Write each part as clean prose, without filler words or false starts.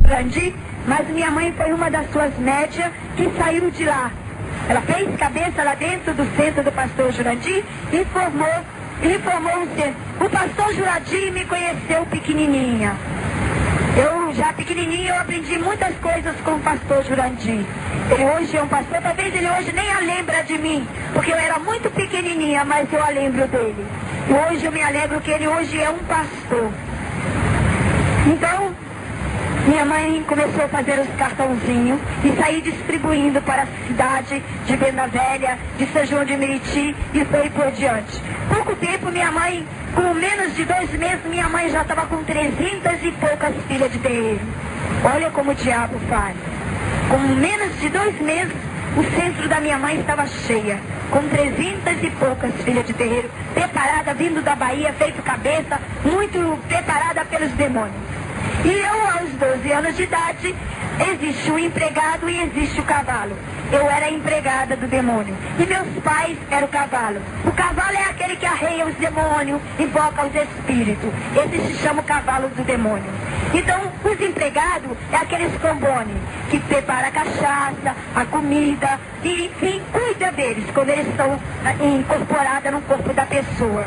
Jurandir, mas minha mãe foi uma das suas médias que saiu de lá. Ela fez cabeça lá dentro do centro do pastor Jurandir e formou um centro. O pastor Jurandir me conheceu pequenininha. Eu já pequenininha, eu aprendi muitas coisas com o pastor Jurandir. Ele hoje é um pastor, talvez ele hoje nem a lembra de mim, porque eu era muito pequenininha, mas eu a lembro dele. E hoje eu me alegro que ele hoje é um pastor. Então, minha mãe começou a fazer os cartãozinhos e sair distribuindo para a cidade de Venda Velha, de São João de Meriti e foi por diante. Pouco tempo, minha mãe, com menos de 2 meses, minha mãe já estava com 300 e poucas filhas de terreiro. Olha como o diabo faz. Com menos de 2 meses, o centro da minha mãe estava cheia, com 300 e poucas filhas de terreiro, preparada, vindo da Bahia, feito cabeça, muito preparada pelos demônios. E eu, aos 12 anos de idade, existe o empregado e existe o cavalo. Eu era empregada do demônio. E meus pais eram o cavalo. O cavalo é aquele que arreia os demônios, invoca os espíritos. Esse se chama o cavalo do demônio. Então, os empregados é aqueles combones que prepara a cachaça, a comida, e enfim, cuida deles quando eles estão incorporados no corpo da pessoa.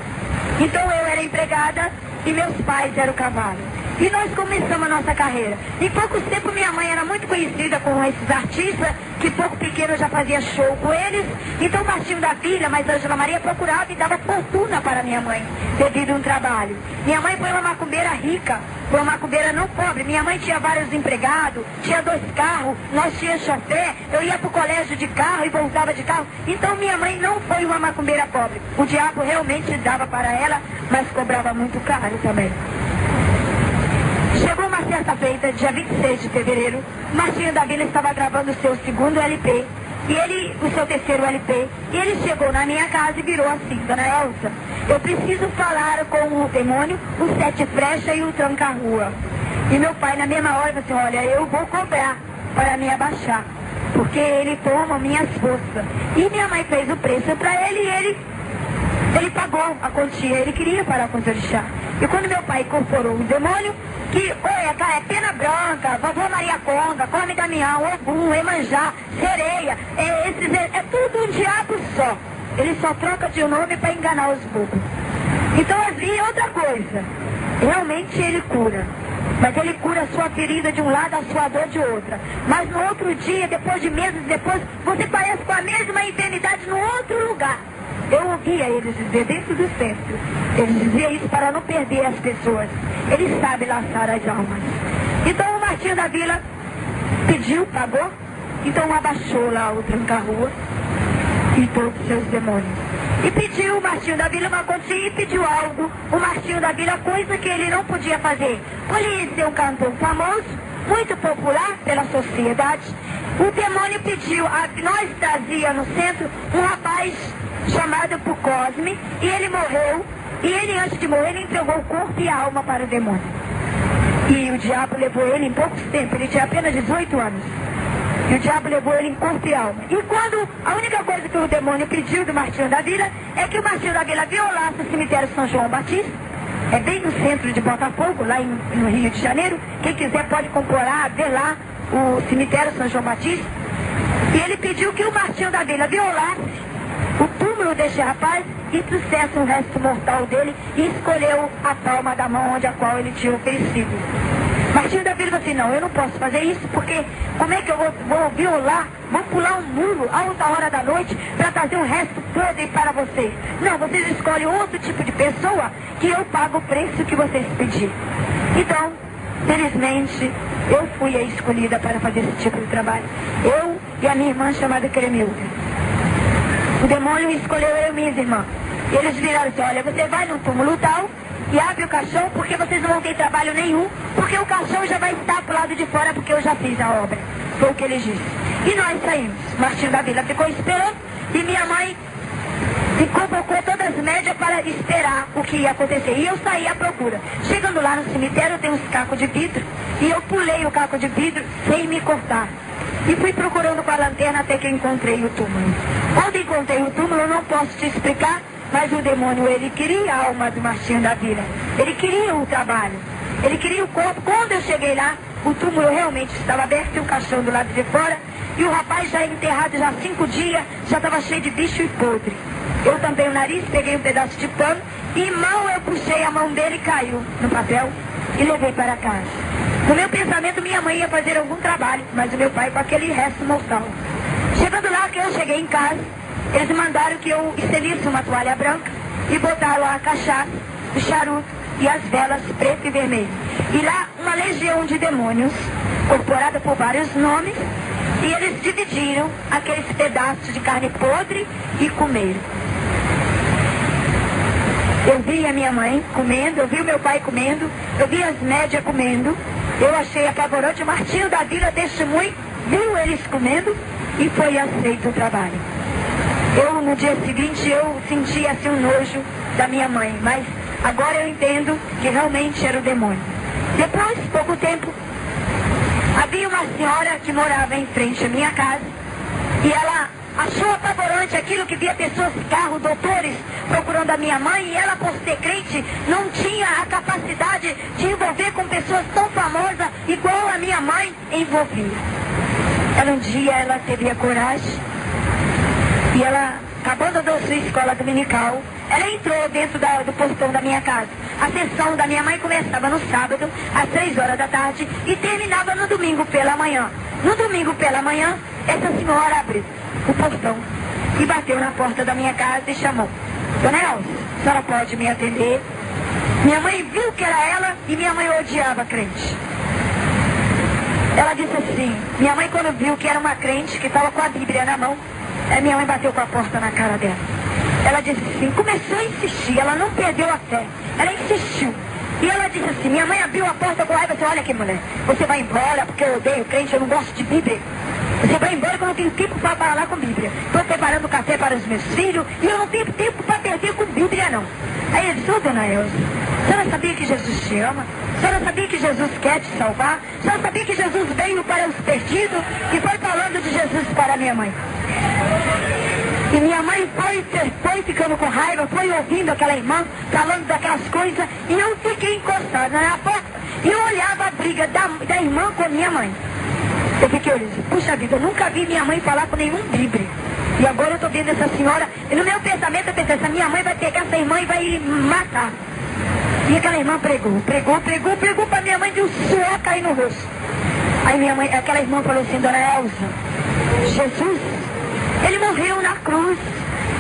Então eu era empregada e meus pais eram o cavalo. E nós começamos a nossa carreira. Em pouco tempo minha mãe era muito conhecida com esses artistas, que pouco pequeno eu já fazia show com eles. Então Martinho da Vila, mas Ângela Maria procurava e dava fortuna para minha mãe, devido a um trabalho. Minha mãe foi uma macumbeira rica, foi uma macumbeira não pobre. Minha mãe tinha vários empregados, tinha 2 carros, nós tínhamos chofé, eu ia para o colégio de carro e voltava de carro. Então minha mãe não foi uma macumbeira pobre. O diabo realmente dava para ela, mas cobrava muito caro também. Chegou uma certa feita, dia 26 de fevereiro, Martinho da Vila estava gravando o seu 2º LP, o seu 3º LP, e ele chegou na minha casa e virou assim: Dona Elsa, eu preciso falar com o demônio, o 7 Frecha e o Tranca-Rua. E meu pai na mesma hora disse: olha, eu vou cobrar para me abaixar, porque ele toma minhas forças. E minha mãe fez o preço para ele e ele pagou a quantia, ele queria parar com os orixás. E quando meu pai incorporou o demônio, que é pena branca, vovó Maria Conga, come Damião, Ogum, Emanjá, sereia, é tudo um diabo só. Ele só troca de nome para enganar os bobos. Então havia outra coisa. Realmente ele cura. Mas ele cura a sua ferida de um lado, a sua dor de outra. Mas no outro dia, depois de meses depois, você parece com a mesma enfermidade no outro lugar. Eu ouvia eles dizer dentro do centro. Eles diziam isso para não perder as pessoas. Ele sabe laçar as almas. Então o Martinho da Vila pediu, pagou. Então abaixou lá o Tranca-Rua e todos os seus demônios. E pediu o Martinho da Vila uma quantia e pediu algo. O Martinho da Vila, coisa que ele não podia fazer. Por ele ser um cantor famoso, muito popular pela sociedade, o demônio pediu, nós trazia no centro um rapaz chamado por Cosme, e ele morreu, e ele antes de morrer ele entregou o corpo e a alma para o demônio. E o diabo levou ele em pouco tempo, ele tinha apenas 18 anos. E o diabo levou ele em corpo e alma. E quando a única coisa que o demônio pediu do Martinho da Vila é que o Martinho da Vila violasse o cemitério São João Batista, é bem no centro de Botafogo, lá no Rio de Janeiro. Quem quiser pode comprar, ver lá o cemitério São João Batista. E ele pediu que o Martinho da Vila violasse o túmulo deste rapaz e trouxesse o resto mortal dele e escolheu a palma da mão onde a qual ele tinha oferecido. Martinho da Vila disse assim: não, eu não posso fazer isso, porque como é que eu vou violar, vou pular um muro a alta hora da noite para trazer o resto todo para vocês? Não, vocês escolhem outro tipo de pessoa que eu pago o preço que vocês pedirem. Então, felizmente, eu fui a escolhida para fazer esse tipo de trabalho. Eu e a minha irmã chamada Cremilda. O demônio escolheu eu e minha irmã. E eles viraram assim: olha, você vai no túmulo tal e abre o caixão, porque vocês não vão ter trabalho nenhum, porque o caixão já vai estar pro lado de fora, porque eu já fiz a obra. Foi o que eles disseram. E nós saímos. Martinho da Vila ficou esperando e minha mãe convocou todas as médias para esperar o que ia acontecer. E eu saí à procura. Chegando lá no cemitério, tem uns cacos de vidro, e eu pulei o caco de vidro sem me cortar. E fui procurando com a lanterna até que encontrei o túmulo. Quando encontrei o túmulo, eu não posso te explicar, mas o demônio, ele queria a alma do Martinho da Vila. Ele queria o trabalho. Ele queria o corpo. Quando eu cheguei lá, o túmulo realmente estava aberto e o caixão do lado de fora, e o rapaz já enterrado já há 5 dias, já estava cheio de bicho e podre. Eu tampei o nariz, peguei um pedaço de pano, e mal eu puxei a mão dele e caiu no papel e levei para casa. No meu pensamento, minha mãe ia fazer algum trabalho, mas o meu pai com aquele resto mortal. Chegando lá, que eu cheguei em casa, eles mandaram que eu estendesse uma toalha branca e botaram a cachaça, o charuto e as velas preto e vermelho. E lá, uma legião de demônios, corporada por vários nomes, e eles dividiram aqueles pedaços de carne podre e comeram. Eu vi a minha mãe comendo, eu vi o meu pai comendo, eu vi as médias comendo, eu achei apavorante. O Martinho da Vila testemunho, viu eles comendo e foi aceito o trabalho. Eu, no dia seguinte, eu senti assim um nojo da minha mãe, mas agora eu entendo que realmente era o demônio. Depois, pouco tempo, havia uma senhora que morava em frente à minha casa e ela achou apavorante aquilo que via pessoas, carros, doutores procurando a minha mãe, e ela, por ser crente, não tinha a capacidade de envolver com pessoas tão famosas igual a minha mãe envolvia. Um dia ela teve a coragem e ela, acabando da sua escola dominical, ela entrou dentro do portão da minha casa. A sessão da minha mãe começava no sábado, às 3 horas da tarde, e terminava no domingo pela manhã. No domingo pela manhã, essa senhora abriu o portão e bateu na porta da minha casa e chamou: Dona Elza, a senhora pode me atender? Minha mãe viu que era ela e minha mãe odiava crente. Ela disse assim, minha mãe, quando viu que era uma crente que estava com a Bíblia na mão, minha mãe bateu com a porta na cara dela. Ela disse assim, começou a insistir, ela não perdeu a fé, ela insistiu. E ela disse assim, minha mãe abriu a porta com raiva e disse, olha aqui, mulher, você vai embora porque eu odeio crente, eu não gosto de Bíblia. Você vai embora que eu não tenho tempo para falar com Bíblia. Estou preparando café para os meus filhos e eu não tenho tempo para perder com Bíblia, não. Aí ele disse, Dona Elza, a senhora sabia que Jesus te ama? A senhora sabia que Jesus quer te salvar? A senhora sabia que Jesus veio para os perdidos? E foi falando de Jesus para minha mãe. E minha mãe foi ficando com raiva, foi ouvindo aquela irmã falando daquelas coisas, e eu fiquei encostada na porta e eu olhava a briga da irmã com a minha mãe. Eu fiquei olhando, puxa vida, eu nunca vi minha mãe falar com nenhum bíblia. E agora eu estou vendo essa senhora, e no meu pensamento eu pensei, essa minha mãe vai pegar essa irmã e vai matar. E aquela irmã pregou para minha mãe, de um suor cair no rosto. Aí minha mãe, aquela irmã falou assim, Dona Elza, Jesus, ele morreu na cruz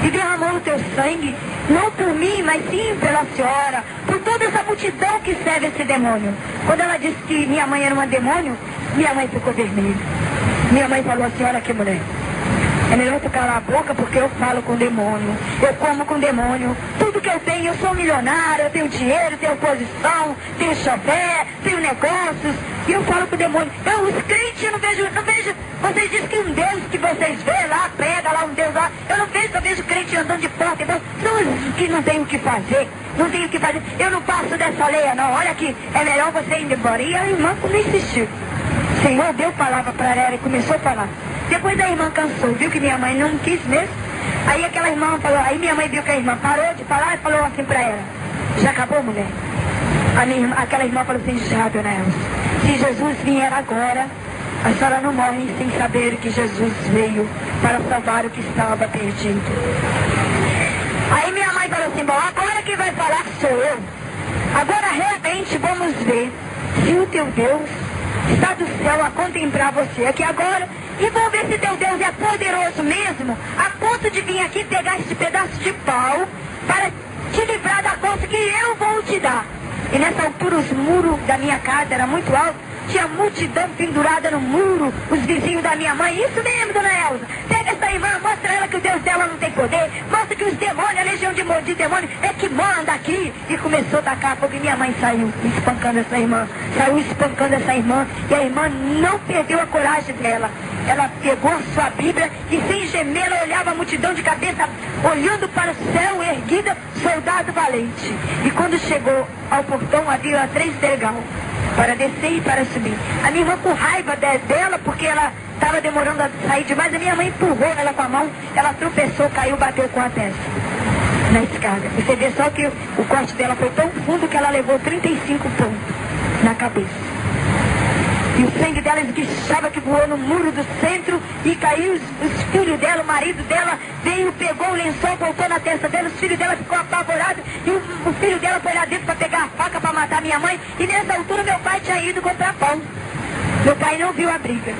e derramou o teu sangue, não por mim, mas sim pela senhora, por toda essa multidão que serve esse demônio. Quando ela disse que minha mãe era um demônio, minha mãe ficou vermelha. Minha mãe falou assim, olha aqui, mulher, é melhor tu calar a boca porque eu falo com demônio, eu como com demônio, tudo que eu tenho, eu sou milionário, eu tenho dinheiro, tenho posição, tenho chofer, tenho negócios, e eu falo com demônio. Os crentes, eu não vejo, vocês dizem que um Deus que vocês vê lá, prega lá um Deus lá, eu não vejo, eu vejo crente andando de porta, então, são os que não tem o que fazer, eu não passo dessa lei não, olha aqui, é melhor você ir embora. E a irmã não insistiu. O Senhor deu palavra para ela e começou a falar. Depois a irmã cansou, viu que minha mãe não quis mesmo. Aí aquela irmã falou, aí minha mãe viu que a irmã parou de falar e falou assim para ela, já acabou, mulher? Aquela irmã falou assim, já, Dona Elza, se Jesus vier agora, a senhora não morre sem saber que Jesus veio para salvar o que estava perdido. Aí minha mãe falou assim, bom, agora quem vai falar sou eu. Agora realmente vamos ver se o teu Deus está do céu a contemplar você aqui agora, e vou ver se teu Deus é poderoso mesmo, a ponto de vir aqui pegar esse pedaço de pau para te livrar da coisa que eu vou te dar. E nessa altura os muros da minha casa eram muito altos, tinha multidão pendurada no muro, os vizinhos da minha mãe, isso mesmo, Dona Elza, pega essa irmã, mostra ela que o Deus dela não tem poder, mostra que os demônios, a legião de demônios é que manda aqui. E começou a tacar fogo, e minha mãe saiu espancando essa irmã, e a irmã não perdeu a coragem dela. Ela pegou sua Bíblia e sem gemer ela olhava a multidão de cabeça, olhando para o céu, erguida, soldado valente. E quando chegou ao portão havia 3 degraus para descer e para subir. A minha irmã com raiva dela, porque ela estava demorando a sair demais, a minha mãe empurrou ela com a mão, ela tropeçou, caiu, bateu com a testa na escada. Você vê só que o corte dela foi tão fundo que ela levou 35 pontos na cabeça. E o sangue dela esguichava, que voou no muro do centro e caiu. Os filhos dela, o marido dela, veio, pegou o lençol, voltou na testa dela. Os filhos dela ficou apavorado e o filho dela foi lá dentro para pegar a faca para matar minha mãe. E nessa altura meu pai tinha ido comprar pão. Meu pai não viu a briga.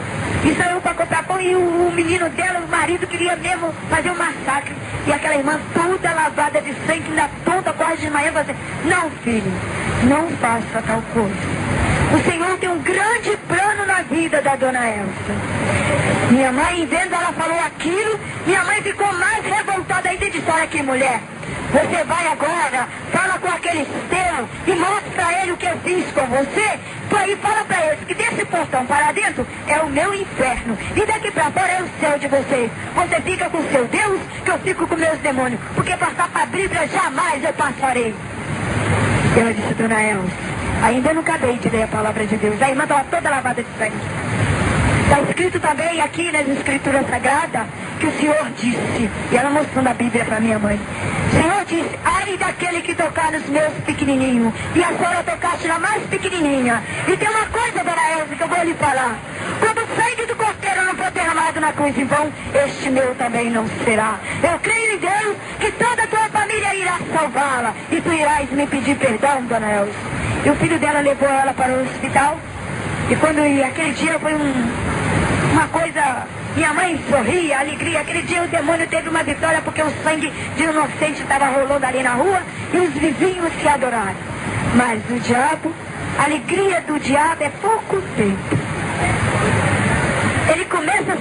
E saiu para comprar pão e o menino dela, o marido, queria mesmo fazer um massacre. E aquela irmã toda lavada de sangue, ainda toda quase de manhã, falou assim: não, filho, não faça tal coisa. O Senhor tem um grande plano na vida da dona Elsa. Minha mãe, vendo ela falou aquilo, minha mãe ficou mais revoltada ainda e disse: olha aqui, mulher, você vai agora, fala com aquele seu e mostra a ele o que eu fiz com você. Tu aí fala pra eles que desse portão para dentro é o meu inferno e daqui pra fora é o céu de vocês. Você fica com seu Deus, que eu fico com meus demônios, porque passar pra Bíblia jamais eu passarei. Ela disse: dona Elsa, ainda não acabei de ler a palavra de Deus. A irmã estava toda lavada de sangue. Está escrito também aqui nas Escrituras Sagradas que o Senhor disse, e ela mostrando a Bíblia para minha mãe: o Senhor disse: ai daquele que tocar nos meus pequenininhos, e a senhora tocaste na mais pequenininha. E tem uma coisa, dona Elsa, que eu vou lhe falar: quando o sangue do cordeiro não for derramado na cruz em vão, este meu também não será. Eu creio em Deus que toda a tua família irá salvá-la, e tu irás me pedir perdão, dona Elsa. E o filho dela levou ela para o hospital. E quando aquele dia foi uma coisa, minha mãe sorria, alegria. Aquele dia o demônio teve uma vitória, porque o sangue de inocente estava rolando ali na rua e os vizinhos se adoraram. Mas o diabo, a alegria do diabo é pouco tempo. Ele começa a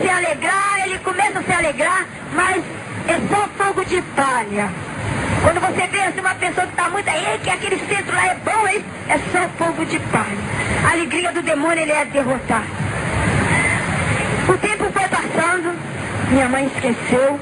se alegrar, mas é só fogo de palha. Quando você vê assim, uma pessoa que está muito aí, que aquele centro lá é bom, é só fogo de palha. A alegria do demônio, ele é derrotar. O tempo foi passando, minha mãe esqueceu,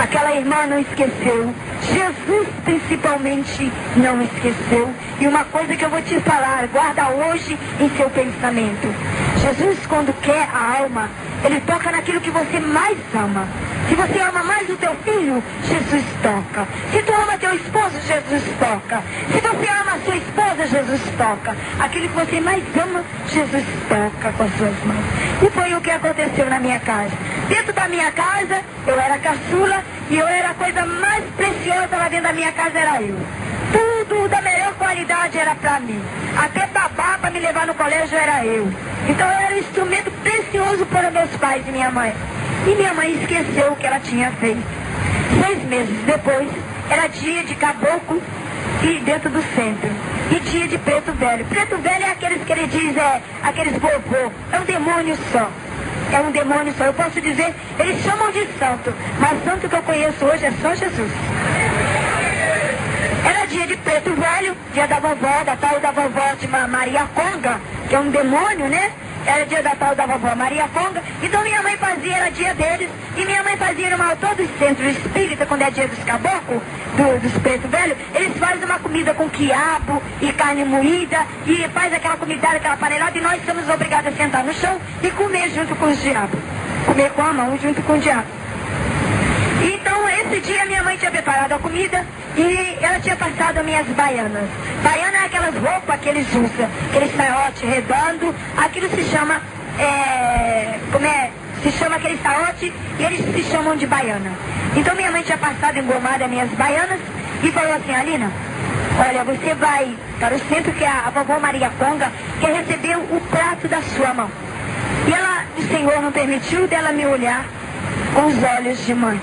aquela irmã não esqueceu, Jesus principalmente não esqueceu. E uma coisa que eu vou te falar, guarda hoje em seu pensamento: Jesus, quando quer a alma, ele toca naquilo que você mais ama. Se você ama mais o teu filho, Jesus toca. Se tu ama teu esposo, Jesus toca. Se você ama a sua esposa, Jesus toca. Aquilo que você mais ama, Jesus toca com as suas mãos. E foi o que aconteceu na minha casa. Dentro da minha casa, eu era caçula e eu era a coisa mais preciosa lá dentro da minha casa, era eu. Tudo da melhor qualidade era pra mim. Até babá para me levar no colégio era eu. Então eu era um instrumento precioso para meus pais e minha mãe. E minha mãe esqueceu o que ela tinha feito. 6 meses depois, era dia de caboclo e dentro do centro. E dia de preto velho. Preto velho é aqueles que ele diz, aqueles vovô. É um demônio só. É um demônio só. Eu posso dizer, eles chamam de santo. Mas santo que eu conheço hoje é só Jesus. Era dia de preto velho, dia da vovó, da tal da vovó de Maria Conga, que é um demônio, né? Era dia da tal da vovó Maria Conga. Então minha mãe fazia, era dia deles. E minha mãe fazia numa todo os centros espírita, quando é dia dos caboclos, dos preto velho, eles fazem uma comida com quiabo e carne moída, e faz aquela comida, aquela panelada, e nós somos obrigados a sentar no chão e comer junto com os diabos. Comer com a mão junto com o diabo. Então, esse dia minha mãe tinha preparado a comida e ela tinha passado as minhas baianas. Baiana é aquelas roupas que eles usam, aquele saiote redondo, aquilo se chama, se chama aquele saiote e eles se chamam de baiana. Então minha mãe tinha passado engomada as minhas baianas e falou assim: Alina, olha, você vai para o centro que a vovó Maria Conga quer receber o prato da sua mão. E ela, o Senhor não permitiu dela me olhar com os olhos de mãe.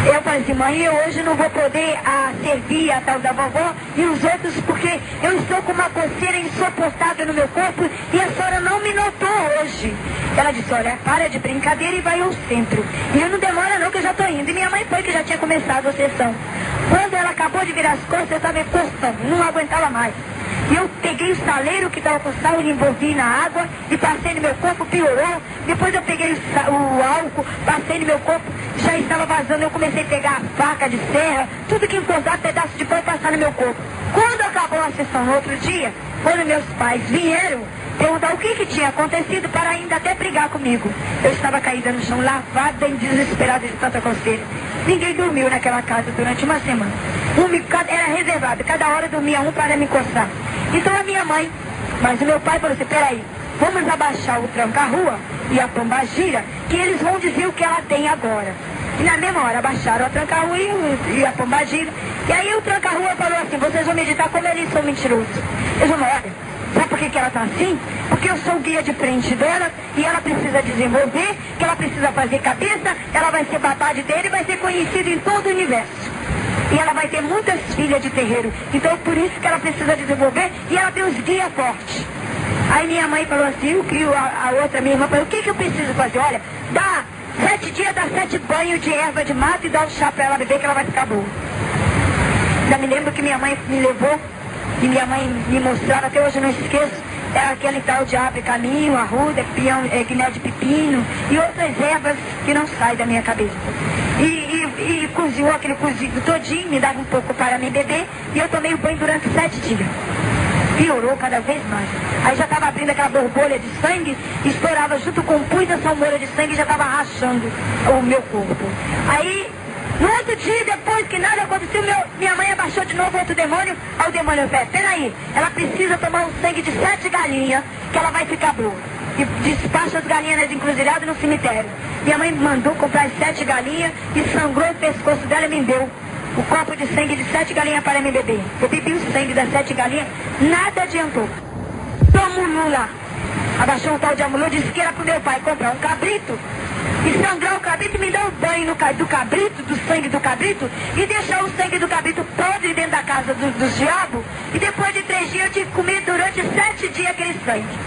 Eu falei assim: mãe, eu hoje não vou poder servir a tal da vovó e os outros, porque eu estou com uma coceira insuportável no meu corpo e a senhora não me notou hoje. Ela disse: olha, para de brincadeira e vai ao centro. E eu não demora não, que eu já estou indo. E minha mãe foi, que já tinha começado a sessão. Quando ela acabou de virar as costas, eu estava encostando, não aguentava mais. E eu peguei o saleiro que estava com sal e envolvi na água e passei no meu corpo, piorou. Depois eu peguei o álcool, passei no meu corpo, já estava vazando. Eu comecei a pegar a faca de serra, tudo que encostar, pedaço de pão e passar no meu corpo. Quando acabou a sessão no outro dia, quando meus pais vieram perguntar o que tinha acontecido, para ainda até brigar comigo. Eu estava caída no chão, lavada e desesperada de tanta coceira. Ninguém dormiu naquela casa durante uma semana. Era reservado, cada hora dormia um para me encostar. Então a minha mãe Mas o meu pai falou assim, peraí, vamos abaixar o tranca-rua e a pombagira, que eles vão dizer o que ela tem agora. E na mesma hora abaixaram a tranca-rua e a pombagira. E aí o tranca-rua falou assim, vocês vão meditar como eles são mentirosos. Eu falei, olha, sabe por que ela está assim? Porque eu sou o guia de frente dela e ela precisa desenvolver, que ela precisa fazer cabeça, ela vai ser babá dele e vai ser conhecida em todo o universo. E ela vai ter muitas filhas de terreiro. Então por isso que ela precisa desenvolver e ela tem os guias fortes. Aí minha mãe falou assim, a outra minha irmã falou, o que eu preciso fazer? Olha, dá 7 dias, dá 7 banhos de erva de mato e dá um chá para ela beber que ela vai ficar boa. Já me lembro que minha mãe me levou e minha mãe me mostrava, até hoje eu não esqueço, era aquele tal de abre caminho, arruda, guiné de pepino e outras ervas que não saem da minha cabeça. E cozinhou aquele cozido todinho, me dava um pouco para me beber e eu tomei o banho durante 7 dias. Piorou cada vez mais. Aí já estava abrindo aquela borbolha de sangue, estourava junto com o pus da salmoura de sangue e já estava rachando o meu corpo. Aí, no outro dia, depois que nada aconteceu, minha mãe abaixou de novo outro demônio. Aí o demônio falou, peraí, ela precisa tomar o sangue de 7 galinhas, que ela vai ficar boa. E despacha as galinhas nas encruzilhadas no cemitério. Minha mãe mandou comprar as 7 galinhas e sangrou o pescoço dela e me deu o copo de sangue de 7 galinhas para me beber. Eu bebi o sangue das 7 galinhas, nada adiantou. Amulu lá, abaixou um tal de Amulu, disse que era pro meu pai comprar um cabrito e sangrar o cabrito e me dar um banho do cabrito, do sangue do cabrito, e deixar o sangue do cabrito podre dentro da casa dos diabos, e depois de 3 dias eu tive que comer durante 7 dias aquele sangue.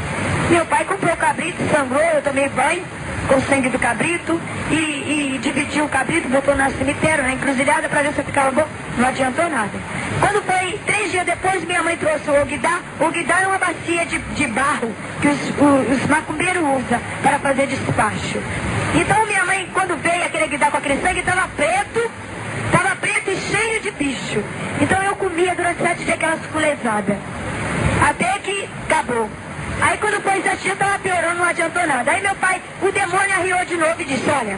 Meu pai comprou o cabrito, sangrou, eu tomei banho com o sangue do cabrito e dividiu o cabrito, botou no cemitério, na encruzilhada para ver se eu ficava bom. Não adiantou nada. Quando foi 3 dias depois, minha mãe trouxe o Ogdá. O Ogdá é uma bacia de barro que os macumbeiros usam para fazer despacho. Então minha mãe, quando veio aquele Ogdá com aquele sangue, estava preto e cheio de bicho. Então eu comia durante 7 dias aquela suculezada. Até que acabou. Aí quando foi 7 dias, estava piorando, não adiantou nada. Aí meu pai, o demônio arriou de novo e disse, olha,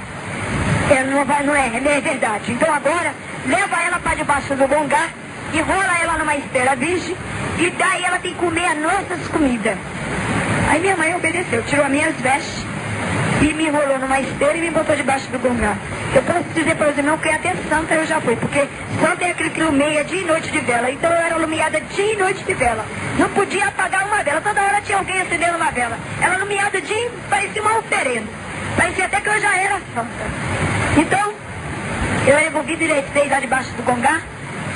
não é verdade. Então agora, leva ela para debaixo do gongá, enrola ela numa esteira virgem, e daí ela tem que comer as nossas comidas. Aí minha mãe obedeceu, tirou as minhas vestes, e me enrolou numa esteira e me botou debaixo do gongá. Eu posso dizer para os irmãos que até santa eu já fui, porque santa é aquele que lumeia dia e noite de vela. Então eu era lumiada dia e noite de vela. Não podia apagar uma vela, toda hora tinha alguém acendendo uma vela. Ela lumiada dia, parecia uma oferenda. Parecia até que eu já era santa. Então, eu era envolvida e deitei lá debaixo do gongá.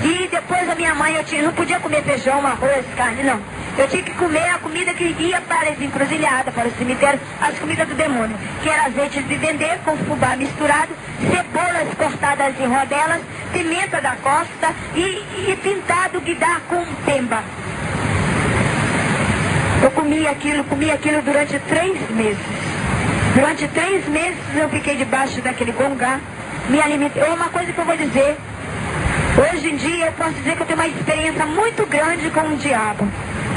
E depois a minha mãe, eu não podia comer feijão, arroz, carne, não. Eu tinha que comer a comida que ia para as encruzilhadas, para o cemitério, as comidas do demônio, que era azeite de dendê com fubá misturado, cebolas cortadas em rodelas, pimenta da costa e pintado guidá com pemba. Eu comia aquilo durante 3 meses. Durante 3 meses eu fiquei debaixo daquele gongá, me alimentei. Uma coisa que eu vou dizer, hoje em dia eu posso dizer que eu tenho uma experiência muito grande com o diabo.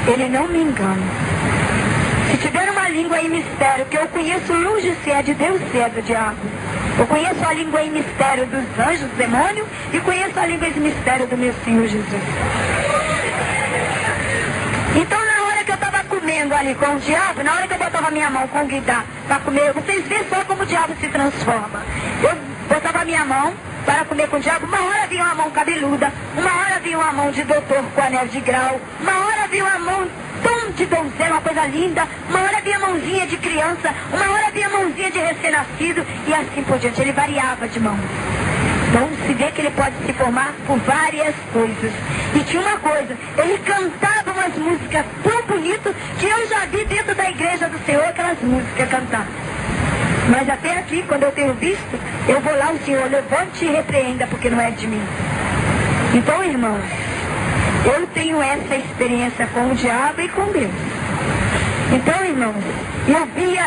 Ele não me engana. Se tiver uma língua em mistério, que eu conheço longe se é de Deus, se é do diabo. Eu conheço a língua em mistério dos anjos, do demônio, e conheço a língua em mistério do meu Senhor Jesus. Então na hora que eu estava comendo ali com o diabo, na hora que eu botava minha mão com o guidá para comer, vocês veem só como o diabo se transforma. Eu botava minha mão para comer com o diabo, uma hora vinha uma mão cabeluda, uma hora vinha uma mão de doutor com anel de grau, uma hora vinha uma mão tom de donzela, uma coisa linda, uma hora vinha mãozinha de criança, uma hora vinha mãozinha de recém-nascido, e assim por diante, ele variava de mão. Então se vê que ele pode se formar por várias coisas. E tinha uma coisa, ele cantava umas músicas tão bonitas que eu já vi dentro da igreja do Senhor aquelas músicas cantar. Mas até aqui, quando eu tenho visto, eu vou lá, o Senhor levante e repreenda, porque não é de mim. Então, irmãos, eu tenho essa experiência com o diabo e com Deus. Então, irmãos,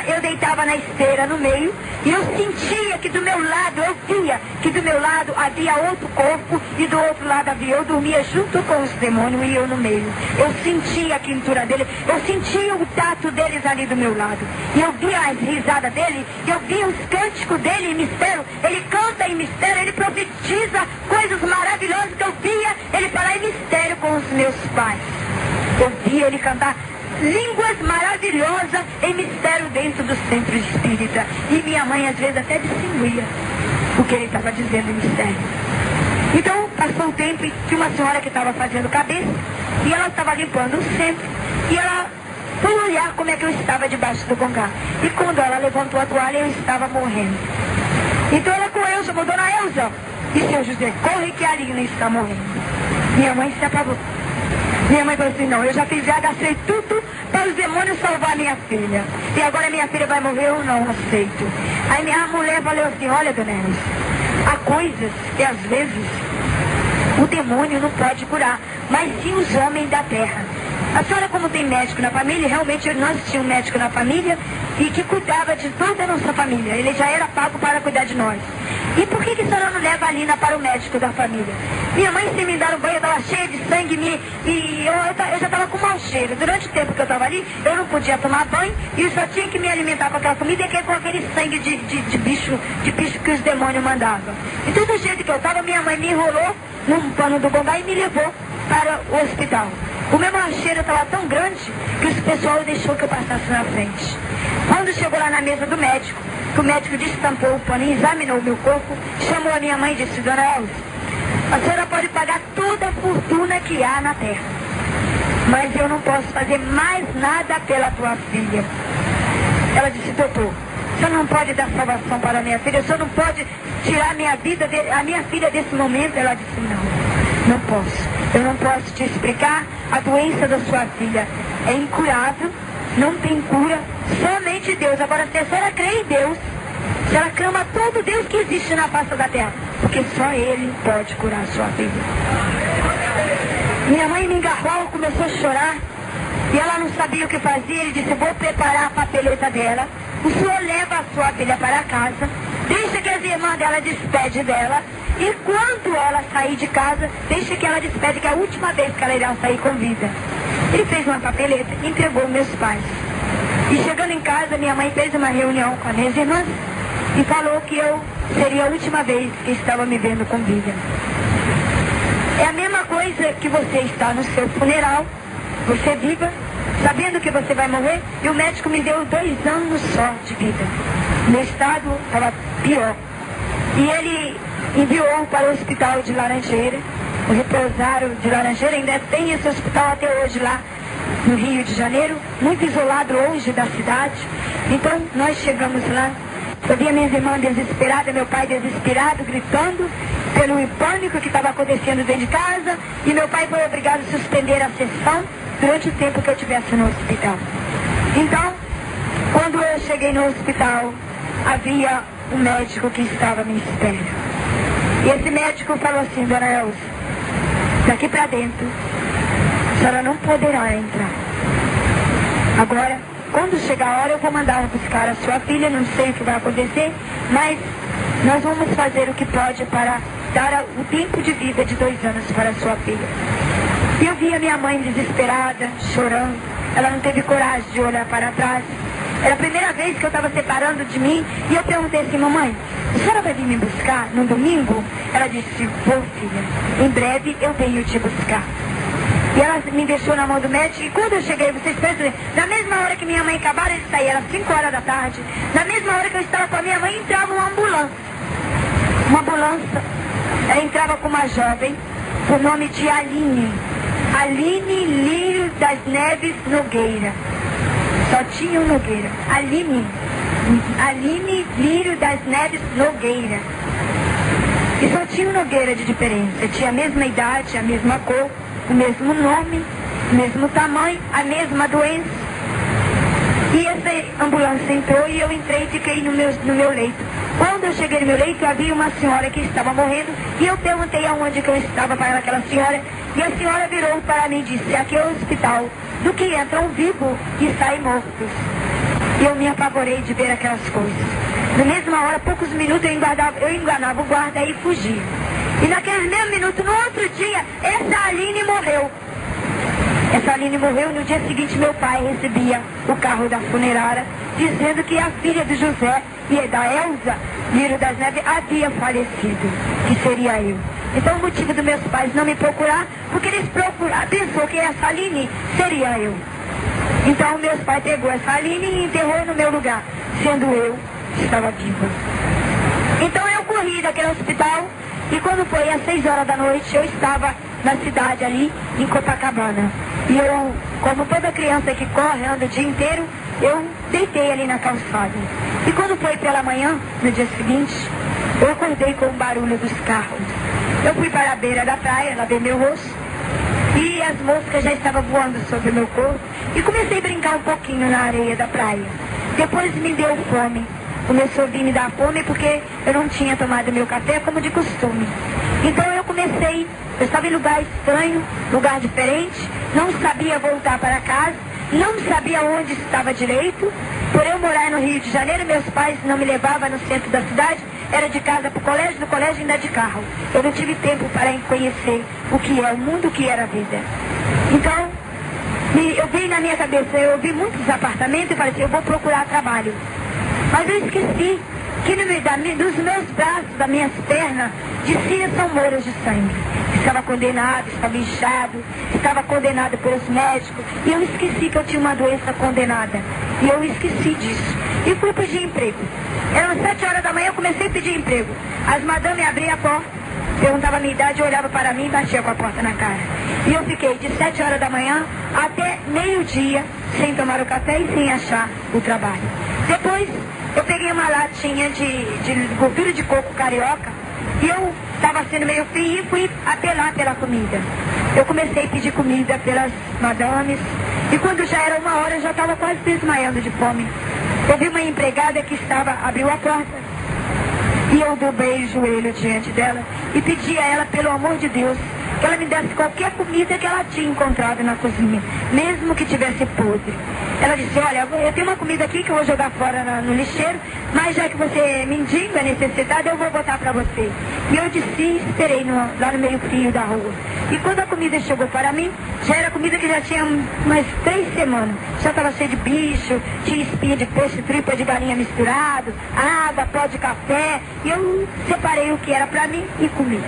eu deitava na esteira no meio, e eu sentia que do meu lado, eu via que do meu lado havia outro corpo, e do outro lado havia, eu dormia junto com os demônios e eu no meio. Eu sentia a quintura dele, eu sentia o tato deles ali do meu lado. E eu via as risadas dele, eu via os cânticos dele em mistério. Ele canta em mistério, ele profetiza coisas maravilhosas que eu via ele falar em mistério com os meus pais. Eu via ele cantar línguas maravilhosas em mistério dentro do centro espírita. E minha mãe às vezes até distinguia o que ele estava dizendo em mistério. Então passou o tempo e tinha uma senhora que estava fazendo cabeça e ela estava limpando o centro e ela foi olhar como é que eu estava debaixo do congá. E quando ela levantou a toalha, eu estava morrendo. Então ela correu, chamou Dona Elza e seu José, corre que a Aline está morrendo. Minha mãe se apagou. Minha mãe falou assim, não, eu já fiz, já gastei tudo para os demônios salvar minha filha. E agora minha filha vai morrer, eu não aceito. Aí minha mulher falou assim, olha, Dona Elza, há coisas que às vezes o demônio não pode curar, mas sim os homens da terra. A senhora, como tem médico na família, realmente nós tínhamos um médico na família e que cuidava de toda a nossa família. Ele já era pago para cuidar de nós. E por que a senhora não leva a Lina para o médico da família? Minha mãe, sem me dar um banho, eu estava cheia de sangue e eu já estava com mau cheiro. Durante o tempo que eu estava ali, eu não podia tomar banho e eu só tinha que me alimentar com aquela comida e com aquele sangue de bicho que os demônios mandavam. Então, do jeito que eu estava, minha mãe me enrolou num pano do bongá e me levou para o hospital. O meu mau cheiro estava tão grande que o pessoal deixou que eu passasse na frente. Quando chegou lá na mesa do médico, que o médico destampou o pano e examinou o meu corpo, chamou a minha mãe e disse, Dona Elza, a senhora pode pagar toda a fortuna que há na terra, mas eu não posso fazer mais nada pela tua filha. Ela disse, doutor, o senhor não pode dar salvação para a minha filha, o senhor não pode tirar a minha filha desse momento. Ela disse, não posso. Eu não posso te explicar, a doença da sua filha é incurável, não tem cura, somente Deus. Agora, se a senhora crê em Deus, se ela clama todo Deus que existe na face da terra, porque só Ele pode curar a sua filha. Minha mãe me engarrou, começou a chorar, e ela não sabia o que fazia. Ele disse, vou preparar a papeleta dela, o senhor leva a sua filha para casa, deixa que as irmãs dela despede dela, e quando ela sair de casa, deixa que ela despede, que é a última vez que ela irá sair com vida. Ele fez uma papeleta e entregou meus pais. E chegando em casa, minha mãe fez uma reunião com as minhas irmãs e falou que eu seria a última vez que estava me vendo com vida. É a mesma coisa que você está no seu funeral, você viva, sabendo que você vai morrer, e o médico me deu 2 anos só de vida. Meu estado estava pior. E ele enviou para o hospital de Laranjeira, o repousário de Laranjeira, ainda tem esse hospital até hoje lá no Rio de Janeiro, muito isolado longe da cidade. Então nós chegamos lá, eu vi a minha irmã desesperada, meu pai desesperado, gritando pelo pânico que estava acontecendo dentro de casa, e meu pai foi obrigado a suspender a sessão durante o tempo que eu estivesse no hospital. Então, quando eu cheguei no hospital, havia um médico que estava me esperando. E esse médico falou assim, Dona Elza, daqui para dentro, a senhora não poderá entrar. Agora, quando chegar a hora, eu vou mandar buscar a sua filha, não sei o que vai acontecer, mas nós vamos fazer o que pode para dar o tempo de vida de 2 anos para a sua filha. E eu vi a minha mãe desesperada, chorando, ela não teve coragem de olhar para trás. Era a primeira vez que eu estava separando de mim, e eu perguntei assim, mamãe, a senhora vai vir me buscar no domingo? Ela disse, vou, filha, em breve eu venho te buscar. E ela me deixou na mão do médico, e quando eu cheguei, vocês pensam, na mesma hora que minha mãe acabara de sair, era 5 horas da tarde, na mesma hora que eu estava com a minha mãe, entrava uma ambulância. Uma ambulância, ela entrava com uma jovem, com o nome de Aline Lírio das Neves Nogueira. Só tinha um Nogueira. Aline Lírio das Neves Nogueira. E só tinha um Nogueira de diferença. Tinha a mesma idade, a mesma cor, o mesmo nome, o mesmo tamanho, a mesma doença. E essa ambulância entrou e eu entrei e fiquei no meu leito. Quando eu cheguei no meu leito, havia uma senhora que estava morrendo, e eu perguntei aonde que eu estava para aquela senhora, e a senhora virou para mim e disse, aqui é o hospital do que entram vivos e saem mortos. E eu me apavorei de ver aquelas coisas. Na mesma hora, poucos minutos, eu enganava o guarda e fugia. E naquele mesmo minuto, no outro dia, essa Aline morreu. Essa Aline morreu, no dia seguinte meu pai recebia o carro da funerária, dizendo que a filha do José e da Elza, Lírio das Neves, havia falecido, que seria eu. Então o motivo dos meus pais não me procurar, porque eles pensou que essa Aline seria eu. Então meus pais pegou essa Aline e enterrou no meu lugar, sendo eu que estava viva. Então eu corri daquele hospital e quando foi às 6 horas da noite eu estava na cidade ali, em Copacabana. E eu, como toda criança que corre, anda o dia inteiro, eu deitei ali na calçada. E quando foi pela manhã, no dia seguinte, eu acordei com o barulho dos carros. Eu fui para a beira da praia, lavei meu rosto, e as moscas já estavam voando sobre o meu corpo, e comecei a brincar um pouquinho na areia da praia. Depois me deu fome. Começou a vir me dar fome porque eu não tinha tomado meu café como de costume. Então eu estava em lugar estranho, lugar diferente, não sabia voltar para casa, não sabia onde estava direito. Por eu morar no Rio de Janeiro, meus pais não me levavam no centro da cidade, era de casa para o colégio, do colégio ainda de carro. Eu não tive tempo para conhecer o que é o mundo, o que era a vida. Então, eu vi na minha cabeça, eu vi muitos apartamentos e falei assim, eu vou procurar trabalho. Mas eu esqueci que dos meus braços, das minhas pernas, descia são moras de sangue. Estava condenado, estava inchado, estava condenado pelos médicos. E eu esqueci que eu tinha uma doença condenada. E eu esqueci disso. E fui pedir emprego. Eram 7 horas da manhã, eu comecei a pedir emprego. As madames abriam a porta, perguntavam a minha idade, olhava para mim e batia com a porta na cara. E eu fiquei de 7 horas da manhã até meio-dia, sem tomar o café e sem achar o trabalho. Depois, eu peguei uma latinha de gordura de coco carioca e eu estava sendo meio frio e fui apelar pela comida. Eu comecei a pedir comida pelas madames e quando já era 1 hora eu já estava quase desmaiando de fome. Eu vi uma empregada que abriu a porta e eu dobrei o joelho diante dela e pedi a ela, pelo amor de Deus, que ela me desse qualquer comida que ela tinha encontrado na cozinha, mesmo que tivesse podre. Ela disse, olha, eu tenho uma comida aqui que eu vou jogar fora no lixeiro, mas já que você é mendigo, é necessitado, eu vou botar para você. E eu disse, e esperei lá no meio frio da rua. E quando a comida chegou para mim, já era comida que já tinha umas 3 semanas. Já estava cheia de bicho, tinha espinha de peixe, tripa de galinha misturado, água, pó de café. E eu separei o que era para mim e comi.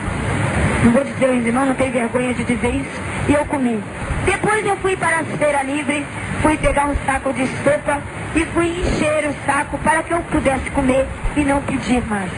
Não vou dizer ainda não tenho vergonha de dizer isso. E eu comi. Depois eu fui para a feira livre, fui pegar um saco de sopa e fui encher o saco para que eu pudesse comer e não pedir mais.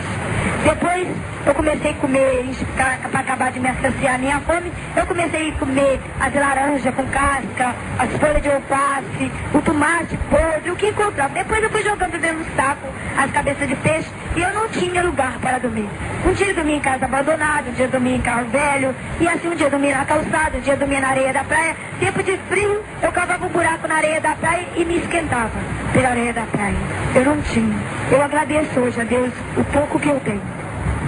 Depois eu comecei a comer, para acabar de me saciar a minha fome, eu comecei a comer as laranjas com casca, as folhas de alface, o tomate podre, o que encontrava. Depois eu fui jogando dentro do saco as cabeças de peixe e eu não tinha lugar para dormir. Um dia eu dormia em casa abandonada, um dia eu dormia em carro velho, e assim um dia eu dormia na calçada, um dia eu dormia na areia da praia. Tempo de frio, eu cavava um buraco na areia da praia e me esquentava pela areia da praia. Eu não tinha. Eu agradeço hoje a Deus o pouco que eu tenho.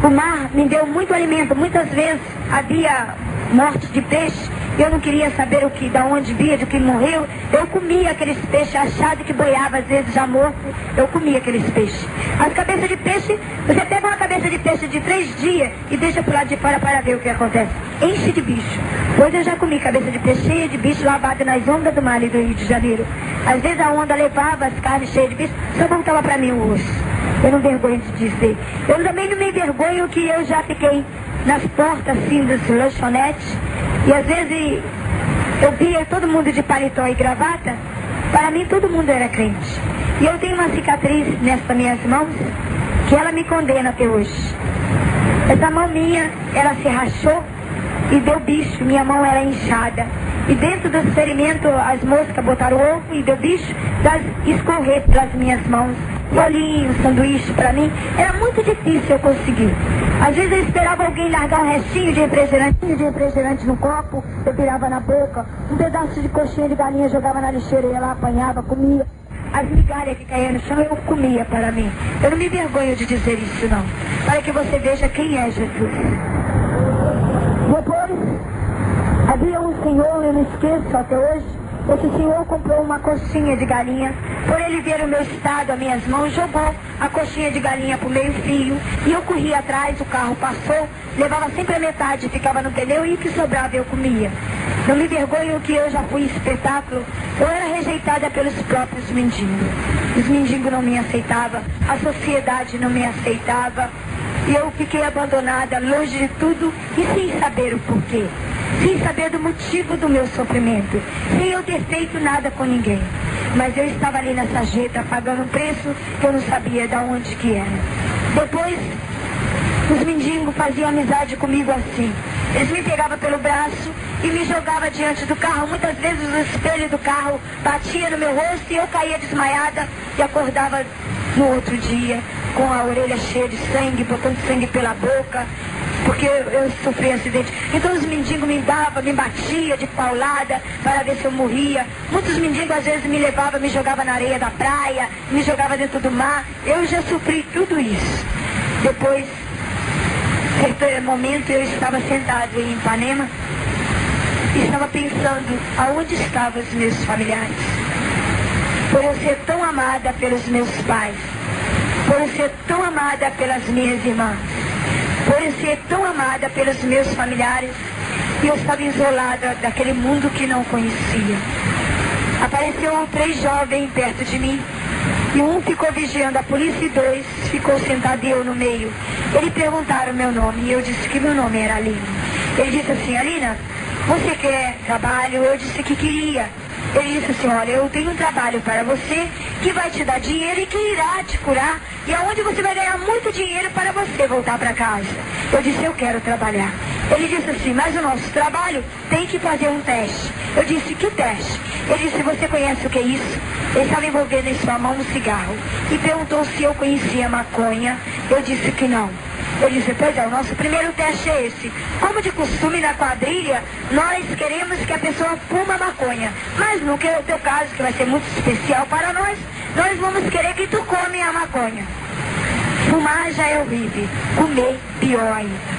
O mar me deu muito alimento. Muitas vezes havia morte de peixe. Eu não queria saber da onde via, de que morreu. Eu comia aqueles peixes achados que boiava, às vezes já morto. Eu comia aqueles peixes. As cabeças de peixe, você pega uma cabeça de peixe de 3 dias e deixa pro lado de fora para ver o que acontece. Enche de bicho. Pois eu já comi cabeça de peixe cheia de bicho lavada nas ondas do mar ali do Rio de Janeiro. Às vezes a onda levava as carnes cheias de bicho, só voltava para mim o osso. Eu não vergonho de dizer. Eu também não me envergonho que eu já fiquei nas portas assim dos lanchonetes. E às vezes eu via todo mundo de paletó e gravata. Para mim todo mundo era crente. E eu tenho uma cicatriz nessas minhas mãos que ela me condena até hoje. Essa mão minha, ela se rachou e deu bicho. Minha mão era inchada. E dentro do experimento as moscas botaram ovo e deu bicho, escorrer pelas minhas mãos. Bolinho, sanduíche para mim, era muito difícil eu conseguir. Às vezes eu esperava alguém largar um restinho de refrigerante no copo, eu virava na boca, um pedaço de coxinha de galinha jogava na lixeira, ia lá, apanhava, comia. As migalhas que caíam no chão eu comia para mim. Eu não me envergonho de dizer isso não, para que você veja quem é Jesus. Depois, havia um senhor, eu não esqueço até hoje. Esse senhor comprou uma coxinha de galinha. Por ele ver o meu estado, as minhas mãos, jogou a coxinha de galinha pro meio fio. E eu corri atrás, o carro passou, levava sempre a metade, ficava no pneu e o que sobrava eu comia. Não me vergonho que eu já fui espetáculo. Eu era rejeitada pelos próprios mendigos. Os mendigos não me aceitavam, a sociedade não me aceitava. E eu fiquei abandonada, longe de tudo e sem saber o porquê. Sem saber do motivo do meu sofrimento. Sem eu ter feito nada com ninguém. Mas eu estava ali na sarjeta, pagando um preço que eu não sabia de onde que era. Depois, os mendigos faziam amizade comigo assim. Eles me pegavam pelo braço e me jogavam diante do carro. Muitas vezes o espelho do carro batia no meu rosto e eu caía desmaiada e acordava no outro dia com a orelha cheia de sangue, botando sangue pela boca, porque eu sofri acidente. Então os mendigos me batiam de paulada para ver se eu morria. Muitos mendigos às vezes me levavam, me jogavam na areia da praia, me jogavam dentro do mar. Eu já sofri tudo isso. Depois, certo momento, eu estava sentado em Ipanema e estava pensando aonde estavam os meus familiares. Por eu ser tão amada pelos meus pais, por eu ser tão amada pelas minhas irmãs, por eu ser tão amada pelos meus familiares, e eu estava isolada daquele mundo que não conhecia. Apareceu 3 jovens perto de mim, e um ficou vigiando a polícia e 2 ficou sentado e eu no meio. Eles perguntaram o meu nome, e eu disse que meu nome era Alina. Ele disse assim: Alina, você quer trabalho? Eu disse que queria. Ele disse assim: olha, eu tenho um trabalho para você que vai te dar dinheiro e que irá te curar, e aonde você vai ganhar muito dinheiro para você voltar para casa. Eu disse: eu quero trabalhar. Ele disse assim: mas o nosso trabalho tem que fazer um teste. Eu disse: que teste? Ele disse: você conhece o que é isso? Ele estava envolvendo em sua mão um cigarro e perguntou se eu conhecia maconha. Eu disse que não. Ele disse: pois é, o nosso primeiro teste é esse. Como de costume na quadrilha, nós queremos que a pessoa fuma maconha. Mas no que é o teu caso, que vai ser muito especial para nós vamos querer que tu come a maconha. Fumar já é horrível, comer pior ainda.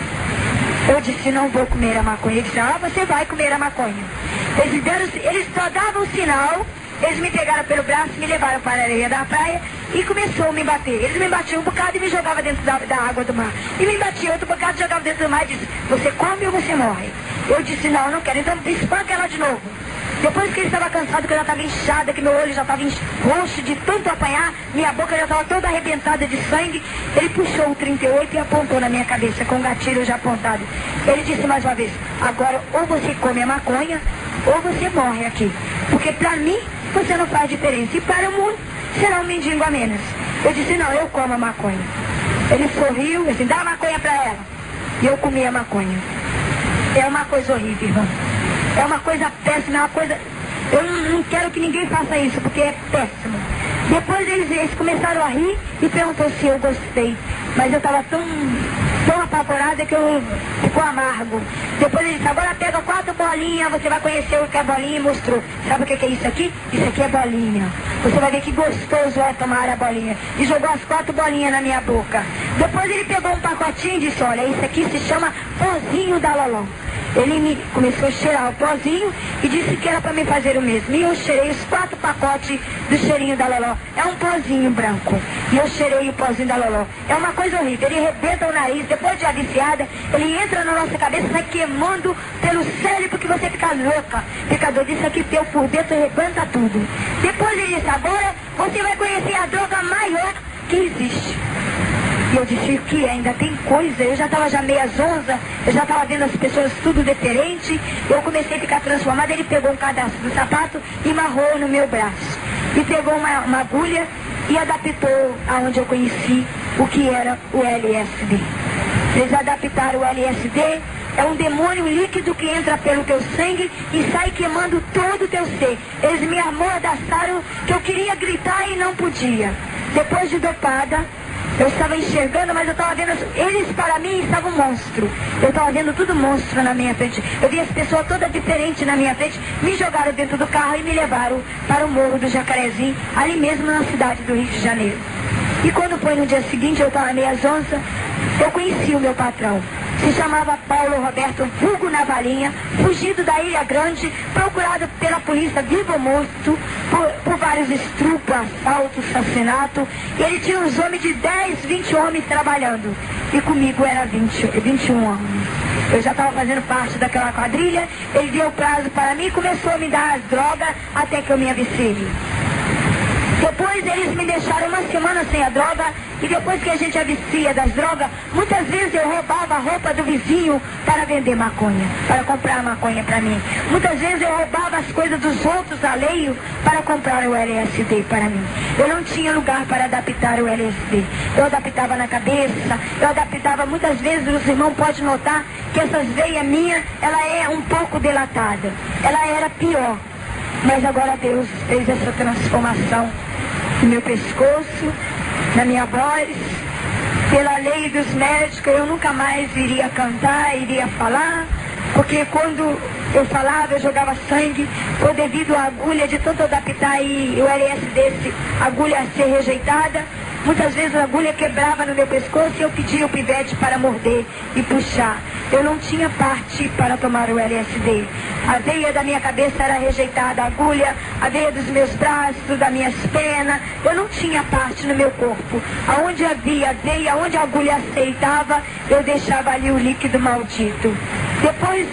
Eu disse: não vou comer a maconha. Ele disse: ah, você vai comer a maconha. Eles só davam o sinal. Eles me pegaram pelo braço, me levaram para a areia da praia e começou a me bater. Eles me batiam um bocado e me jogavam dentro da água do mar. E me batiam outro bocado e jogavam dentro do mar e disse: você come ou você morre? Eu disse: não, não quero. Então espanca ela de novo. Depois que ele estava cansado, que eu já estava inchada, que meu olho já estava roxo de tanto apanhar, minha boca já estava toda arrebentada de sangue, ele puxou o 38 e apontou na minha cabeça com o gatilho já apontado. Ele disse mais uma vez: agora ou você come a maconha ou você morre aqui. Porque para mim você não faz diferença. E para o mundo será um mendigo a menos. Eu disse: não, eu como a maconha. Ele sorriu, assim: dá a maconha para ela. E eu comi a maconha. É uma coisa horrível, irmão. É uma coisa péssima, é uma coisa... Eu não quero que ninguém faça isso, porque é péssimo. Depois eles começaram a rir e perguntou se eu gostei. Mas eu estava tão apavorada que eu ficou amargo. Depois ele disse: agora pega 4 bolinhas, você vai conhecer o que é bolinha, e mostrou. Sabe o que é isso aqui? Isso aqui é bolinha. Você vai ver que gostoso é tomar a bolinha. E jogou as 4 bolinhas na minha boca. Depois ele pegou um pacotinho e disse: olha, isso aqui se chama pozinho da Loló. Ele começou a cheirar o pozinho e disse que era para me fazer o mesmo. E eu cheirei os 4 pacotes do cheirinho da Loló. É um pozinho branco. E eu cheirei o pozinho da Loló. É uma coisa horrível. Ele arrebenta o nariz, depois de aviciada, ele entra na nossa cabeça, sai queimando pelo cérebro que você fica louca. Fica doido. Isso aqui teu por dentro arrebenta tudo. Depois ele disse: agora você vai conhecer a droga maior que existe. E eu disse: que ainda tem coisa? Eu já estava meia zonza, eu já estava vendo as pessoas tudo diferente. Eu comecei a ficar transformada. Ele pegou um cadastro do sapato e amarrou no meu braço. E pegou uma agulha e adaptou aonde eu conheci o que era o LSD. Eles adaptaram o LSD. É um demônio líquido que entra pelo teu sangue e sai queimando todo o teu ser. Eles me amordaçaram que eu queria gritar e não podia. Depois de dopada, eu estava enxergando, mas eu estava vendo... Eles, para mim, estavam um monstro. Eu estava vendo tudo monstro na minha frente. Eu vi as pessoas todas diferentes na minha frente. Me jogaram dentro do carro e me levaram para o Morro do Jacarezinho, ali mesmo na cidade do Rio de Janeiro. E quando foi no dia seguinte, eu estava meia zonza, eu conheci o meu patrão. Se chamava Paulo Roberto Vulgo Navalinha, fugido da Ilha Grande, procurado pela polícia vivo ou morto, por vários estrupos, assaltos, assassinato. E ele tinha uns homens de 10, 20 homens trabalhando. E comigo era 21 homens. Eu já estava fazendo parte daquela quadrilha, ele deu prazo para mim e começou a me dar as drogas até que eu me avicei. Depois eles me deixaram uma semana sem a droga, e depois que a gente avicia das drogas, muitas vezes eu roubava a roupa do vizinho para vender maconha, para comprar maconha para mim. Muitas vezes eu roubava as coisas dos outros alheios para comprar o LSD para mim. Eu não tinha lugar para adaptar o LSD. Eu adaptava na cabeça, eu adaptava muitas vezes, os irmãos podem notar que essas veias minhas, ela é um pouco delatada. Ela era pior. Mas agora Deus fez essa transformação no meu pescoço, na minha voz. Pela lei dos médicos, eu nunca mais iria cantar, iria falar, porque quando eu falava, eu jogava sangue, foi devido à agulha de tanto adaptar e o LSD, a agulha ser rejeitada. Muitas vezes a agulha quebrava no meu pescoço e eu pedia o pivete para morder e puxar. Eu não tinha parte para tomar o LSD. A veia da minha cabeça era rejeitada, a agulha, a veia dos meus braços, das minhas pernas. Eu não tinha parte no meu corpo. Aonde havia a veia, onde a agulha aceitava, eu deixava ali o líquido maldito. Depois,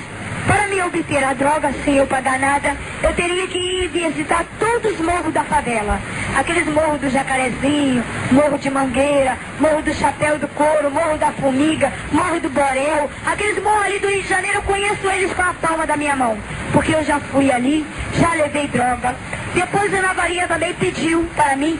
para me obter a droga sem eu pagar nada, eu teria que ir visitar todos os morros da favela. Aqueles morros do Jacarezinho, Morro de Mangueira, Morro do Chapéu do Couro, Morro da Formiga, Morro do Borel. Aqueles morros ali do Rio de Janeiro, eu conheço eles com a palma da minha mão. Porque eu já fui ali, já levei droga. Depois a Ana Maria também pediu para mim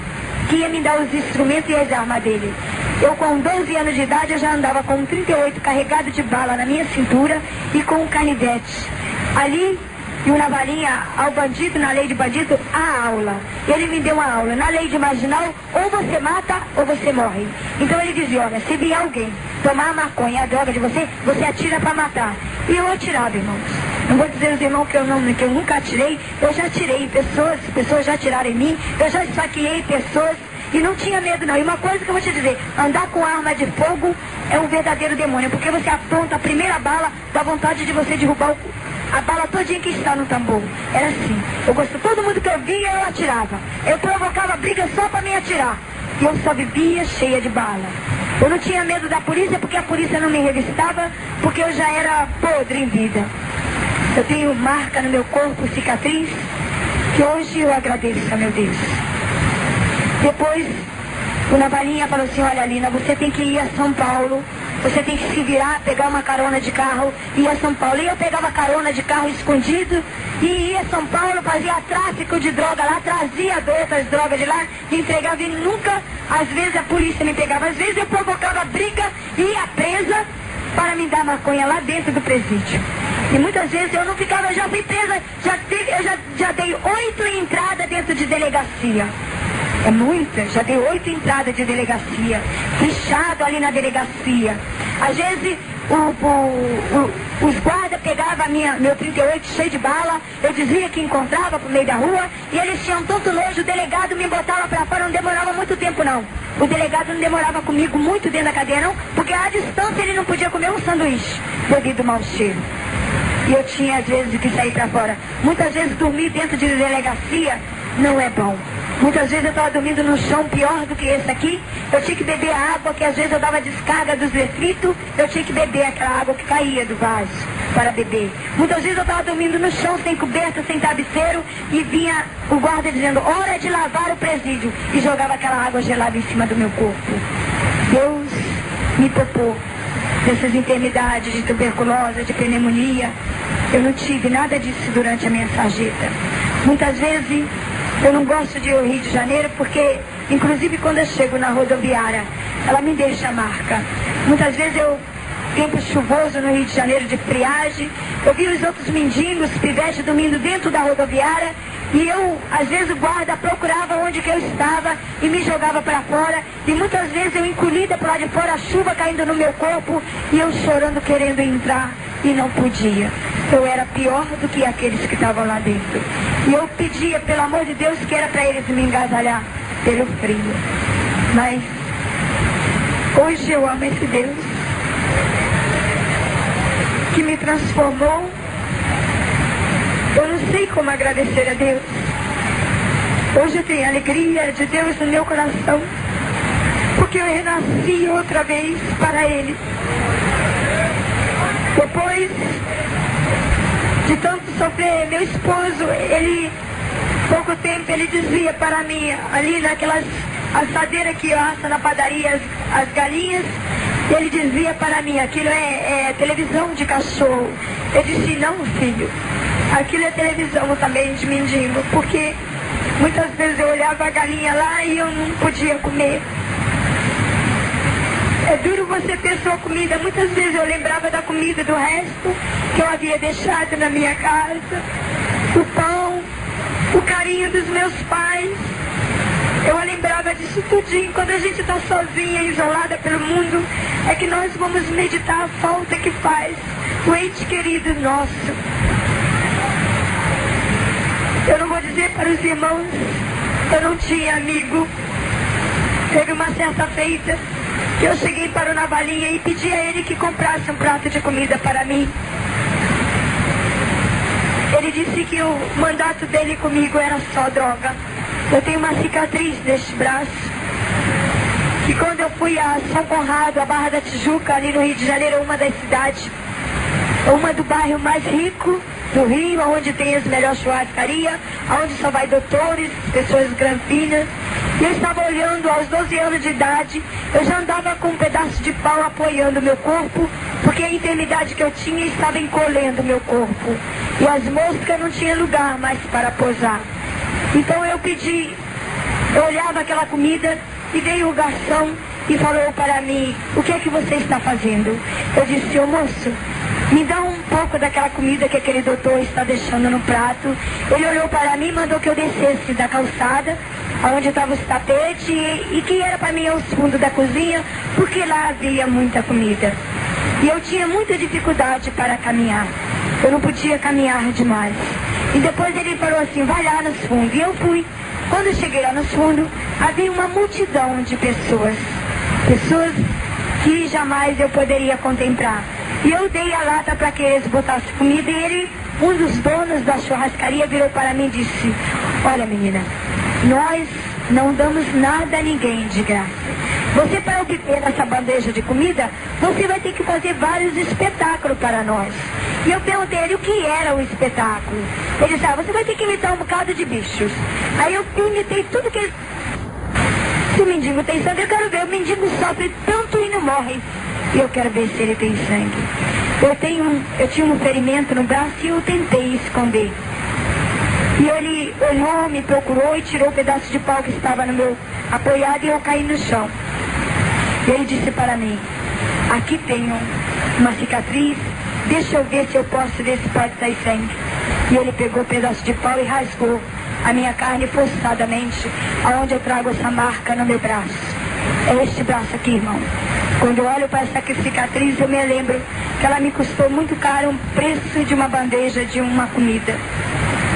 que ia me dar os instrumentos e as armas dele. Eu com 12 anos de idade, eu já andava com um 38 carregado de bala na minha cintura e com um canivete. Ali, e o Navarinha, ao bandido, na lei de bandido, a aula. Ele me deu uma aula. Na lei de marginal, ou você mata ou você morre. Então ele dizia, olha, se vier alguém tomar a maconha, a droga de você, você atira para matar. E eu atirava, irmãos. Não vou dizer aos irmãos que eu nunca atirei. Eu já atirei pessoas já atiraram em mim. Eu já esfaqueei pessoas. E não tinha medo não. E uma coisa que eu vou te dizer, andar com arma de fogo é um verdadeiro demônio. Porque você aponta a primeira bala, dá vontade de você derrubar a bala todinha que está no tambor. Era assim. Eu gostava, todo mundo que eu via, eu atirava. Eu provocava briga só para me atirar. E eu só vivia cheia de bala. Eu não tinha medo da polícia, porque a polícia não me revistava, porque eu já era podre em vida. Eu tenho marca no meu corpo, cicatriz, que hoje eu agradeço a meu Deus. Depois, o Navarinha falou assim, olha, Lina, você tem que ir a São Paulo, você tem que se virar, pegar uma carona de carro e ir a São Paulo. E eu pegava carona de carro escondido e ia a São Paulo, fazia tráfico de droga lá, trazia outras drogas de lá, e entregava e nunca, às vezes a polícia me pegava, às vezes eu provocava briga e ia presa para me dar maconha lá dentro do presídio. E muitas vezes eu não ficava, eu já fui presa, eu já dei 8 entradas dentro de delegacia. É muita, já dei 8 entradas de delegacia, fechado ali na delegacia. Às vezes os guardas pegavam meu 38 cheio de bala, eu dizia que encontrava pro meio da rua, e eles tinham tanto nojo, o delegado me botava pra fora, não demorava muito tempo não. O delegado não demorava comigo muito dentro da cadeia não, porque à distância ele não podia comer um sanduíche devido ao mau cheiro. E eu tinha às vezes que sair pra fora. Muitas vezes dormir dentro de delegacia não é bom. Muitas vezes eu estava dormindo no chão pior do que esse aqui. Eu tinha que beber a água, que às vezes eu dava descarga dos detritos. Eu tinha que beber aquela água que caía do vaso para beber. Muitas vezes eu estava dormindo no chão, sem coberta, sem travesseiro. E vinha o guarda dizendo, hora de lavar o presídio. E jogava aquela água gelada em cima do meu corpo. Deus me poupou dessas enfermidades de tuberculose, de pneumonia. Eu não tive nada disso durante a minha sarjeta. Muitas vezes eu não gosto de ir ao Rio de Janeiro porque, inclusive quando eu chego na rodoviária, ela me deixa marca. Muitas vezes tempo chuvoso no Rio de Janeiro de friagem, eu vi os outros mendigos, pivetes dormindo dentro da rodoviária, e às vezes o guarda procurava onde que eu estava e me jogava para fora, e muitas vezes eu encolhida para lá de fora, a chuva caindo no meu corpo, e eu chorando querendo entrar, e não podia. Eu era pior do que aqueles que estavam lá dentro. E eu pedia, pelo amor de Deus, que era para eles me engasalhar pelo frio. Mas hoje eu amo esse Deus que me transformou. Eu não sei como agradecer a Deus. Hoje eu tenho a alegria de Deus no meu coração, porque eu renasci outra vez para Ele. Depois de tanto sofrer, meu esposo, pouco tempo, ele dizia para mim, ali naquelas assadeira que assa na padaria as galinhas. Ele dizia para mim, aquilo é televisão de cachorro. Eu disse, não, filho, aquilo é televisão também de mendigo, porque muitas vezes eu olhava a galinha lá e eu não podia comer. É duro você ter sua comida. Muitas vezes eu lembrava da comida do resto que eu havia deixado na minha casa, o pão, o carinho dos meus pais. Eu lembrava disso tudinho. Quando a gente está sozinha, isolada pelo mundo, é que nós vamos meditar a falta que faz o ente querido nosso. Eu não vou dizer para os irmãos, eu não tinha amigo. Teve uma certa feita que eu cheguei para o Navalinha e pedi a ele que comprasse um prato de comida para mim. Ele disse que o mandato dele comigo era só droga. Eu tenho uma cicatriz neste braço, que quando eu fui a São Conrado, a Barra da Tijuca, ali no Rio de Janeiro, uma das cidades, uma do bairro mais rico do Rio, onde tem as melhores churrascarias, onde só vai doutores, pessoas granfinas. E eu estava olhando aos 12 anos de idade, eu já andava com um pedaço de pau apoiando o meu corpo, porque a enfermidade que eu tinha estava encolhendo o meu corpo. E as moscas não tinham lugar mais para pousar. Então eu pedi, eu olhava aquela comida e veio o garçom e falou para mim, o que é que você está fazendo? Eu disse, ô moço, me dá um pouco daquela comida que aquele doutor está deixando no prato. Ele olhou para mim e mandou que eu descesse da calçada, onde estavam os tapetes, e que era para mim aos fundos da cozinha, porque lá havia muita comida. E eu tinha muita dificuldade para caminhar. Eu não podia caminhar demais. E depois ele falou assim, vai lá nos fundos. E eu fui. Quando eu cheguei lá nos fundos, havia uma multidão de pessoas. Pessoas que jamais eu poderia contemplar. E eu dei a lata para que eles botassem comida e ele, um dos donos da churrascaria, virou para mim e disse, olha menina, nós não damos nada a ninguém de graça. Você, para obter essa bandeja de comida, você vai ter que fazer vários espetáculos para nós. E eu perguntei a ele o que era o espetáculo. Ele disse, você vai ter que imitar um bocado de bichos. Aí eu imitei tudo que ele... Se o mendigo tem sangue, eu quero ver. O mendigo sofre tanto e não morre. E eu quero ver se ele tem sangue. Eu tinha um ferimento no braço e eu tentei esconder. E ele olhou, me procurou e tirou o pedaço de pau que estava no meu apoiado e eu caí no chão. E ele disse para mim, aqui tenho uma cicatriz, deixa eu ver se eu posso ver se pode sair sangue. E ele pegou o pedaço de pau e rasgou a minha carne forçadamente, aonde eu trago essa marca no meu braço. É este braço aqui, irmão. Quando eu olho para essa cicatriz, eu me lembro que ela me custou muito caro um preço de uma bandeja de uma comida.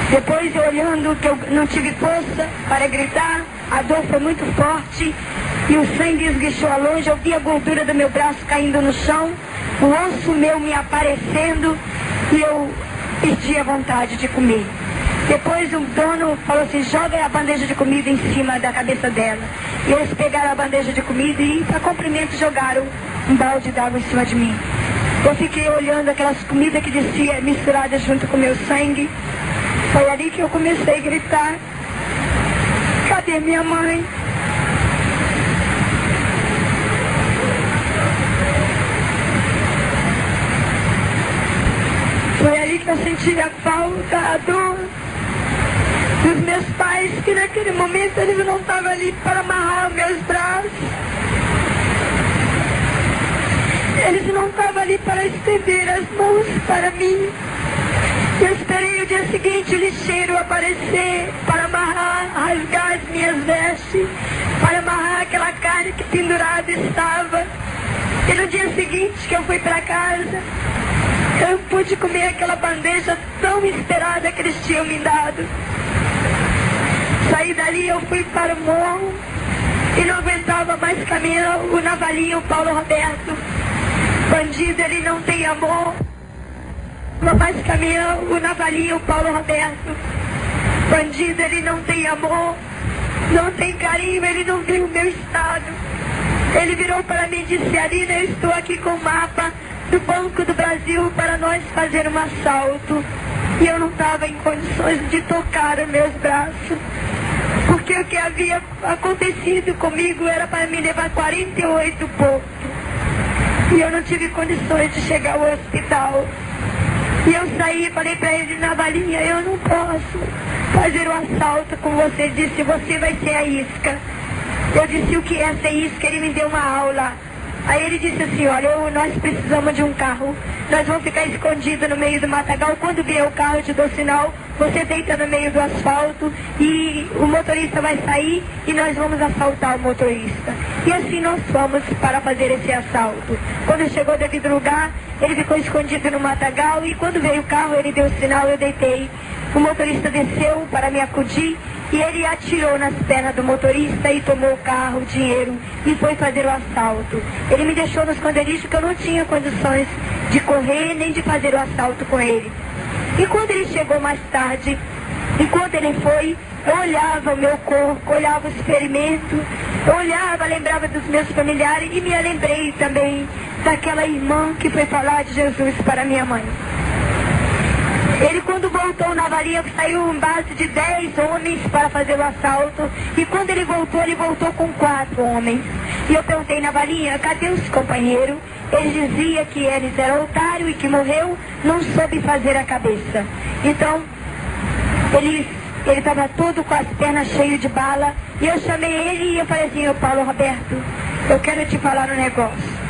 Depois, eu olhando que eu não tive força para gritar, a dor foi muito forte e o sangue esguichou a longe. Eu vi a gordura do meu braço caindo no chão, o osso meu me aparecendo e eu perdi a vontade de comer. Depois o dono falou assim, joga a bandeja de comida em cima da cabeça dela. E eles pegaram a bandeja de comida e, para cumprimento, jogaram um balde d'água em cima de mim. Eu fiquei olhando aquelas comidas que descia misturadas junto com o meu sangue. Foi ali que eu comecei a gritar, cadê minha mãe? Foi ali que eu senti a falta, a dor dos meus pais, que naquele momento eles não estavam ali para amarrar os meus braços. Eles não estavam ali para estender as mãos para mim. Eu esperei o dia seguinte o lixeiro aparecer para amarrar, rasgar as minhas vestes, para amarrar aquela carne que pendurada estava. E no dia seguinte que eu fui para casa, eu pude comer aquela bandeja tão esperada que eles tinham me dado. Saí dali, eu fui para o morro e não aguentava mais caminhar. O Navalinha, o Paulo Roberto, bandido, ele não tem amor. Não mais caminhar. O Navalinha, o Paulo Roberto, bandido, ele não tem amor, não tem carinho, ele não viu o meu estado. Ele virou para mim e disse, Arina, eu estou aqui com o mapa do Banco do Brasil para nós fazer um assalto. E eu não estava em condições de tocar os meus braços, porque porque o que havia acontecido comigo era para me levar 48 pontos. E eu não tive condições de chegar ao hospital. E eu saí e falei para ele na balinha, eu não posso fazer o assalto com você. Ele disse, você vai ser a isca. Eu disse, o que é ser isca? Ele me deu uma aula. Aí ele disse assim, olha, nós precisamos de um carro, nós vamos ficar escondidos no meio do matagal, quando vier o carro eu te dou sinal, você deita no meio do asfalto e o motorista vai sair e nós vamos assaltar o motorista. E assim nós fomos para fazer esse assalto. Quando chegou ao devido lugar, ele ficou escondido no matagal e quando veio o carro ele deu sinal, eu deitei. O motorista desceu para me acudir e ele atirou nas pernas do motorista e tomou o carro, o dinheiro e foi fazer o assalto. Ele me deixou no esconderijo porque eu não tinha condições de correr nem de fazer o assalto com ele. E quando ele chegou mais tarde, enquanto ele foi, eu olhava o meu corpo, olhava os ferimentos, eu olhava, lembrava dos meus familiares e me lembrei também daquela irmã que foi falar de Jesus para minha mãe. Ele quando voltou na valia saiu um base de 10 homens para fazer o assalto. E quando ele voltou com 4 homens. E eu perguntei na valia, cadê os companheiros? Ele dizia que eles eram otário e que morreu, não soube fazer a cabeça. Então, ele estava todo com as pernas cheias de bala. E eu chamei ele e eu falei assim, Paulo Roberto, eu quero te falar um negócio.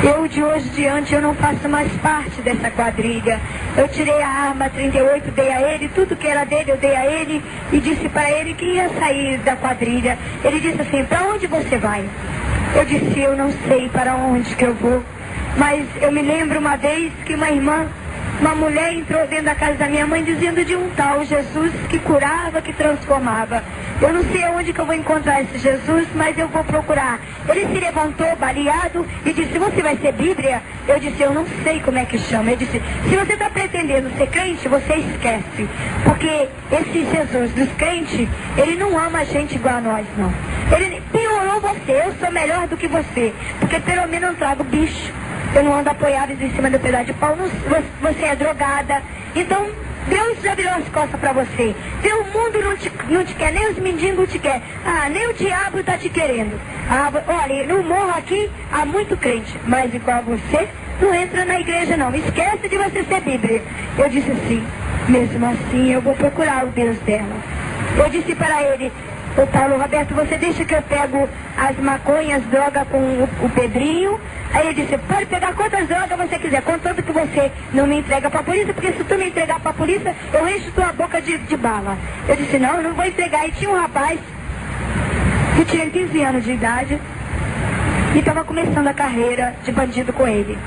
Eu, de hoje em diante, eu não faço mais parte dessa quadrilha. Eu tirei a arma 38, dei a ele, tudo que era dele eu dei a ele e disse para ele que ia sair da quadrilha. Ele disse assim, para onde você vai? Eu disse, eu não sei para onde que eu vou, mas eu me lembro uma vez que uma mulher entrou dentro da casa da minha mãe dizendo de um tal Jesus que curava, que transformava. Eu não sei onde que eu vou encontrar esse Jesus, mas eu vou procurar. Ele se levantou, baleado, e disse, você vai ser Bíblia? Eu disse, eu não sei como é que chama. Ele disse, se você está pretendendo ser crente, você esquece. Porque esse Jesus dos crentes, ele não ama a gente igual a nós, não. Ele piorou você, eu sou melhor do que você. Porque pelo menos eu não trago bicho. Eu não ando apoiado em cima do pedaço de pau, você é drogada. Então, Deus já virou as costas para você. O mundo não te quer, nem os mendigos te quer. Nem o diabo está te querendo. Olha, no morro aqui há muito crente, mas igual a você, não entra na igreja não. Esquece de você ser Bíblia. Eu disse assim, mesmo assim eu vou procurar o Deus dela. Eu disse para ele, ô Paulo Roberto, você deixa que eu pego as maconhas, droga com o Pedrinho? Aí ele disse, pode pegar quantas drogas você quiser, contanto que você não me entrega para a polícia, porque se tu me entregar para a polícia, eu encho tua boca de bala. Eu disse, não, eu não vou entregar. E tinha um rapaz que tinha 15 anos de idade e estava começando a carreira de bandido com ele.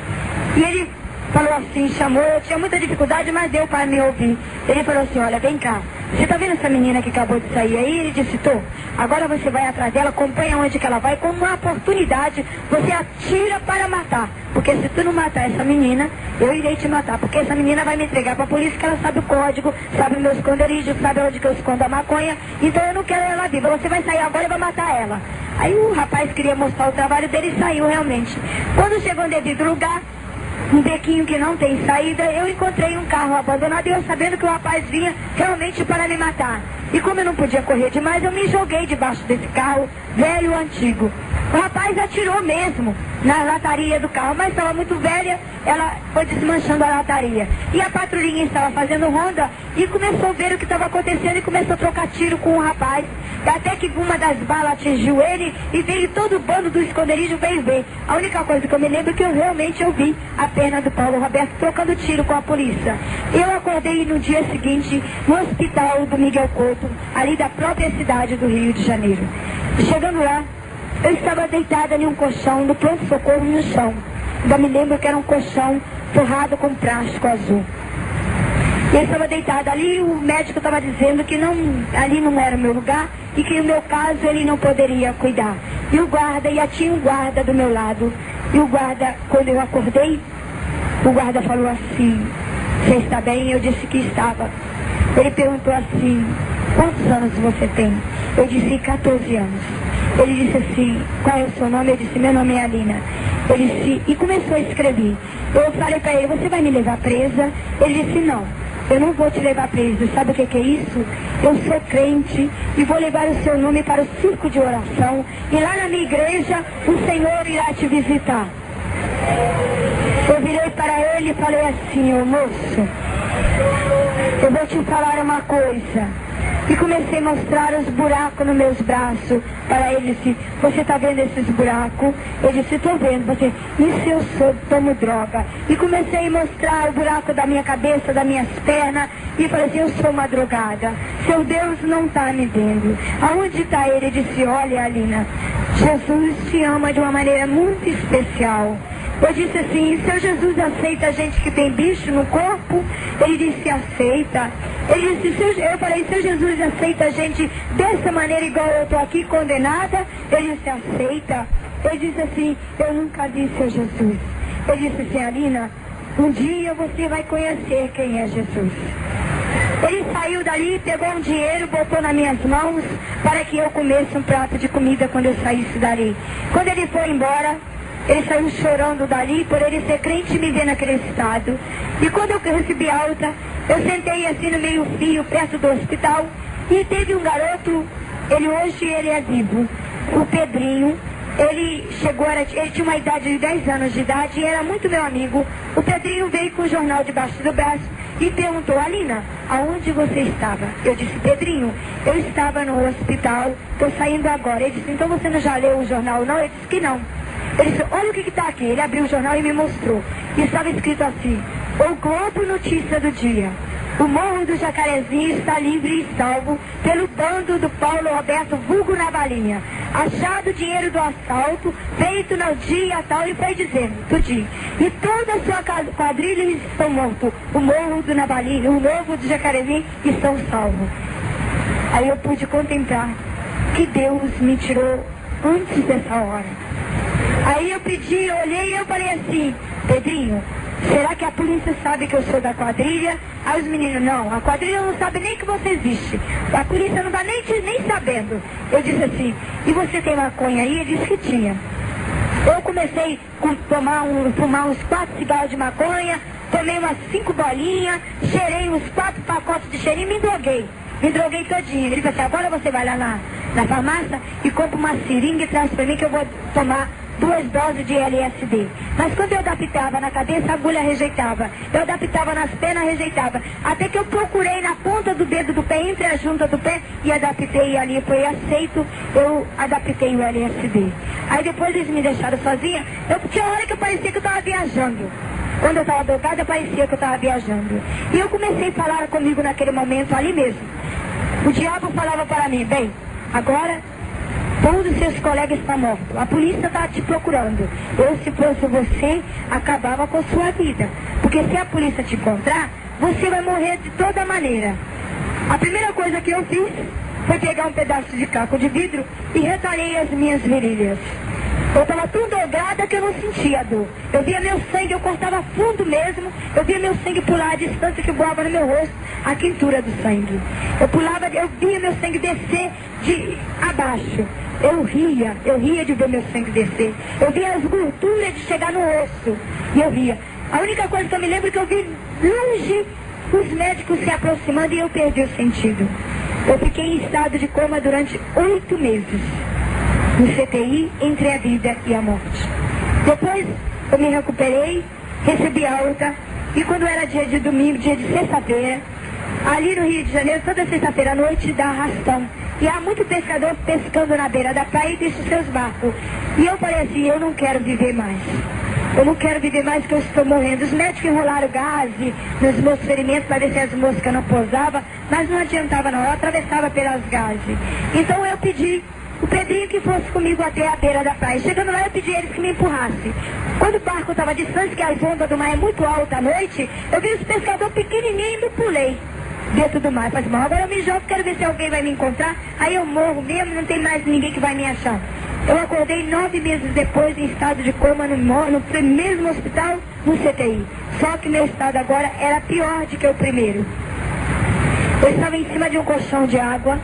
E ele falou assim, chamou, eu tinha muita dificuldade, mas deu para me ouvir. Ele falou assim, olha, vem cá, você está vendo essa menina que acabou de sair aí? Ele disse, tô. Agora você vai atrás dela, acompanha onde que ela vai, com uma oportunidade, você atira para matar. Porque se tu não matar essa menina, eu irei te matar. Porque essa menina vai me entregar para a polícia, que ela sabe o código, sabe o meu esconderijo, sabe onde que eu escondo a maconha. Então eu não quero ela viva, você vai sair agora e vai matar ela. Aí o rapaz queria mostrar o trabalho dele e saiu realmente. Quando chegou no devido lugar, um bequinho que não tem saída, eu encontrei um carro abandonado e eu sabendo que o rapaz vinha realmente para me matar. E como eu não podia correr demais, eu me joguei debaixo desse carro velho, antigo. O rapaz atirou mesmo na lataria do carro, mas estava muito velha, ela foi desmanchando a lataria. E a patrulhinha estava fazendo ronda e começou a ver o que estava acontecendo e começou a trocar tiro com o rapaz. Até que uma das balas atingiu ele e veio todo o bando do esconderijo veio ver. A única coisa que eu me lembro é que eu realmente vi a perna do Paulo Roberto trocando tiro com a polícia. Eu acordei no dia seguinte no hospital do Miguel Couto, ali da própria cidade do Rio de Janeiro. Chegando lá, eu estava deitada em um colchão no pronto-socorro no chão. Ainda me lembro que era um colchão forrado com plástico azul. Eu estava deitada ali, o médico estava dizendo que ali não era o meu lugar e que no meu caso ele não poderia cuidar. E o guarda, tinha um guarda do meu lado. E o guarda, quando eu acordei, o guarda falou assim, você está bem? Eu disse que estava. Ele perguntou assim, quantos anos você tem? Eu disse 14 anos. Ele disse assim, qual é o seu nome? Eu disse, meu nome é Alina. Ele disse, e começou a escrever. Eu falei para ele, você vai me levar presa? Ele disse, não. eu não vou te levar preso. Sabe o que é isso? Eu sou crente e vou levar o seu nome para o circo de oração. E lá na minha igreja, o Senhor irá te visitar. Eu virei para ele e falei assim: ô moço, eu vou te falar uma coisa. E comecei a mostrar os buracos nos meus braços para ele. Disse: você está vendo esses buracos? Eu disse: estou vendo. Você: isso eu sou, tomo droga. E comecei a mostrar o buraco da minha cabeça, das minhas pernas. E falei assim: eu sou uma drogada. Seu Deus não está me vendo. Aonde está ele? Ele disse: olha, Alina, Jesus te ama de uma maneira muito especial. Eu disse assim: seu Jesus aceita gente que tem bicho no corpo? Ele disse: aceita. Ele disse: eu falei: seu Jesus aceita gente dessa maneira igual eu estou aqui condenada? Ele disse: aceita. Ele disse assim: eu nunca vi seu Jesus. Ele disse assim: Alina, um dia você vai conhecer quem é Jesus. Ele saiu dali, pegou um dinheiro, botou nas minhas mãos para que eu comesse um prato de comida quando eu saísse dali. Quando ele foi embora, ele saiu chorando dali por ele ser crente e me ver naquele estado. E quando eu recebi alta, eu sentei assim no meio fio, perto do hospital, e teve um garoto, hoje ele é vivo, o Pedrinho. Ele chegou, ele tinha uma idade de 10 anos de idade e era muito meu amigo. O Pedrinho veio com o jornal debaixo do braço e perguntou: Alina, aonde você estava? Eu disse: Pedrinho, eu estava no hospital, estou saindo agora. Ele disse: então você não já leu o jornal não? Eu disse que não. Ele disse: olha o que está aqui. Ele abriu o jornal e me mostrou. E estava escrito assim: o Globo Notícia do Dia. O Morro do Jacarezinho está livre e salvo pelo bando do Paulo Roberto vulgo na balinha. Achado o dinheiro do assalto, feito no dia tal, e foi dizendo, tudinho. E toda a sua quadrilha estão mortos. O Morro do Nabalinha, o Morro do Jacarezinho estão salvos. Aí eu pude contemplar que Deus me tirou antes dessa hora. Aí eu pedi, olhei e eu falei assim: Pedrinho, será que a polícia sabe que eu sou da quadrilha? Aí os meninos: não, a quadrilha não sabe nem que você existe. A polícia não está nem sabendo. Eu disse assim: e você tem maconha aí? Ele disse que tinha. Eu comecei a fumar uns 4 cigarros de maconha, tomei umas 5 bolinhas, cheirei uns 4 pacotes de cheirinho e me droguei. Me droguei todinho. Ele falou assim: agora você vai lá na farmácia e compra uma seringa e traz para mim que eu vou tomar 2 doses de LSD. Mas quando eu adaptava na cabeça, a agulha rejeitava. Eu adaptava nas pernas, rejeitava. Até que eu procurei na ponta do dedo do pé, entre a junta do pé, e adaptei ali. Foi aceito, eu adaptei o LSD. Aí depois eles me deixaram sozinha. Tinha hora que eu parecia que eu estava viajando. Quando eu estava drogada, parecia que eu estava viajando. E eu comecei a falar comigo naquele momento, ali mesmo. O diabo falava para mim: bem, agora todos os seus colegas estão mortos. A polícia está te procurando. Eu, se fosse você, acabava com a sua vida. Porque se a polícia te encontrar, você vai morrer de toda maneira. A primeira coisa que eu fiz foi pegar um pedaço de caco de vidro e retalhei as minhas virilhas. Eu estava tão drogada que eu não sentia dor. Eu via meu sangue, eu cortava fundo mesmo. Eu via meu sangue pular a distância que voava no meu rosto, a quentura do sangue. Eu via meu sangue descer de abaixo. Eu ria de ver meu sangue descer. Eu via as gorduras de chegar no osso. E eu ria. A única coisa que eu me lembro é que eu vi longe os médicos se aproximando e eu perdi o sentido. Eu fiquei em estado de coma durante 8 meses. No CTI, entre a vida e a morte. Depois eu me recuperei, recebi alta. E quando era dia de domingo, dia de sexta-feira, ali no Rio de Janeiro, toda sexta-feira à noite dá arrastão. E há muito pescador pescando na beira da praia e deixa os seus barcos. E eu falei assim: eu não quero viver mais. Eu não quero viver mais porque eu estou morrendo. Os médicos enrolaram gás nos meus ferimentos para ver se as moscas não pousavam, mas não adiantava não, eu atravessava pelas gases. Então eu pedi o Pedrinho que fosse comigo até a beira da praia. Chegando lá, eu pedi a eles que me empurrassem. Quando o barco estava distante, que as ondas do mar é muito alta à noite, eu vi os pescadores pequenininhos e me pulei dentro do mar. Falei: bom, agora eu me jogo, quero ver se alguém vai me encontrar. Aí eu morro mesmo, não tem mais ninguém que vai me achar. Eu acordei 9 meses depois em estado de coma no mesmo hospital, no CTI. Só que meu estado agora era pior do que o primeiro. Eu estava em cima de um colchão de água,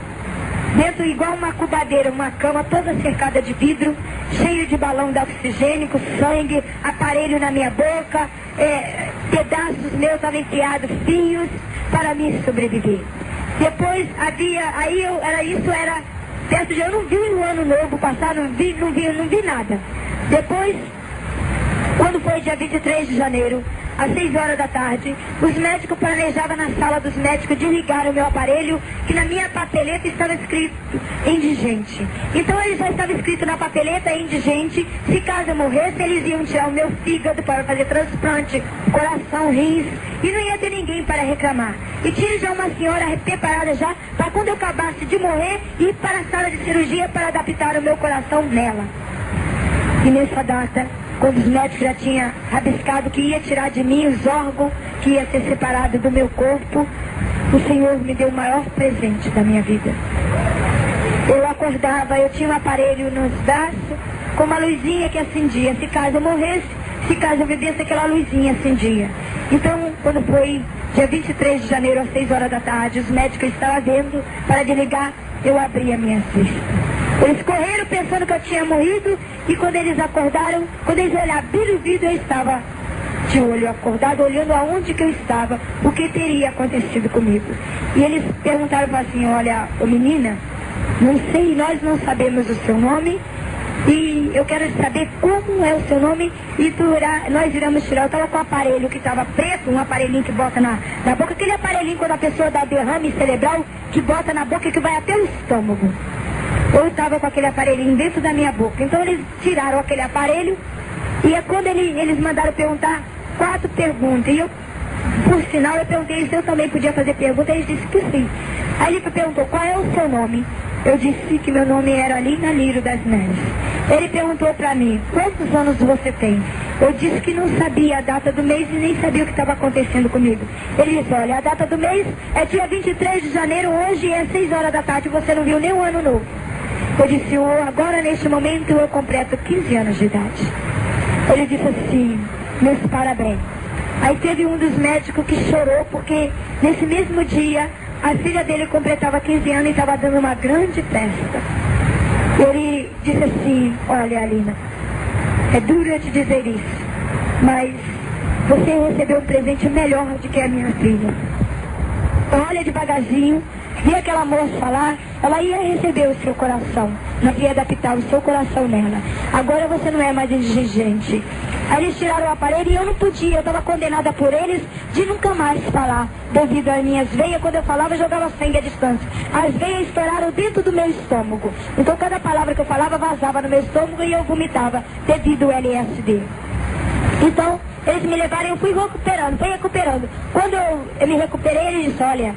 dentro igual uma cubadeira, uma cama toda cercada de vidro, cheio de balão de oxigênio, sangue, aparelho na minha boca, pedaços meus estavam enfiados, fios, para me sobreviver. Depois era perto de, eu não vi o ano novo passar, não vi nada. Depois, quando foi dia 23 de janeiro, às 6 horas da tarde, os médicos planejavam na sala dos médicos desligar o meu aparelho, que na minha papeleta estava escrito indigente. Então ele já estava escrito na papeleta indigente, se caso eu morresse, eles iam tirar o meu fígado para fazer transplante, coração, rins, e não ia ter ninguém para reclamar. E tinha já uma senhora preparada já, para quando eu acabasse de morrer, ir para a sala de cirurgia para adaptar o meu coração nela. E nessa data, quando os médicos já tinham rabiscado que ia tirar de mim os órgãos, que ia ser separado do meu corpo, o Senhor me deu o maior presente da minha vida. Eu acordava, eu tinha um aparelho nos braços, com uma luzinha que acendia. Se caso eu morresse, se caso eu vivesse, aquela luzinha acendia. Então, quando foi dia 23 de janeiro, às 6 horas da tarde, os médicos estavam vendo para desligar, eu abri a minha cesta. Eles correram pensando que eu tinha morrido, e quando eles acordaram, quando eles abriram o vidro, eu estava de olho acordado, olhando aonde que eu estava, o que teria acontecido comigo. E eles perguntaram para assim, olha, ô menina, não sei, nós não sabemos o seu nome, e eu quero saber como é o seu nome, e nós iremos tirar. Eu estava com um aparelho que estava preto, um aparelhinho que bota na boca, aquele aparelhinho quando a pessoa dá derrame cerebral, que bota na boca e que vai até o estômago. Eu estava com aquele aparelhinho dentro da minha boca. Então eles tiraram aquele aparelho, e é quando eles mandaram perguntar 4 perguntas. E eu, por sinal, eu perguntei se eu também podia fazer pergunta, eles disseram que sim. Aí ele perguntou, qual é o seu nome? Eu disse que meu nome era Alina Lírio das Neves. Ele perguntou para mim, quantos anos você tem? Eu disse que não sabia a data do mês e nem sabia o que estava acontecendo comigo. Ele disse, olha, a data do mês é dia 23 de janeiro, hoje é 6 horas da tarde, você não viu nem o ano novo. Eu disse, agora neste momento eu completo 15 anos de idade. Ele disse assim, meus parabéns. Aí teve um dos médicos que chorou, porque nesse mesmo dia a filha dele completava 15 anos e estava dando uma grande festa. Ele disse assim, olha Alina, é duro eu te dizer isso, mas você recebeu um presente melhor do que a minha filha. Olha devagarzinho, vi aquela moça lá, ela ia receber o seu coração, não ia adaptar o seu coração nela. Agora você não é mais indigente. Aí eles tiraram o aparelho e eu não podia, eu estava condenada por eles de nunca mais falar, devido às minhas veias, quando eu falava eu jogava sangue à distância. As veias estouraram dentro do meu estômago, então cada palavra que eu falava vazava no meu estômago e eu vomitava, devido ao LSD. Então, eles me levaram e eu fui recuperando. Quando eu me recuperei, ele disse, olha,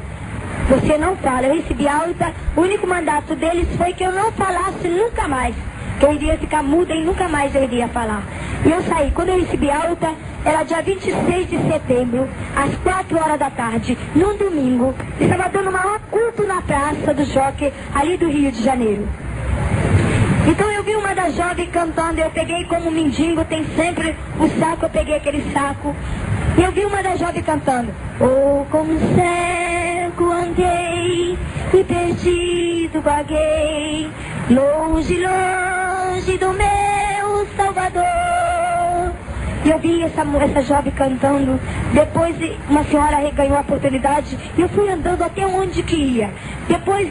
você não fala. Eu recebi alta, o único mandato deles foi que eu não falasse nunca mais, que eu iria ficar muda e nunca mais eu iria falar. E eu saí, quando eu recebi alta, era dia 26 de setembro, às 4 horas da tarde, num domingo, estava dando um maior culto na Praça do Jockey, ali do Rio de Janeiro. Então eu vi uma das jovens cantando, eu peguei como mendigo, tem sempre o saco, eu peguei aquele saco. E eu vi uma das jovens cantando, oh, como cego andei e perdido vaguei, longe, longe do meu Salvador. E eu vi essa jovem cantando, depois uma senhora ganhou a oportunidade, e eu fui andando até onde que ia. Depois,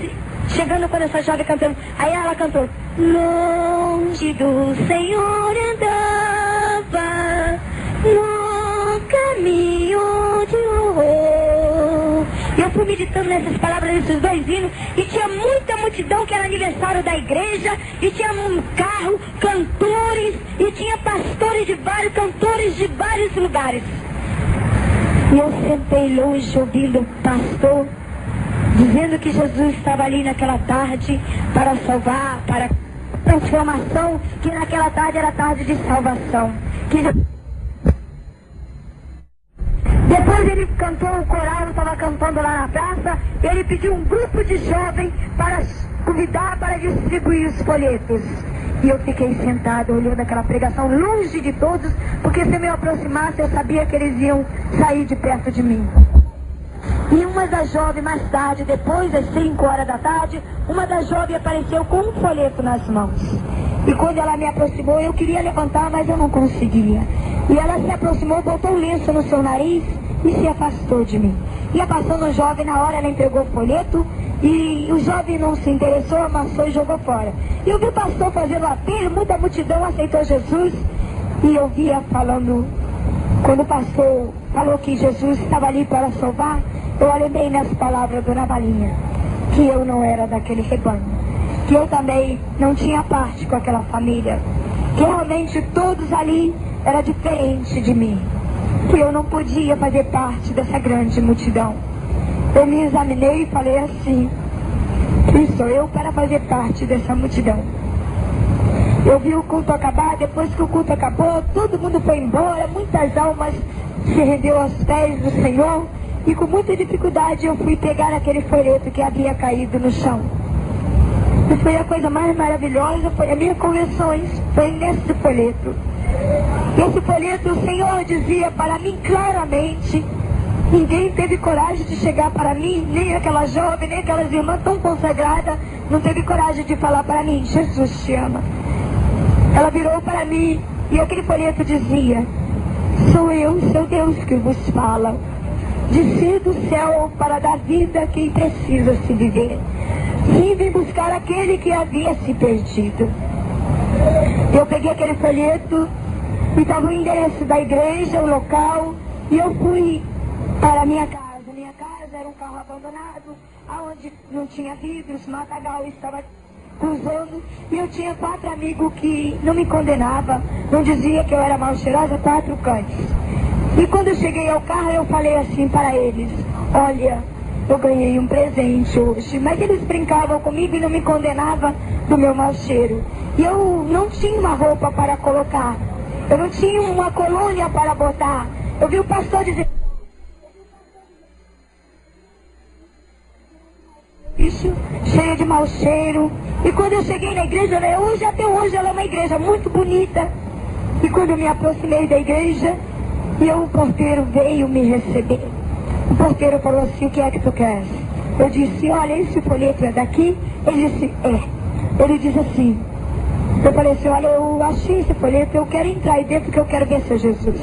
chegando quando essa jovem cantando, aí ela cantou, longe do Senhor andava, no caminho de horror. Eu fui meditando nessas palavras desses 2 hinos, e tinha muita multidão, que era aniversário da igreja, e tinha um carro, cantores, e tinha pastores de vários, cantores de vários lugares. E eu sentei longe ouvindo o pastor dizendo que Jesus estava ali naquela tarde para salvar, para transformação, que naquela tarde era tarde de salvação. Depois ele cantou, o coral estava cantando lá na praça, ele pediu um grupo de jovens para convidar para distribuir os folhetos. E eu fiquei sentado olhando aquela pregação longe de todos, porque se eu me aproximasse eu sabia que eles iam sair de perto de mim. E uma das jovens, mais tarde, depois das 5 horas da tarde, uma das jovens apareceu com um folheto nas mãos. E quando ela me aproximou, eu queria levantar, mas eu não conseguia. E ela se aproximou, botou um lenço no seu nariz e se afastou de mim. ia passando um jovem, na hora ela entregou o folheto, e o jovem não se interessou, amassou e jogou fora. E eu vi o pastor fazendo apelo, muita multidão aceitou Jesus, e eu via falando, quando o pastor falou que Jesus estava ali para salvar, eu lembrei nas palavras do Navalinha, que eu não era daquele rebanho, que eu também não tinha parte com aquela família, que realmente todos ali era diferente de mim, que eu não podia fazer parte dessa grande multidão. Eu me examinei e falei assim, quem sou eu para fazer parte dessa multidão? Eu vi o culto acabar, depois que o culto acabou, todo mundo foi embora, muitas almas se rendeu aos pés do Senhor, e com muita dificuldade eu fui pegar aquele folheto que havia caído no chão. E foi a coisa mais maravilhosa, foi a minha conversão, foi nesse folheto. Esse folheto o Senhor dizia para mim claramente, ninguém teve coragem de chegar para mim, nem aquela jovem, nem aquelas irmãs tão consagradas, não teve coragem de falar para mim, Jesus te ama. Ela virou para mim e aquele folheto dizia, sou eu, seu Deus, que vos fala. Desci do céu para dar vida a quem precisa se viver. Sim, vim buscar aquele que havia se perdido. Eu peguei aquele folheto e estava o endereço da igreja, o local, e eu fui para a minha casa. Minha casa era um carro abandonado, onde não tinha vidros, matagal estava cruzando, e eu tinha 4 amigos que não me condenavam, não dizia que eu era mal cheirosa, 4 cães. E quando eu cheguei ao carro, eu falei assim para eles, olha, eu ganhei um presente hoje, mas eles brincavam comigo e não me condenavam do meu mau cheiro. E eu não tinha uma roupa para colocar, eu não tinha uma colônia para botar. Eu vi o pastor dizer, bicho, cheio de mau cheiro. E quando eu cheguei na igreja, né, até hoje ela é uma igreja muito bonita. E quando eu me aproximei da igreja, e o porteiro veio me receber. O porteiro falou assim, o que é que tu queres? Eu disse, olha, esse folheto é daqui? Ele disse, é. Ele disse assim, eu falei assim, olha, eu achei esse folheto, eu quero entrar aí dentro que eu quero ver seu Jesus.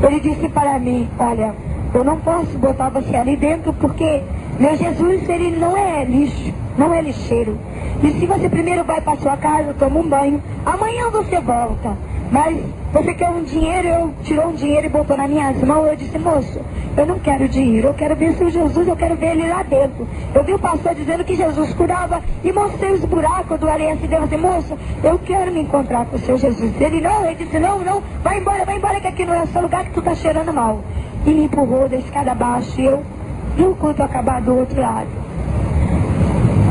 Ele disse para mim, olha, eu não posso botar você ali dentro porque meu Jesus, ele não é lixo, não é lixeiro. E se você primeiro vai para sua casa, toma um banho, amanhã você volta. Mas você quer um dinheiro, eu tirou um dinheiro e botou nas minhas mãos. Eu disse, moço, eu não quero dinheiro, eu quero ver seu Jesus, eu quero ver ele lá dentro. Eu vi o pastor dizendo que Jesus curava e mostrei os buracos do aliança e deu assim, moço, eu quero me encontrar com o seu Jesus. Ele disse, não, vai embora que aqui não é o seu lugar que tu tá cheirando mal. E me empurrou da escada abaixo e eu vi o culto acabar do outro lado.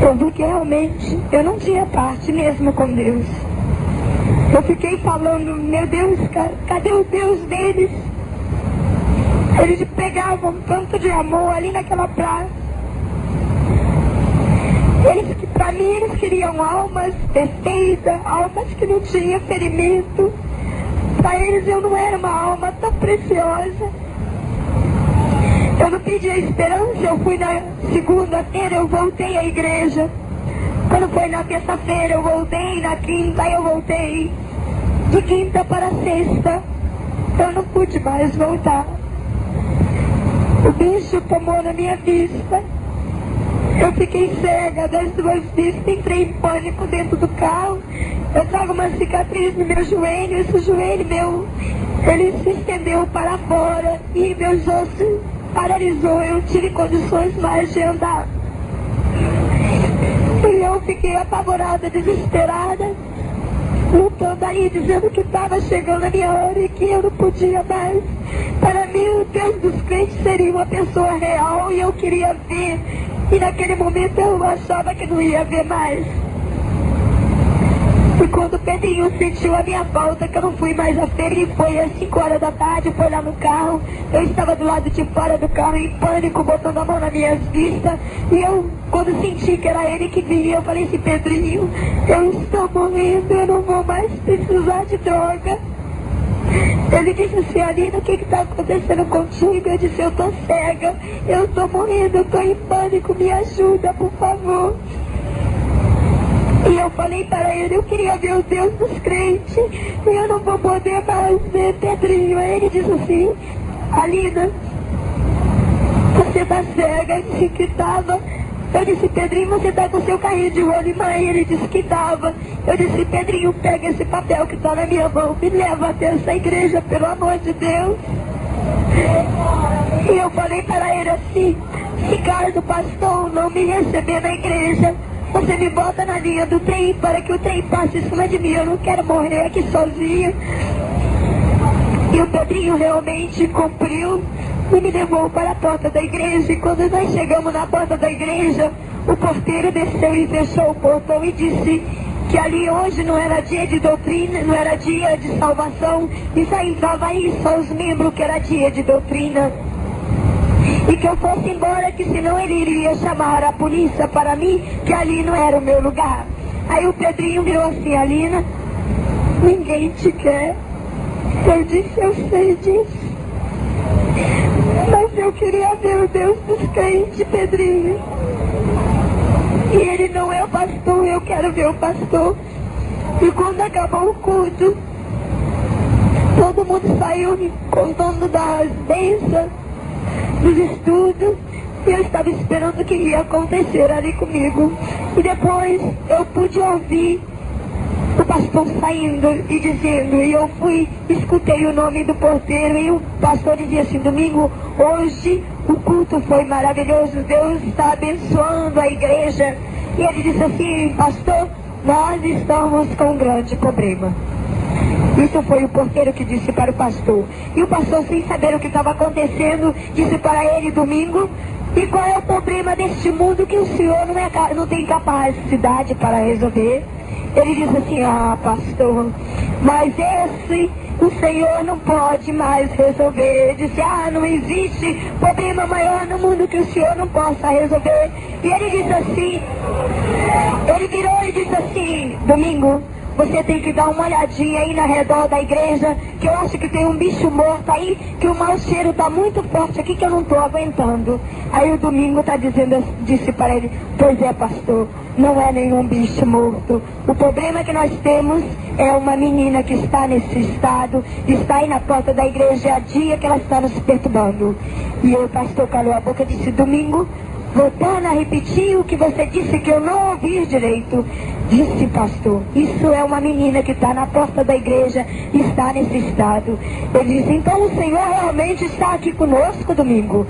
Eu vi que realmente eu não tinha parte mesmo com Deus. Eu fiquei falando, meu Deus, cadê o Deus deles? Eles pegavam tanto de amor ali naquela praça. Para mim, eles queriam almas perfeitas, almas que não tinham ferimento. Para eles eu não era uma alma tão preciosa. Eu não pedi a esperança, eu fui na segunda-feira, eu voltei à igreja. Quando foi na terça-feira eu voltei, na quinta eu voltei. De quinta para sexta, eu não pude mais voltar. O bicho tomou na minha vista. Eu fiquei cega das 2 vistas, entrei em pânico dentro do carro. Eu trago uma cicatriz no meu joelho, esse joelho meu, ele se estendeu para fora e meus ossos paralisou, eu tive condições mais de andar. E eu fiquei apavorada, desesperada, lutando aí, dizendo que estava chegando a minha hora e que eu não podia mais. Para mim, o Deus dos crentes seria uma pessoa real e eu queria ver. E naquele momento eu achava que não ia ver mais. E quando o Pedrinho sentiu a minha falta, que eu não fui mais à feira, e foi às 5 horas da tarde, foi lá no carro, eu estava do lado de fora do carro em pânico, botando a mão nas minhas vistas, e eu, quando senti que era ele que vinha, eu falei assim, Pedrinho, eu estou morrendo, eu não vou mais precisar de droga. Ele disse assim, Alina, o que está acontecendo contigo? Eu disse, eu estou cega, eu estou morrendo, eu estou em pânico, me ajuda, por favor. E eu falei para ele, eu queria ver o Deus dos crentes, e eu não vou poder mais ver Pedrinho. Aí ele disse assim, Alina, você tá cega? Ele disse que tava. Eu disse, Pedrinho, você tá com seu carrinho de rolimã? Ele disse que tava. Eu disse, Pedrinho, pega esse papel que tá na minha mão, me leva até essa igreja, pelo amor de Deus. E eu falei para ele assim, se caso o pastor não me receber na igreja, você me bota na linha do trem para que o trem passe em cima de mim, eu não quero morrer aqui sozinho. E o Pedrinho realmente cumpriu e me levou para a porta da igreja. E quando nós chegamos na porta da igreja, o porteiro desceu e fechou o portão e disse que ali hoje não era dia de doutrina, não era dia de salvação, e só entrava aí só os membros que era dia de doutrina. E que eu fosse embora, que senão ele iria chamar a polícia para mim, que ali não era o meu lugar. Aí o Pedrinho virou assim, Alina, ninguém te quer. Eu disse, eu sei disso. Mas eu queria ver o Deus dos crentes, Pedrinho. E ele não é o pastor, eu quero ver o pastor. E quando acabou o culto, todo mundo saiu contando das bênçãos, dos estudos. E eu estava esperando o que ia acontecer ali comigo. E depois eu pude ouvir o pastor saindo e dizendo, e eu escutei o nome do porteiro, e o pastor dizia assim, Domingo, hoje o culto foi maravilhoso, Deus está abençoando a igreja. E ele disse assim, pastor, nós estamos com um grande problema. Isso foi o porteiro que disse para o pastor. E o pastor, sem saber o que estava acontecendo, disse para ele, Domingo, e qual é o problema deste mundo que o senhor não tem capacidade para resolver? Ele disse assim, pastor, mas esse o Senhor não pode mais resolver. Ele disse, não existe problema maior no mundo que o Senhor não possa resolver. E ele disse assim, ele virou e disse assim, Domingo, você tem que dar uma olhadinha aí na redor da igreja, que eu acho que tem um bicho morto aí, que o mau cheiro está muito forte aqui, que eu não estou aguentando. Aí o Domingo disse para ele, pois é, pastor, não é nenhum bicho morto. O problema que nós temos é uma menina que está nesse estado, está aí na porta da igreja há dia que ela está nos perturbando. E o pastor calou a boca e disse, Domingo, voltando a repetir o que você disse que eu não ouvi direito. Disse, pastor, isso é uma menina que está na porta da igreja e está nesse estado. Ele disse, então o Senhor realmente está aqui conosco, Domingo?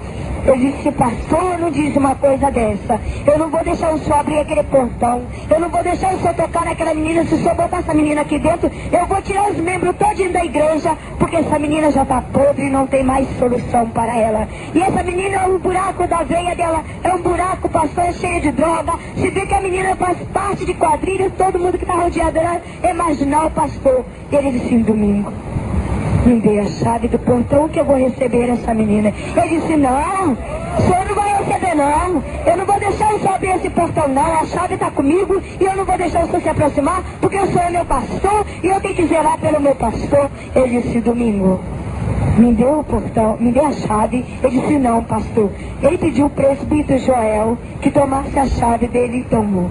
Eu disse, pastor, não diz uma coisa dessa. Eu não vou deixar o senhor abrir aquele portão. Eu não vou deixar o senhor tocar naquela menina. Se o senhor botar essa menina aqui dentro, eu vou tirar os membros todinho da igreja, porque essa menina já está podre e não tem mais solução para ela. E essa menina é um buraco da veia dela, é um buraco, pastor, cheio de droga. Se vê que a menina faz parte de quadrilhas, todo mundo que está rodeado dela é marginal, pastor. E ele disse, Domingo, me dê a chave do portão que eu vou receber essa menina. Eu disse, não, o senhor não vai receber não. Eu não vou deixar o senhor abrir esse portão não. A chave está comigo e eu não vou deixar o senhor se aproximar, porque o senhor é meu pastor e eu tenho que zelar pelo meu pastor. Ele disse, Domingo, me deu o portão, me deu a chave. Eu disse, não, pastor. Ele pediu o presbítero Joel que tomasse a chave dele e tomou.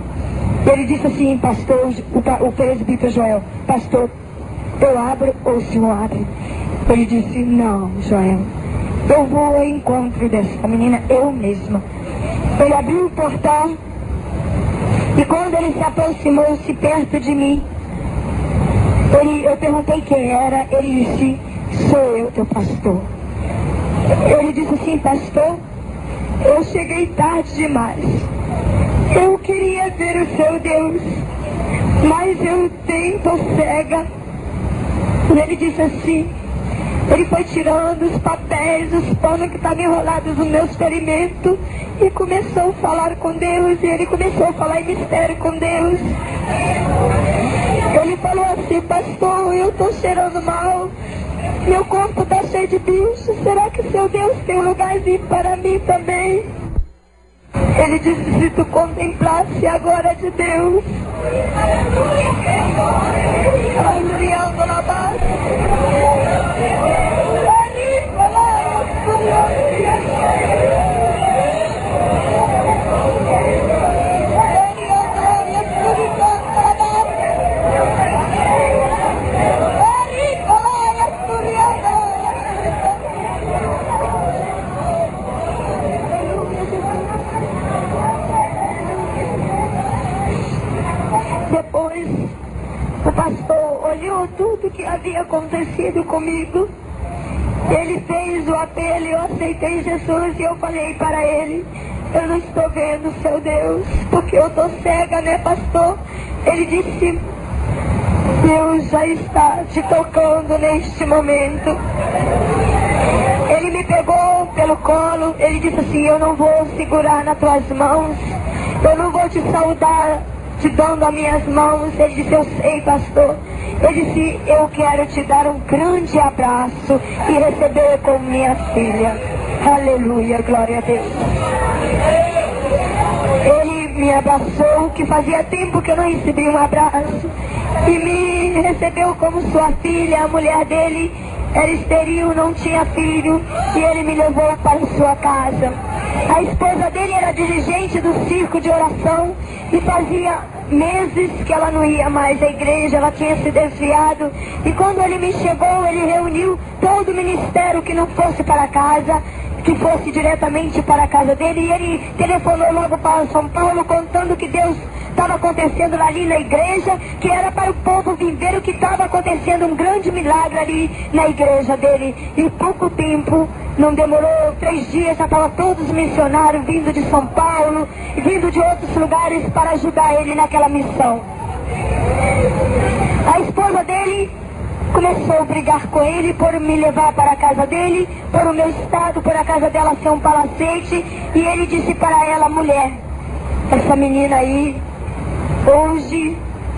Ele disse assim, pastor, o presbítero Joel, pastor, eu abro ou o senhor abre? Ele disse, não, Joel, eu vou ao encontro dessa menina, eu mesma. Ele abriu o portão e quando ele se aproximou-se perto de mim, eu perguntei quem era, ele disse, sou eu, teu pastor. Ele disse assim, pastor, eu cheguei tarde demais. Eu queria ver o seu Deus, mas eu tô cega. Ele disse assim, ele foi tirando os papéis, os panos que estavam enrolados nos meus ferimentos e começou a falar com Deus, e ele começou a falar em mistério com Deus. Ele falou assim, pastor, eu estou cheirando mal, meu corpo está cheio de bicho, será que seu Deus tem um lugarzinho para mim também? Ele disse, se tu contemplasse a glória de Deus. tudo que havia acontecido comigo. Ele fez o apelo, eu aceitei Jesus e eu falei para ele: eu não estou vendo, seu Deus, porque eu estou cega, né, pastor? Ele disse: Deus já está te tocando neste momento. Ele me pegou pelo colo, ele disse assim: eu não vou segurar nas tuas mãos, eu não vou te saudar te dando as minhas mãos. Ele disse: eu sei, pastor. Ele disse: eu quero te dar um grande abraço e receber como minha filha. Aleluia, glória a Deus. Ele me abraçou, que fazia tempo que eu não recebi um abraço, e me recebeu como sua filha. A mulher dele era estéril, não tinha filho, e ele me levou para sua casa. A esposa dele era dirigente do circo de oração e fazia meses que ela não ia mais à igreja, ela tinha se desviado. E quando ele me chegou, ele reuniu todo o ministério que não fosse para casa, que fosse diretamente para a casa dele, e ele telefonou logo para São Paulo, contando que Deus estava acontecendo ali na igreja, que era para o povo vir ver o que estava acontecendo, um grande milagre ali na igreja dele. E pouco tempo, não demorou 3 dias, já estavam todos os missionários vindo de São Paulo, vindo de outros lugares para ajudar ele naquela missão. A esposa dele começou a brigar com ele por me levar para a casa dele, por o meu estado, por a casa dela ser um palacete, e ele disse para ela: mulher, essa menina aí, hoje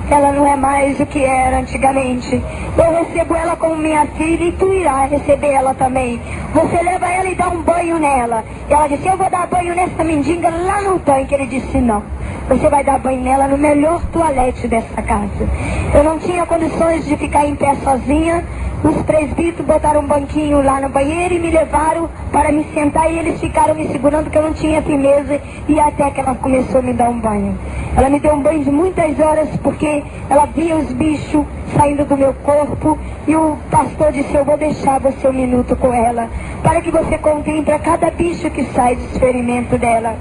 ela não é mais o que era antigamente. Eu recebo ela como minha filha e tu irá receber ela também. Você leva ela e dá um banho nela. E ela disse: eu vou dar banho nessa mendiga lá no tanque. Ele disse: não, você vai dar banho nela no melhor toalete dessa casa. Eu não tinha condições de ficar em pé sozinha. Os presbíteros botaram um banquinho lá no banheiro e me levaram para me sentar, e eles ficaram me segurando, que eu não tinha firmeza, e até que ela começou a me dar um banho. Ela me deu um banho de muitas horas, porque ela via os bichos saindo do meu corpo, e o pastor disse: eu vou deixar você 1 minuto com ela, para que você contemple cada bicho que sai do experimento dela.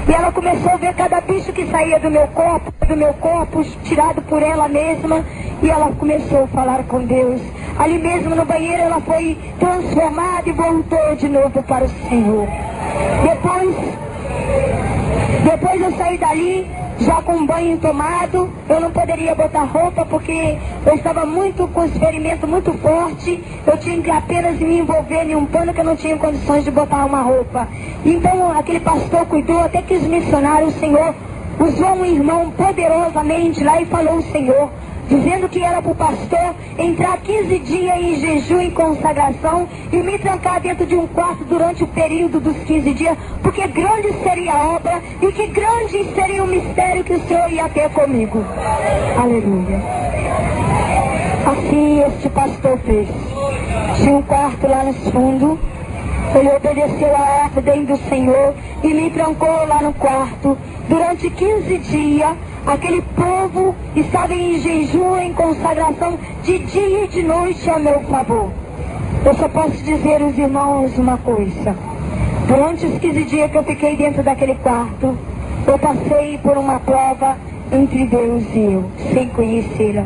E ela começou a ver cada bicho que saía do meu corpo, tirado por ela mesma, e ela começou a falar com Deus. Ali mesmo no banheiro ela foi transformada e voltou de novo para o Senhor. Depois eu saí dali, já com um banho tomado. Eu não poderia botar roupa porque eu estava muito com um ferimento muito forte. Eu tinha que apenas me envolver em um pano, que eu não tinha condições de botar uma roupa. Então aquele pastor cuidou até que os missionários, o Senhor usou um irmão poderosamente lá e falou o Senhor, dizendo que era para o pastor entrar 15 dias em jejum e consagração e me trancar dentro de um quarto durante o período dos 15 dias, porque grande seria a obra e que grande seria o mistério que o Senhor ia ter comigo. Aleluia. Assim este pastor fez. Tinha um quarto lá no fundo. Ele obedeceu a ordem do Senhor e me trancou lá no quarto. Durante 15 dias, aquele povo estava em jejum, em consagração, de dia e de noite a meu favor. Eu só posso dizer aos irmãos uma coisa. Durante os 15 dias que eu fiquei dentro daquele quarto, eu passei por uma prova entre Deus e eu, sem conhecê-la.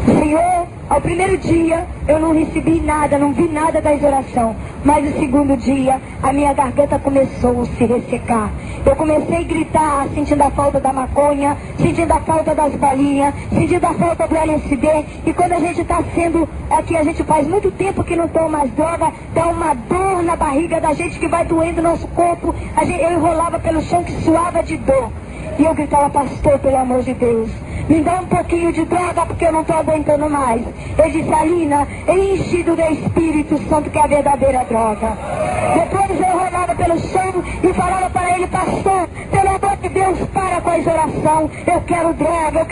O Senhor, ao primeiro dia, eu não recebi nada, não vi nada das orações. Mas no segundo dia, a minha garganta começou a se ressecar. Eu comecei a gritar, sentindo a falta da maconha, sentindo a falta das balinhas, sentindo a falta do LSD. E quando a gente está sendo, aqui a gente faz muito tempo que não toma mais droga, dá uma dor na barriga da gente que vai doendo o nosso corpo. Eu enrolava pelo chão que suava de dor. E eu gritava: pastor, pelo amor de Deus, me dá um pouquinho de droga porque eu não estou aguentando mais. Ele disse: Alina, enche do Espírito Santo, que é a verdadeira droga. Depois eu rolava pelo chão e falava para ele: pastor, pelo amor de Deus, para com as orações. Eu quero droga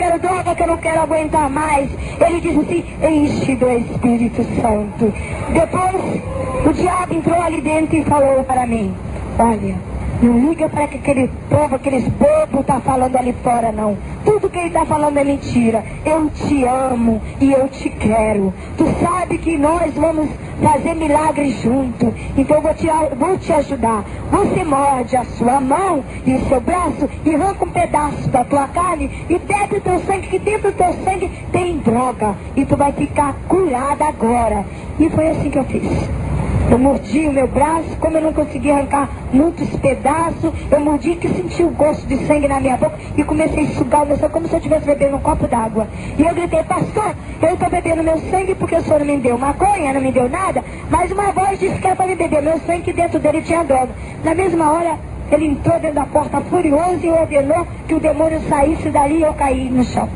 que eu não quero aguentar mais. Ele disse assim: enche do Espírito Santo. Depois o diabo entrou ali dentro e falou para mim: olha, Não liga para que aquele povo, aqueles bobos tá falando ali fora, não. Tudo que ele tá falando é mentira. Eu te amo e eu te quero. Tu sabe que nós vamos fazer milagres junto. Então eu vou te ajudar. Você morde a sua mão e o seu braço e arranca um pedaço da tua carne e bebe o teu sangue, que dentro do teu sangue tem droga. E tu vai ficar curada agora. E foi assim que eu fiz. Eu mordi o meu braço, como eu não conseguia arrancar muitos pedaços, eu mordi que senti o gosto de sangue na minha boca e comecei a sugar o meu sangue como se eu estivesse bebendo um copo d'água. E eu gritei: pastor, eu estou bebendo meu sangue porque o senhor não me deu maconha, não me deu nada, mas uma voz disse que era para me beber meu sangue, que dentro dele tinha droga. Na mesma hora, ele entrou dentro da porta furioso e ordenou que o demônio saísse dali e eu caí no chão.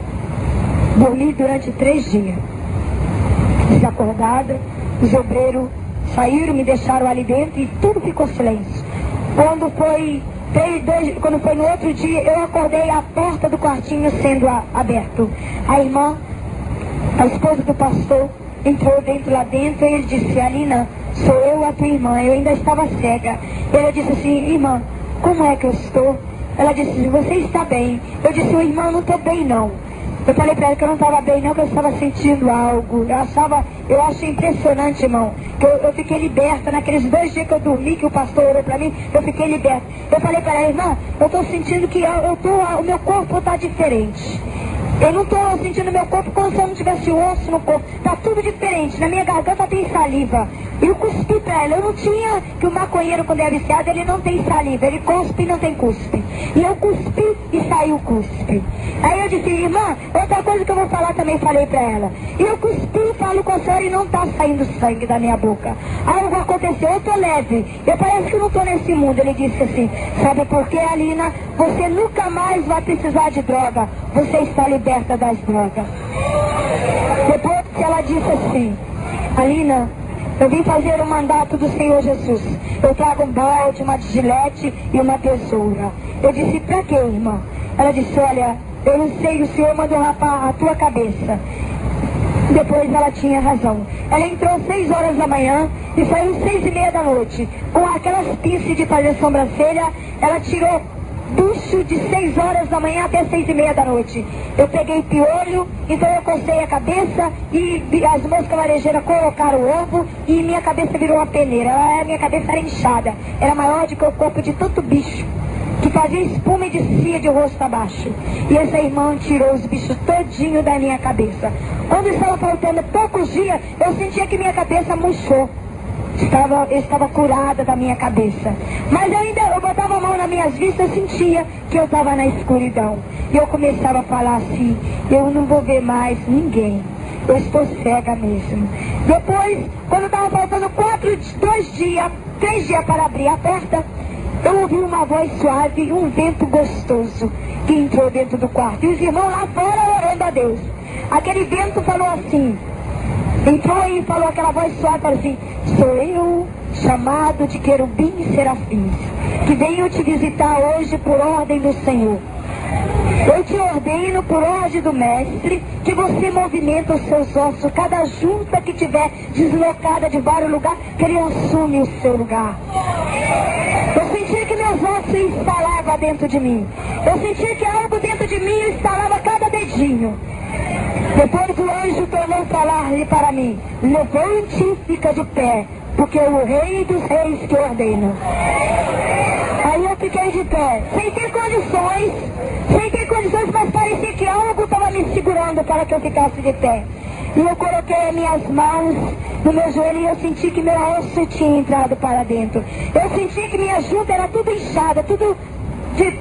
Dormi durante 3 dias. Desacordada, os obreiros saíram, me deixaram ali dentro e tudo ficou silêncio. Quando foi no outro dia, eu acordei a porta do quartinho sendo aberto. A irmã, a esposa do pastor, entrou lá dentro e ele disse: Alina, sou eu a tua irmã. Eu ainda estava cega. Ela disse assim: irmã, como é que eu estou? Ela disse: você está bem. Eu disse: irmã, eu não estou bem não. Eu falei para ela que eu não estava bem não, que eu estava sentindo algo. Eu achei impressionante, irmão, que eu fiquei liberta. Naqueles 2 dias que eu dormi, que o pastor orou para mim, eu fiquei liberta. Eu falei para ela: irmã, eu estou sentindo que o meu corpo está diferente. Eu não estou sentindo meu corpo como se eu não tivesse osso no corpo. Está tudo diferente. Na minha garganta tem saliva. Eu cuspi para ela. Eu não tinha, que o maconheiro, quando é viciado, ele não tem saliva. Ele cuspe e não tem cuspe. E eu cuspi e saiu cuspe. Aí eu disse: irmã, outra coisa que eu vou falar também, falei para ela. Eu cuspi e falo com a senhora e não está saindo sangue da minha boca. Algo aconteceu, eu estou leve. Eu parece que não estou nesse mundo. Ele disse assim: sabe por quê, Alina? Você nunca mais vai precisar de droga. Você está liberta das drogas. Depois que ela disse assim: Alina, eu vim fazer o mandato do Senhor Jesus. Eu trago um balde, uma gilete e uma tesoura. Eu disse: pra quê, irmã? Ela disse: olha, eu não sei, o Senhor mandou rapar a tua cabeça. Depois ela tinha razão. Ela entrou 6 horas da manhã e saiu 6:30 da noite. Com aquelas pinças de fazer sobrancelha, ela tirou bucho de 6 horas da manhã até 6:30 da noite. Eu peguei piolho, então eu cocei a cabeça e as moscas varejeiras colocaram o ovo e minha cabeça virou uma peneira. Minha cabeça era inchada, era maior do que o corpo de tanto bicho que fazia espuma e descia de rosto abaixo. E essa irmã tirou os bichos todinho da minha cabeça. Quando estava faltando poucos dias, eu sentia que minha cabeça murchou. Eu estava curada da minha cabeça. Mas eu botava a mão nas minhas vistas e sentia que eu estava na escuridão. E eu começava a falar assim: eu não vou ver mais ninguém. Eu estou cega mesmo. Depois, quando estava faltando 3 dias para abrir a porta, eu ouvi uma voz suave e um vento gostoso que entrou dentro do quarto. E os irmãos lá fora orando a Deus. Aquele vento falou assim, entrou e falou aquela voz suave, falou assim: sou eu, chamado de querubim e serafins, que venho te visitar hoje por ordem do Senhor. Eu te ordeno por ordem do Mestre que você movimenta os seus ossos, cada junta que tiver deslocada de vários lugares, que ele assume o seu lugar. Eu senti que meus ossos instalavam dentro de mim. Eu senti que algo dentro de mim instalava cada dedinho. Depois o anjo tornou falar-lhe para mim: levante e fica de pé, porque é o Rei dos Reis que ordena. Aí eu fiquei de pé, sem ter condições, mas parecia que algo estava me segurando para que eu ficasse de pé. E eu coloquei as minhas mãos no meu joelho e eu senti que meu osso tinha entrado para dentro. Eu senti que minha junta era tudo inchada, tudo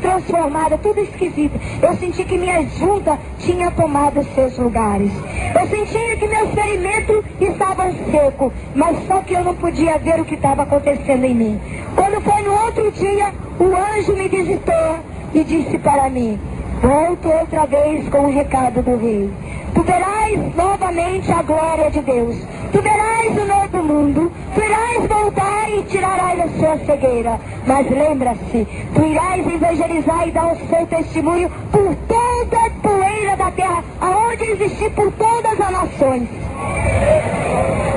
transformada, tudo esquisito. Eu senti que minha junta tinha tomado seus lugares. Eu sentia que meus ferimentos estavam secos, mas só que eu não podia ver o que estava acontecendo em mim. Quando foi no outro dia, o anjo me visitou e disse para mim: volto outra vez com o recado do rei. Tu verás novamente a glória de Deus. Tu verás o novo mundo. Tu irás voltar e tirarás a sua cegueira. Mas lembra-se, tu irás evangelizar e dar o seu testemunho por toda a poeira da terra, aonde existir por todas as nações.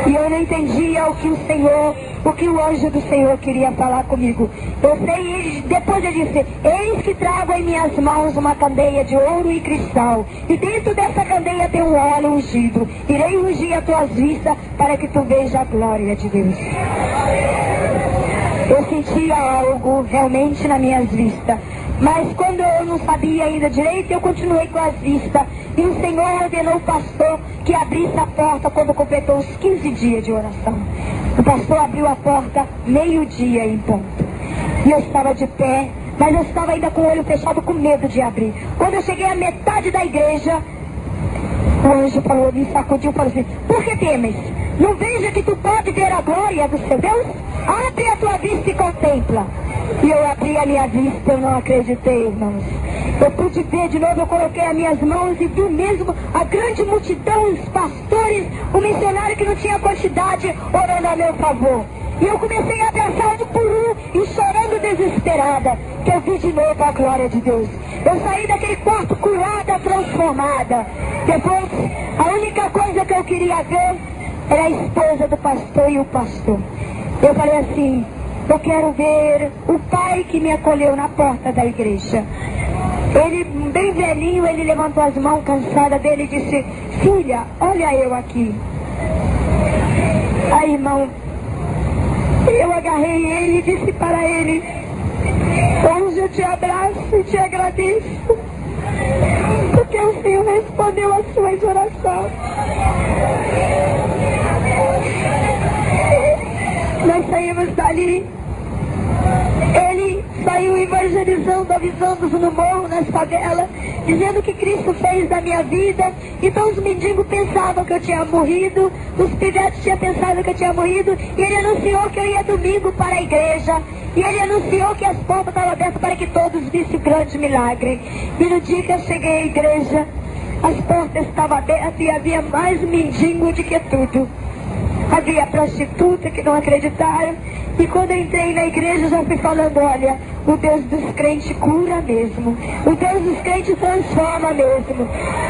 E eu não entendia o que o Senhor o que o anjo do Senhor queria falar comigo. Eu sei, depois ele disse, eis que trago em minhas mãos uma candeia de ouro e cristal, e dentro dessa candeia tem um óleo ungido. Irei ungir as tuas vistas para que tu veja a glória de Deus. Eu sentia algo realmente nas minhas vistas, mas quando eu não sabia ainda direito, eu continuei com as vistas. E o Senhor ordenou o pastor que abrisse a porta quando completou os 15 dias de oração. O pastor abriu a porta meio-dia em ponto. E eu estava de pé, mas eu estava ainda com o olho fechado, com medo de abrir. Quando eu cheguei à metade da igreja, o anjo falou, me sacudiu e falou assim, por que temes? Não veja que tu pode ver a glória do seu Deus? Abre a tua vista e contempla. E eu abri a minha vista, eu não acreditei, irmãos. Eu pude ver de novo, eu coloquei as minhas mãos e vi mesmo a grande multidão, os pastores, o missionário que não tinha quantidade, orando a meu favor. E eu comecei a abraçar um por um e chorando desesperada, que eu vi de novo a glória de Deus. Eu saí daquele quarto curada, transformada. Depois, a única coisa que eu queria ver era a esposa do pastor e o pastor. Eu falei assim, eu quero ver o pai que me acolheu na porta da igreja. Ele, bem velhinho, ele levantou as mãos cansada dele e disse, filha, olha eu aqui. Aí, irmão, eu agarrei ele e disse para ele, hoje eu te abraço e te agradeço, porque o Senhor respondeu as suas orações. Nós saímos dali, ele saiu evangelizando, avisando no morro, nas favelas, dizendo o que Cristo fez na minha vida. Então os mendigos pensavam que eu tinha morrido, os pivetes tinham pensado que eu tinha morrido, e ele anunciou que eu ia domingo para a igreja, e ele anunciou que as portas estavam abertas para que todos vissem o grande milagre. E no dia que eu cheguei à igreja, as portas estavam abertas e havia mais mendigo do que tudo. Havia prostituta que não acreditaram. E quando eu entrei na igreja, eu já fui falando, olha, o Deus dos crentes cura mesmo. O Deus dos crentes transforma mesmo.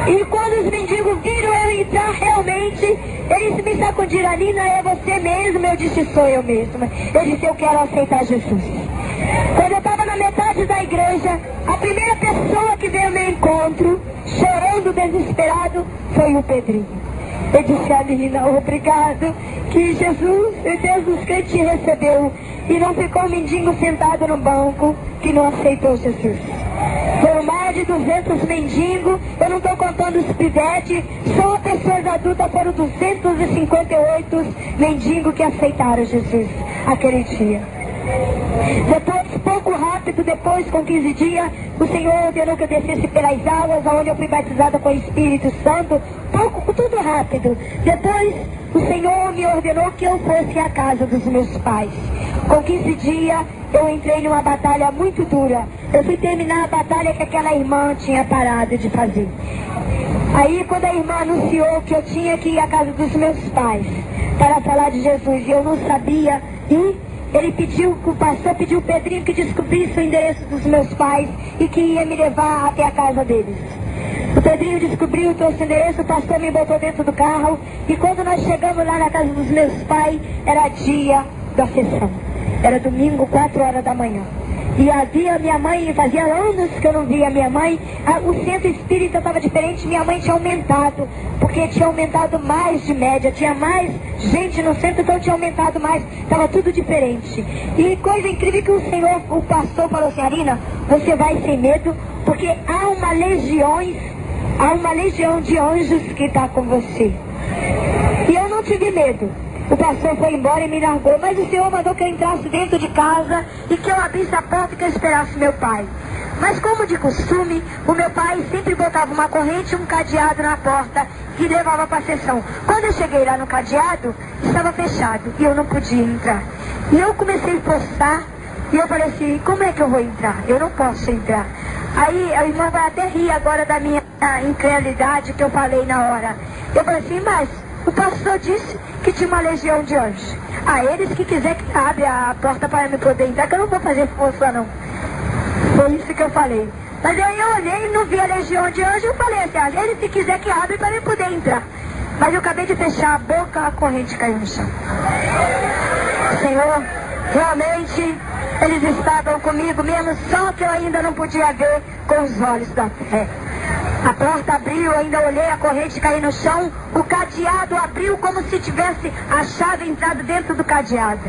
E quando os mendigos viram eu entrar realmente, eles me sacudiram, Nina, é você mesmo? Eu disse, sou eu mesma. Eu disse, eu quero aceitar Jesus. Quando eu estava na metade da igreja, a primeira pessoa que veio ao meu encontro, chorando desesperado, foi o Pedrinho. Eu disse a Nina, obrigado, que Jesus, o Deus dos crentes, te recebeu. E não ficou um mendigo sentado no banco que não aceitou Jesus. Foram mais de 200 mendigos, eu não estou contando os pivetes, só pessoas adultas, foram 258 mendigos que aceitaram Jesus aquele dia. Depois, pouco rápido, depois, com 15 dias, o Senhor ordenou que eu descesse pelas águas, onde eu fui batizada com o Espírito Santo, tudo rápido. Depois, o Senhor me ordenou que eu fosse à casa dos meus pais. Com 15 dias, eu entrei numa batalha muito dura. Eu fui terminar a batalha que aquela irmã tinha parado de fazer. Aí, quando a irmã anunciou que eu tinha que ir à casa dos meus pais para falar de Jesus, e eu não sabia ir, ele pediu, o pastor pediu o Pedrinho que descobrisse o endereço dos meus pais e que ia me levar até a casa deles. O Pedrinho descobriu, trouxe o endereço, o pastor me botou dentro do carro, e quando nós chegamos lá na casa dos meus pais, era dia da sessão. Era domingo, 4 horas da manhã. E havia minha mãe, fazia anos que eu não via minha mãe, o centro espírita estava diferente, minha mãe tinha aumentado, porque tinha aumentado mais de média, tinha mais gente no centro, então tinha aumentado mais, estava tudo diferente. E coisa incrível que o Senhor, o pastor falou assim, Arina, você vai sem medo, porque há uma legião de anjos que está com você. E eu não tive medo. O pastor foi embora e me largou, mas o Senhor mandou que eu entrasse dentro de casa e que eu abrisse a porta e que eu esperasse meu pai. Mas como de costume, o meu pai sempre botava uma corrente e um cadeado na porta e levava para a sessão. Quando eu cheguei lá no cadeado, estava fechado e eu não podia entrar. E eu comecei a forçar e eu falei assim, como é que eu vou entrar? Eu não posso entrar. Aí a irmã vai até rir agora da minha incredulidade que eu falei na hora. Eu falei assim, mas o pastor disse que tinha uma legião de anjos. A eles que quiser que abre a porta para eu poder entrar, que eu não vou fazer força não. Foi isso que eu falei. Mas aí eu olhei e não vi a legião de anjos, eu falei assim, eles que quiser que abre para eu poder entrar. Mas eu acabei de fechar a boca, a corrente caiu no chão. Senhor, realmente eles estavam comigo mesmo, só que eu ainda não podia ver com os olhos da fé. A porta abriu, eu ainda olhei a corrente cair no chão, o cadeado abriu como se tivesse a chave entrado dentro do cadeado.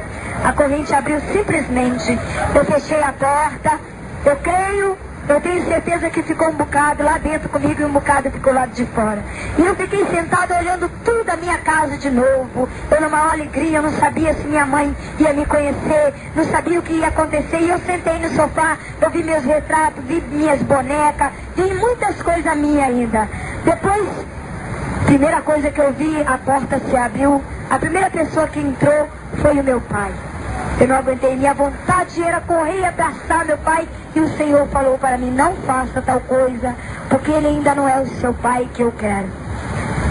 A corrente abriu simplesmente, eu fechei a porta, eu creio, eu tenho certeza que ficou um bocado lá dentro comigo e um bocado ficou lá de fora. E eu fiquei sentada olhando tudo a minha casa de novo, eu numa maior alegria, eu não sabia se minha mãe ia me conhecer, não sabia o que ia acontecer, e eu sentei no sofá, eu vi meus retratos, vi minhas bonecas, vi muitas coisas minhas ainda. Depois, primeira coisa que eu vi, a porta se abriu, a primeira pessoa que entrou foi o meu pai. Eu não aguentei, minha vontade era correr e abraçar meu pai, e o Senhor falou para mim, não faça tal coisa, porque ele ainda não é o seu pai que eu quero.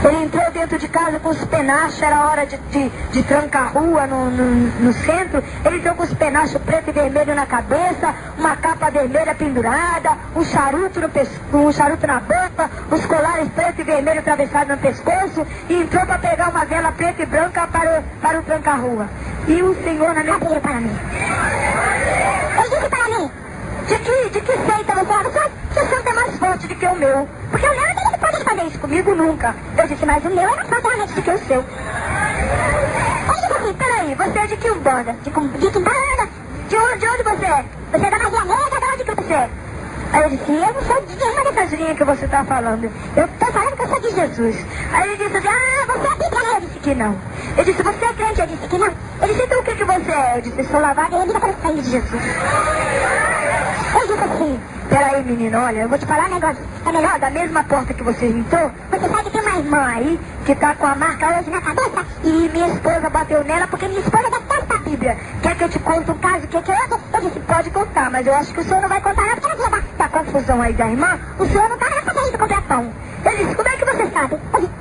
Ele entrou dentro de casa com os penachos, era hora de trancar a rua no centro. Ele entrou com os penachos preto e vermelho na cabeça, uma capa vermelha pendurada, um charuto na boca, os colares preto e vermelho atravessados no pescoço, e entrou para pegar uma vela preta e branca para o trancar a rua. E o Senhor na minha vida para mim. Ele disse para mim, de que seita você é? Seu santo é mais forte do que o meu. Porque o meu não pode fazer isso comigo nunca. Eu disse, mas o meu é mais forte realmente do que o seu. Ele disse assim, peraí, você é de que banda? De que banda? De onde você é? Você é da Maria Negra? De onde que você é? Aí eu disse, eu não sou de nenhuma dessas linhas que você está falando. Eu estou falando que eu sou de Jesus. Aí ele disse assim, você é bíblia? Eu disse que não. Eu disse, você é crente? Eu disse que não. Ele disse, então o que você é? Eu disse, sou lavada e rendida pelo sangue de Jesus. Ele disse assim, peraí menino, olha, eu vou te falar um negócio. É melhor, da mesma porta que você entrou, você sabe que tem uma irmã aí, que tá com a marca hoje na cabeça, e minha esposa bateu nela, porque minha esposa detesta a Bíblia. Quer que eu te conte um caso, que eu? Eu disse, pode contar, mas eu acho que o senhor não vai contar não, porque ela vai dar confusão aí da irmã, o senhor não tá nessa aí do completão. Ele disse, como é que você sabe? Eu disse,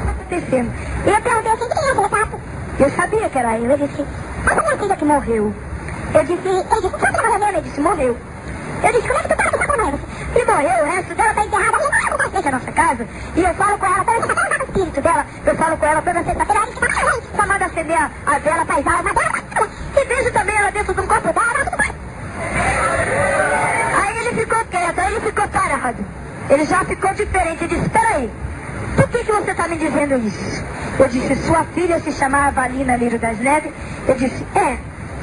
tá acontecendo. E eu perguntei assim, quem é aquele papo? Eu sabia que era ele. Ele disse, essa minha filha que morreu. Eu disse, sabe que ela morreu mesmo? Ele disse, morreu. Eu disse, como é que tu tá com ela? Ele morreu, o resto dela tá enterrada ali na frente da nossa casa. E eu falo com ela, toda sexta-feira, o espírito dela, eu falo com ela toda sexta-feira, ela disse, só manda acender a vela, faz alma dela, e vejo também ela dentro de um copo d'água, tudo bem. Aí ele ficou quieto, aí ele ficou parado. Ele já ficou diferente, ele disse, peraí, por que você está me dizendo isso? Eu disse, sua filha se chamava Alina Lírio das Neves. Eu disse,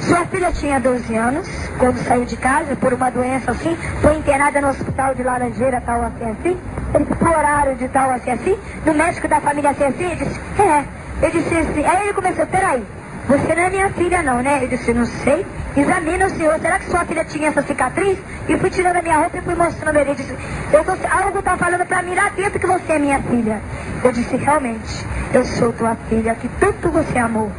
sua filha tinha 12 anos, quando saiu de casa, por uma doença assim, foi internada no hospital de Laranjeira, tal assim, ele foi horário de tal assim, do médico da família assim, eu disse, eu disse assim, aí ele começou, peraí, você não é minha filha não, né? Eu disse, não sei, examina o senhor, será que sua filha tinha essa cicatriz? E fui tirando a minha roupa e fui mostrando ele, disse, algo tá falando pra mim lá dentro que você é minha filha. Eu disse, realmente, eu sou tua filha, que tanto você amou.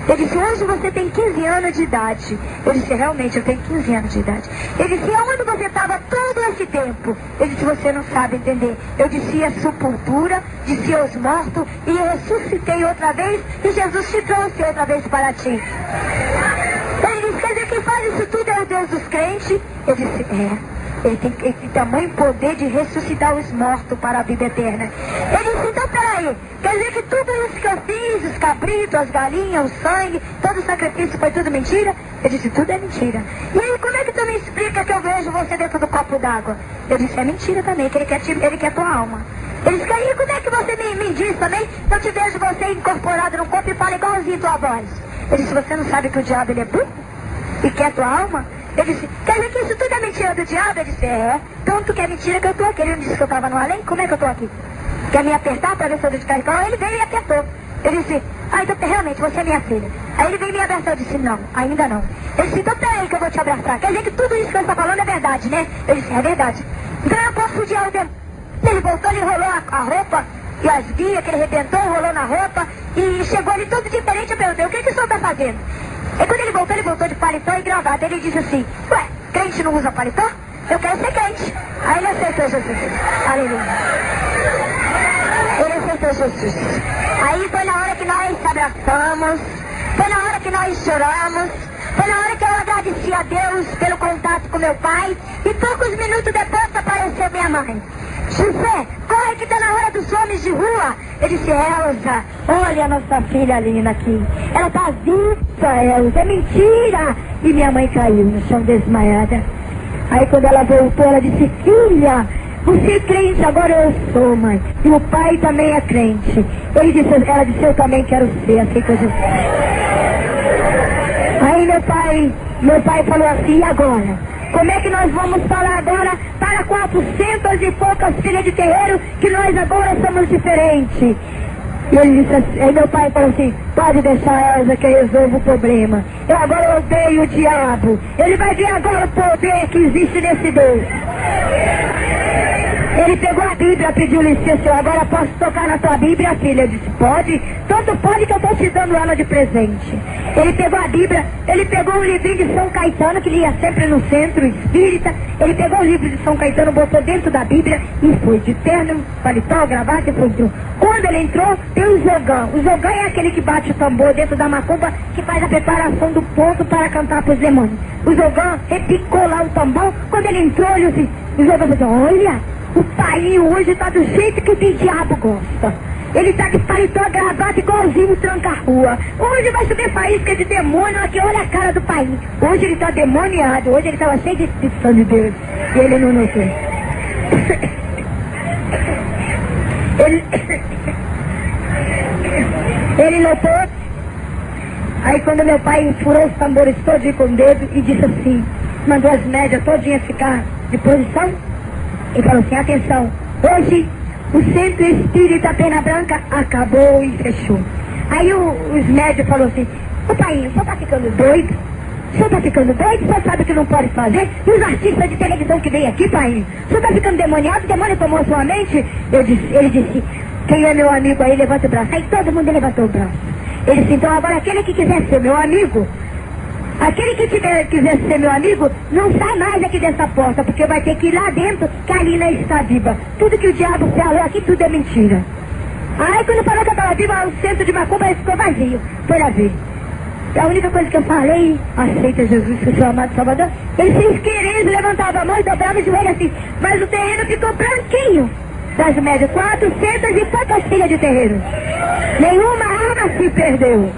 Ele disse, hoje você tem 15 anos de idade. Eu disse, realmente, eu tenho 15 anos de idade. Ele disse, aonde você estava todo esse tempo? Ele disse, você não sabe entender. Eu disse, a sepultura, disse aos mortos, e eu ressuscitei outra vez, e Jesus te trouxe outra vez para ti. Ele disse, quer dizer, quem faz isso tudo é o Deus dos crentes? Eu disse, ele tem tamanho poder de ressuscitar os mortos para a vida eterna. Ele disse, então peraí, quer dizer que tudo isso que eu fiz, os cabritos, as galinhas, o sangue, todo o sacrifício foi tudo mentira? Eu disse, tudo é mentira. E aí, como é que tu me explica que eu vejo você dentro do copo d'água? Eu disse, é mentira também, que ele quer tua alma. Ele disse, aí como é que você me diz também que eu te vejo você incorporado no corpo e fala igualzinho tua voz? Eu disse, você não sabe que o diabo ele é burro? E quer tua alma? Ele disse, quer dizer que isso tudo é mentira do diabo? Eu disse, tanto que é mentira que eu tô aqui. Ele não disse que eu estava no além? Como é que eu tô aqui? Quer me apertar para ver se eu de carregar? Ele veio e apertou. Ele disse, então realmente, você é minha filha. Aí ele veio e me abraçou. Eu disse, não, ainda não. Ele disse, então peraí que eu vou te abraçar. Quer dizer que tudo isso que você está falando é verdade, né? Eu disse, é verdade. Então eu posso odiar o demônio. Ele voltou, ele enrolou a roupa e as guias que ele arrebentou, enrolou na roupa e chegou ali todo diferente. Eu perguntei, o que o senhor está fazendo? E quando ele voltou de paletó e gravata. Ele disse assim, ué, crente não usa paletó? Eu quero ser crente. Aí ele aceitou Jesus. Aleluia. Ele aceitou Jesus. Aí foi na hora que nós se abraçamos, foi na hora que nós choramos, foi na hora que eu agradeci a Deus pelo contato com meu pai, e poucos minutos depois apareceu minha mãe. José, corre que está na hora dos homens de rua. Eu disse, Elza, olha a nossa filha Lina aqui. Ela tá viva, Elza, é mentira. E minha mãe caiu no chão desmaiada. Aí quando ela voltou, ela disse, filha, você é crente? Agora eu sou, mãe. E o pai também é crente. Ela disse, eu também quero ser, assim que eu disse. Aí meu pai falou assim, e agora? Como é que nós vamos falar agora para 400 e poucas filhas de terreiro que nós agora somos diferentes? E ele disse assim, aí meu pai falou assim, pode deixar a Elza que eu resolvo o problema. Eu agora odeio o diabo. Ele vai ver agora o poder que existe nesse Deus. Ele pegou a Bíblia, pediu licença, eu agora posso tocar na tua Bíblia, filha? Eu disse, pode, tanto pode que eu estou te dando ela de presente. Ele pegou a Bíblia, ele pegou um livrinho de São Caetano, que lia sempre no centro espírita, ele pegou o livro de São Caetano, botou dentro da Bíblia e foi de terno, paletó, gravata e foi entrou. Quando ele entrou, tem o Zogão. O Zogão é aquele que bate o tambor dentro da macumba, que faz a preparação do ponto para cantar para os demônios. O Zogão repicou lá o tambor, quando ele entrou, ele disse, o Zogão falou, olha, o pai hoje tá do jeito que o diabo gosta. Ele tá de paletó, gravata, igualzinho o tranca-rua. Hoje vai subir faísca de demônio aqui, olha a cara do pai. Hoje ele tá demoniado, hoje ele tava cheio de Espírito Santo de Deus. E ele não notou. Ele notou. Aí quando meu pai furou os tambores todinho com o dedo e disse assim, mandou as médias todinhas ficar de posição. E falou assim, atenção, hoje o Centro Espírita Pena Branca acabou e fechou. Aí os médicos falaram assim, ô pai, o senhor tá ficando doido? O senhor tá ficando doido? O senhor sabe que não pode fazer? E os artistas de televisão que vêm aqui, pai? O senhor tá ficando demoniado? O demônio tomou sua mente? Ele disse, quem é meu amigo aí, levanta o braço. Aí todo mundo levantou o braço. Ele disse, então agora aquele que quiser ser meu amigo, aquele que quiser ser meu amigo, não sai mais aqui dessa porta, porque vai ter que ir lá dentro, que a Lina está viva. Tudo que o diabo falou aqui, tudo é mentira. Aí quando falou que eu estava viva, o centro de macumba ficou vazio. Foi lá ver. A única coisa que eu falei, aceita Jesus, que o seu amado Salvador. Eles sem querer levantavam a mão e dobravam o joelho assim, mas o terreno ficou branquinho. Das médias, 400 e poucas filhas de terreiro. Nenhuma alma se perdeu.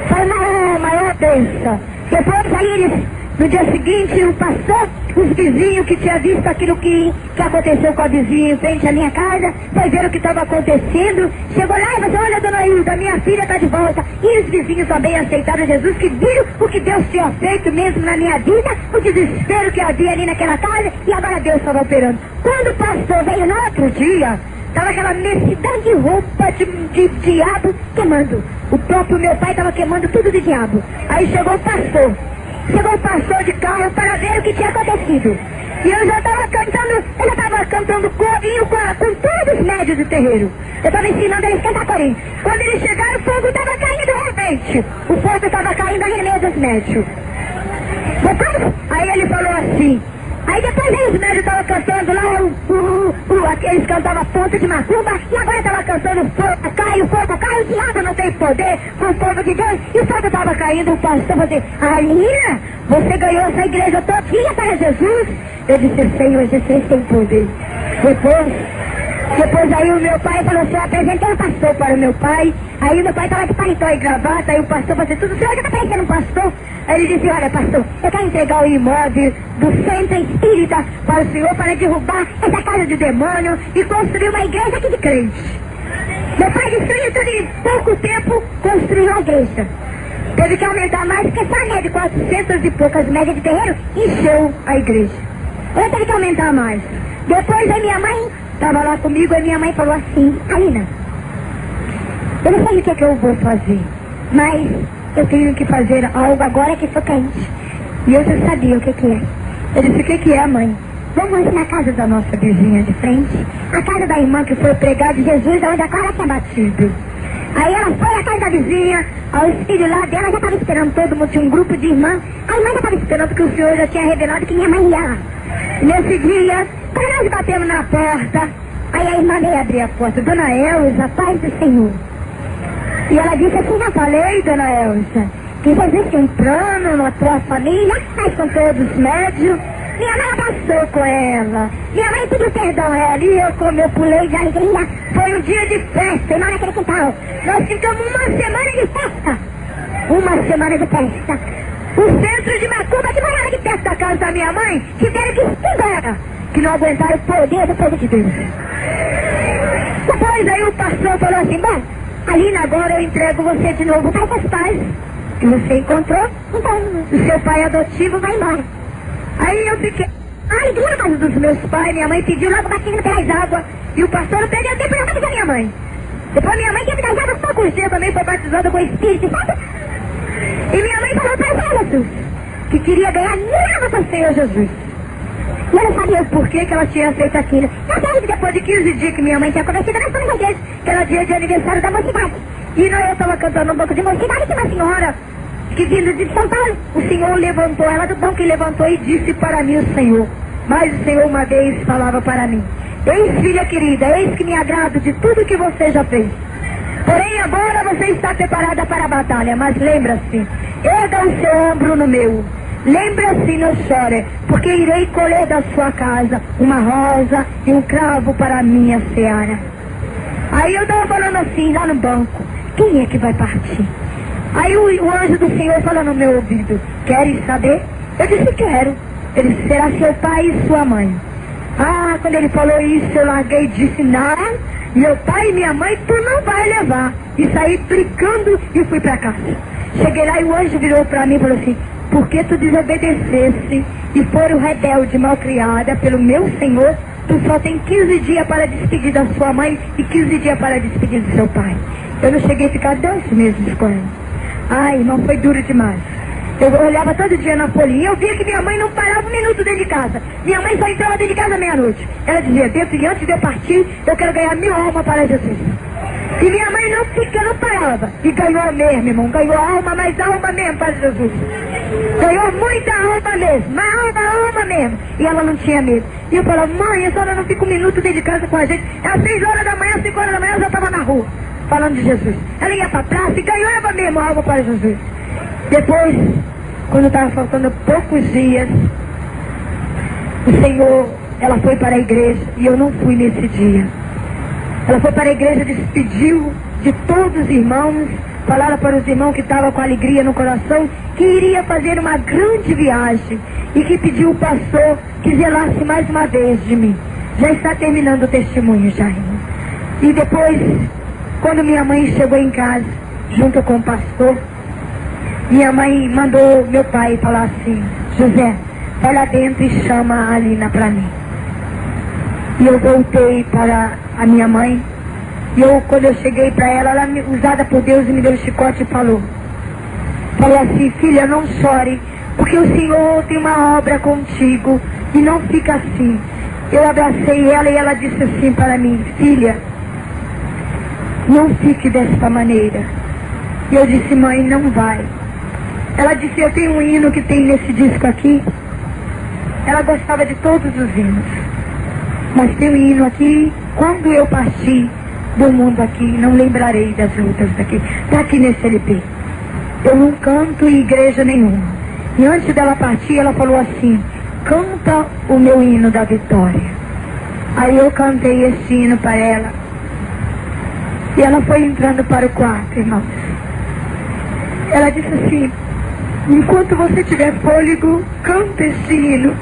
Foi uma maior bênção. Depois aí, no dia seguinte, o pastor, os vizinhos que tinham visto aquilo que aconteceu com a vizinha em frente à minha casa, foi ver o que estava acontecendo, chegou lá e falou, olha, dona Hilda, minha filha está de volta. E os vizinhos também aceitaram Jesus, que viram o que Deus tinha feito mesmo na minha vida, o desespero que havia ali naquela casa, e agora Deus estava operando. Quando o pastor veio no outro dia, estava aquela imensidão de roupa de diabo queimando. O próprio meu pai estava queimando tudo de diabo. Aí chegou o pastor. Chegou o pastor de carro para ver o que tinha acontecido. E eu já estava cantando corinho com todos os médios do terreiro. Eu estava ensinando eles a cantar corinho. Quando eles chegaram, o fogo estava caindo de repente. O fogo estava caindo ali no meio dos médios. Depois, aí ele falou assim. Aí depois aí os médios estavam cantando lá, aqueles cantavam ponta de macumba, e agora estavam cantando fogo cai, o diabo não tem poder com o povo de Deus, e o fogo estava caindo, o pastor falou assim, Alina, você ganhou essa igreja todinha para Jesus? Eu disse, Senhor, Jesus tem poder. Depois aí o meu pai falou assim, eu apresentei um pastor para o meu pai, aí o meu pai estava de paletó e gravata, aí o pastor falou assim, tudo, o senhor já está parecendo um pastor? Aí ele disse, olha pastor, eu quero entregar o imóvel do Centro Espírita para o senhor, para derrubar essa casa de demônio e construir uma igreja aqui de crente. Meu pai destruiu tudo em pouco tempo, construiu a igreja. Teve que aumentar mais, porque essa média de 400 e poucas médias de terreiro encheu a igreja. Eu teve que aumentar mais. Depois a minha mãe estava lá comigo e minha mãe falou assim, Alina, eu não sei o que é que eu vou fazer, mas eu tenho que fazer algo agora que estou quente. E eu já sabia o que é. Eu disse, o que é, mãe? Vamos na casa da nossa vizinha de frente, a casa da irmã que foi pregar de Jesus, onde a Clara tinha batido. Aí ela foi à casa da vizinha, os filhos lá dela já estavam esperando todo mundo, tinha um grupo de irmãs. A irmã já estava esperando porque o senhor já tinha revelado que minha mãe ia lá. Nesse dia, quando nós batemos na porta, aí a irmã veio abrir a porta, Dona Elza, paz do Senhor. E ela disse assim, já falei, Dona Elza, que Jesus tem um plano na tua família, mas com todos os médios. Minha mãe abraçou com ela. Minha mãe pediu perdão a ela. E eu, como eu pulei da alegria, foi um dia de festa, irmão, naquele quintal. Nós ficamos uma semana de festa. Uma semana de festa. O centro de Macumba, que morava aqui perto da casa da minha mãe, tiveram que embora, que não aguentaram o poder do povo de Deus. Depois aí o pastor falou assim, bom, Alina, agora eu entrego você de novo para os pais que você encontrou, então o seu pai adotivo vai embora. Aí eu fiquei, ai, do lado dos meus pais, minha mãe pediu logo batismo pelas águas, e o pastor não perdeu tempo para batizar minha mãe. Depois minha mãe teve das águas poucos dias também, foi batizada com o Espírito Santo. E minha mãe falou para ela, Jesus, que queria ganhar nada para o Senhor Jesus. E eu não sabia o porquê que ela tinha feito aquilo. Na tarde, depois de 15 dias que minha mãe tinha convencido, nós fomos na igreja, que era dia de aniversário da mocidade. E eu estava cantando um banco de mocidade, que uma senhora que vindo de São Paulo, o Senhor levantou ela do banco e levantou e disse para mim o Senhor. Mas o Senhor uma vez falava para mim, eis, filha querida, eis que me agrado de tudo que você já fez. Porém agora você está preparada para a batalha, mas lembra-se, erga o seu ombro no meu. Lembra-se, não chore, porque irei colher da sua casa uma rosa e um cravo para a minha seara. Aí eu estava falando assim, lá no banco, quem é que vai partir? Aí o anjo do Senhor falou no meu ouvido, queres saber? Eu disse, quero. Ele disse, será seu pai e sua mãe. Ah, quando ele falou isso, eu larguei e disse, não, meu pai e minha mãe tu não vai levar. E saí brincando e fui para casa. Cheguei lá e o anjo virou para mim e falou assim, porque tu desobedecesse e for o rebelde malcriada pelo meu Senhor, tu só tem 15 dias para despedir da sua mãe e 15 dias para despedir do seu pai. Eu não cheguei a ficar 2 meses com ela. Ai, irmão, foi duro demais. Eu olhava todo dia na folhinha e eu via que minha mãe não parava um minuto dentro de casa. Minha mãe só entrava dentro de casa meia-noite. Ela dizia, dentro e antes de eu partir, eu quero ganhar 1000 almas para Jesus. E minha mãe não parava. E ganhou mesmo, irmão. Ganhou alma, mas alma mesmo para Jesus. Ganhou muita alma mesmo. Mas alma mesmo. E ela não tinha medo. E eu falava, mãe, a senhora não fica um minuto dentro de casa com a gente. Às 6 horas da manhã, 5 horas da manhã, eu já estava na rua, falando de Jesus. Ela ia para a praça e ganhou ela mesmo alma para Jesus. Depois, quando estava faltando poucos dias, o Senhor, ela foi para a igreja e eu não fui nesse dia. Ela foi para a igreja, despediu de todos os irmãos, falaram para os irmãos que estavam com alegria no coração, que iria fazer uma grande viagem e que pediu o pastor que zelasse mais uma vez de mim. Já está terminando o testemunho, já, irmão. E depois, quando minha mãe chegou em casa, junto com o pastor, minha mãe mandou meu pai falar assim, José, vai lá dentro e chama a Alina para mim. E eu voltei para a minha mãe, e quando eu cheguei para ela, usada por Deus, me deu um chicote e falou assim, filha, não chore, porque o Senhor tem uma obra contigo, e não fica assim. Eu abracei ela e ela disse assim para mim, filha, não fique desta maneira. E eu disse, mãe, não vai. Ela disse, eu tenho um hino que tem nesse disco aqui. Ela gostava de todos os hinos. Mas tem um hino aqui, quando eu partir do mundo aqui, não lembrarei das lutas daqui. Está aqui nesse LP. Eu não canto em igreja nenhuma. E antes dela partir, ela falou assim, canta o meu hino da vitória. Aí eu cantei esse hino para ela. E ela foi entrando para o quarto, irmãos. Ela disse assim, enquanto você tiver fôlego, canta esse hino.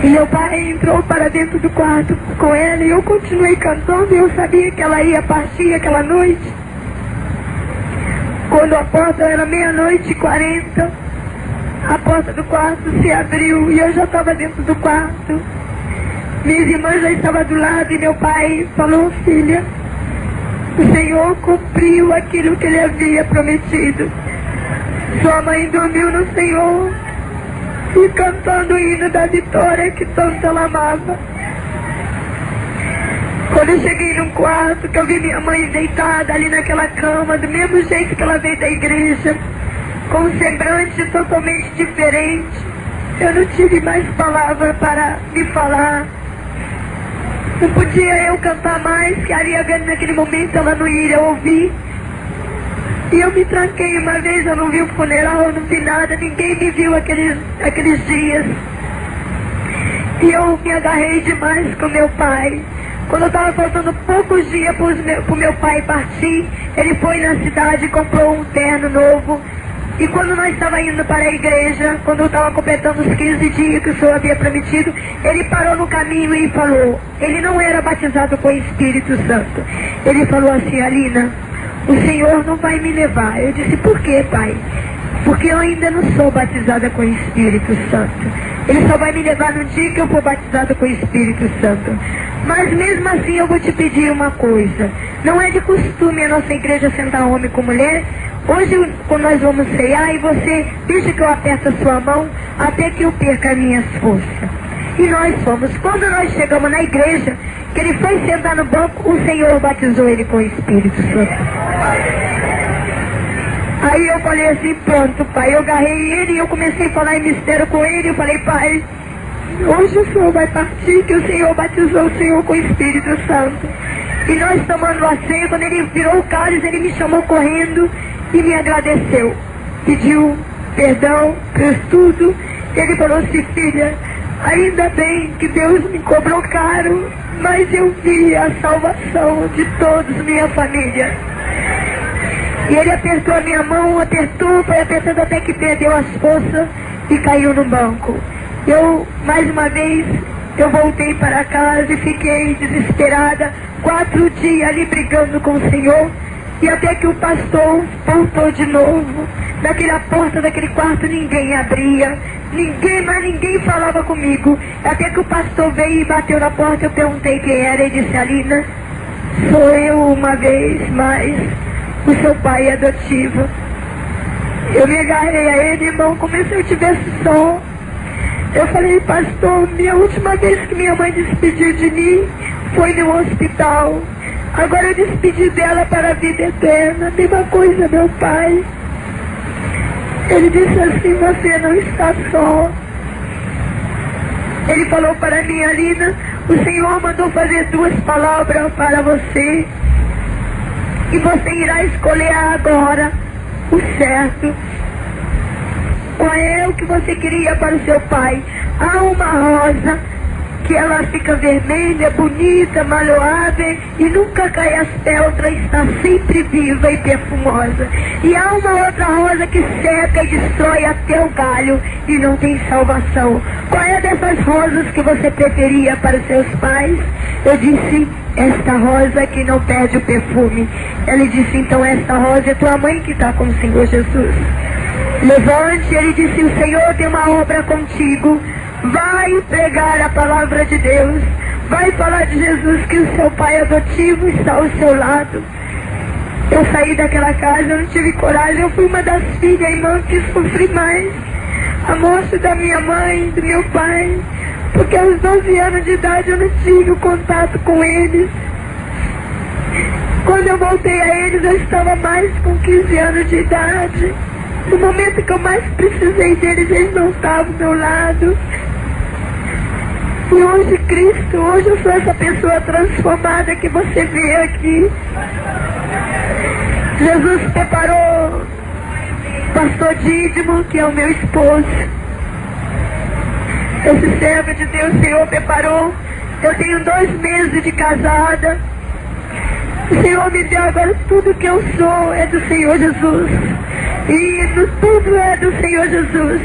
E meu pai entrou para dentro do quarto com ela e eu continuei cantando. Eu sabia que ela ia partir aquela noite. Quando a porta era 00:40, a porta do quarto se abriu e eu já estava dentro do quarto. Minhas irmãs já estavam do lado e meu pai falou, filha, o Senhor cumpriu aquilo que ele havia prometido. Sua mãe dormiu no Senhor e cantando o hino da vitória que tanto ela amava. Quando eu cheguei num quarto, que eu vi minha mãe deitada ali naquela cama, do mesmo jeito que ela veio da igreja, com um semblante totalmente diferente, eu não tive mais palavra para me falar. Não podia eu cantar mais, que ali vendo naquele momento ela não iria ouvir. E eu me tranquei uma vez, eu não vi o funeral, eu não vi nada, ninguém me viu aqueles dias. E eu me agarrei demais com meu pai. Quando estava faltando poucos dias para o meu pai partir, ele foi na cidade e comprou um terno novo. E quando nós estávamos indo para a igreja, quando eu estava completando os 15 dias que o Senhor havia prometido, ele parou no caminho e falou, ele não era batizado com o Espírito Santo. Ele falou assim: Alina, o Senhor não vai me levar. Eu disse: por quê, pai? Porque eu ainda não sou batizada com o Espírito Santo. Ele só vai me levar no dia que eu for batizada com o Espírito Santo. Mas mesmo assim eu vou te pedir uma coisa. Não é de costume a nossa igreja sentar homem com mulher. Hoje, quando nós vamos ceiar, e você deixa que eu aperte a sua mão até que eu perca as minhas forças. E nós fomos. Quando nós chegamos na igreja, que ele foi sentar no banco, o Senhor batizou ele com o Espírito Santo. Aí eu falei assim: pronto, pai. Eu agarrei ele e eu comecei a falar em mistério com ele. Eu falei: pai, hoje o Senhor vai partir, que o Senhor batizou o Senhor com o Espírito Santo. E nós tomando a ceia, quando ele virou o cálice, ele me chamou correndo e me agradeceu. Pediu perdão por tudo. Ele falou assim: filha, ainda bem que Deus me cobrou caro, mas eu vi a salvação de todos, minha família. E ele apertou a minha mão, foi apertando até que perdeu as forças e caiu no banco. Eu, mais uma vez, eu voltei para casa e fiquei desesperada, 4 dias ali brigando com o Senhor, e até que o pastor voltou de novo. Naquela porta daquele quarto ninguém abria, ninguém falava comigo. Até que o pastor veio e bateu na porta, eu perguntei quem era, e disse: Alina, sou eu uma vez mais, o seu pai adotivo. Eu me agarrei a ele, irmão, como se eu tivesse som. Eu falei: pastor, minha última vez que minha mãe despediu de mim foi no hospital. Agora eu despedi dela para a vida eterna. Mesma coisa, meu pai. Ele disse assim: você não está só. Ele falou para mim: Alina, o Senhor mandou fazer 2 palavras para você. E você irá escolher agora o certo. Qual é o que você queria para o seu pai? Há uma rosa que ela fica vermelha, bonita, maloável e nunca cai as pétalas, está sempre viva e perfumosa. E há uma outra rosa que seca e destrói até o galho e não tem salvação. Qual é dessas rosas que você preferia para os seus pais? Eu disse: esta rosa que não perde o perfume. Ele disse: então esta rosa é tua mãe que está com o Senhor Jesus. Levante. Ele disse: o Senhor tem uma obra contigo. Vai pregar a palavra de Deus. Vai falar de Jesus, que o seu pai adotivo está ao seu lado. Eu saí daquela casa, eu não tive coragem. Eu fui uma das filhas, irmã, que sofri mais a morte da minha mãe, do meu pai, porque aos 12 anos de idade eu não tive o contato com eles. Quando eu voltei a eles, eu estava mais com 15 anos de idade. No momento que eu mais precisei deles, eles não estavam ao meu lado. E hoje, Cristo, hoje eu sou essa pessoa transformada que você vê aqui. Jesus preparou pastor Dídimo, que é o meu esposo. Esse servo de Deus, o Senhor preparou. Eu tenho 2 meses de casada. O Senhor me deu agora tudo que eu sou, é do Senhor Jesus. E tudo é do Senhor Jesus.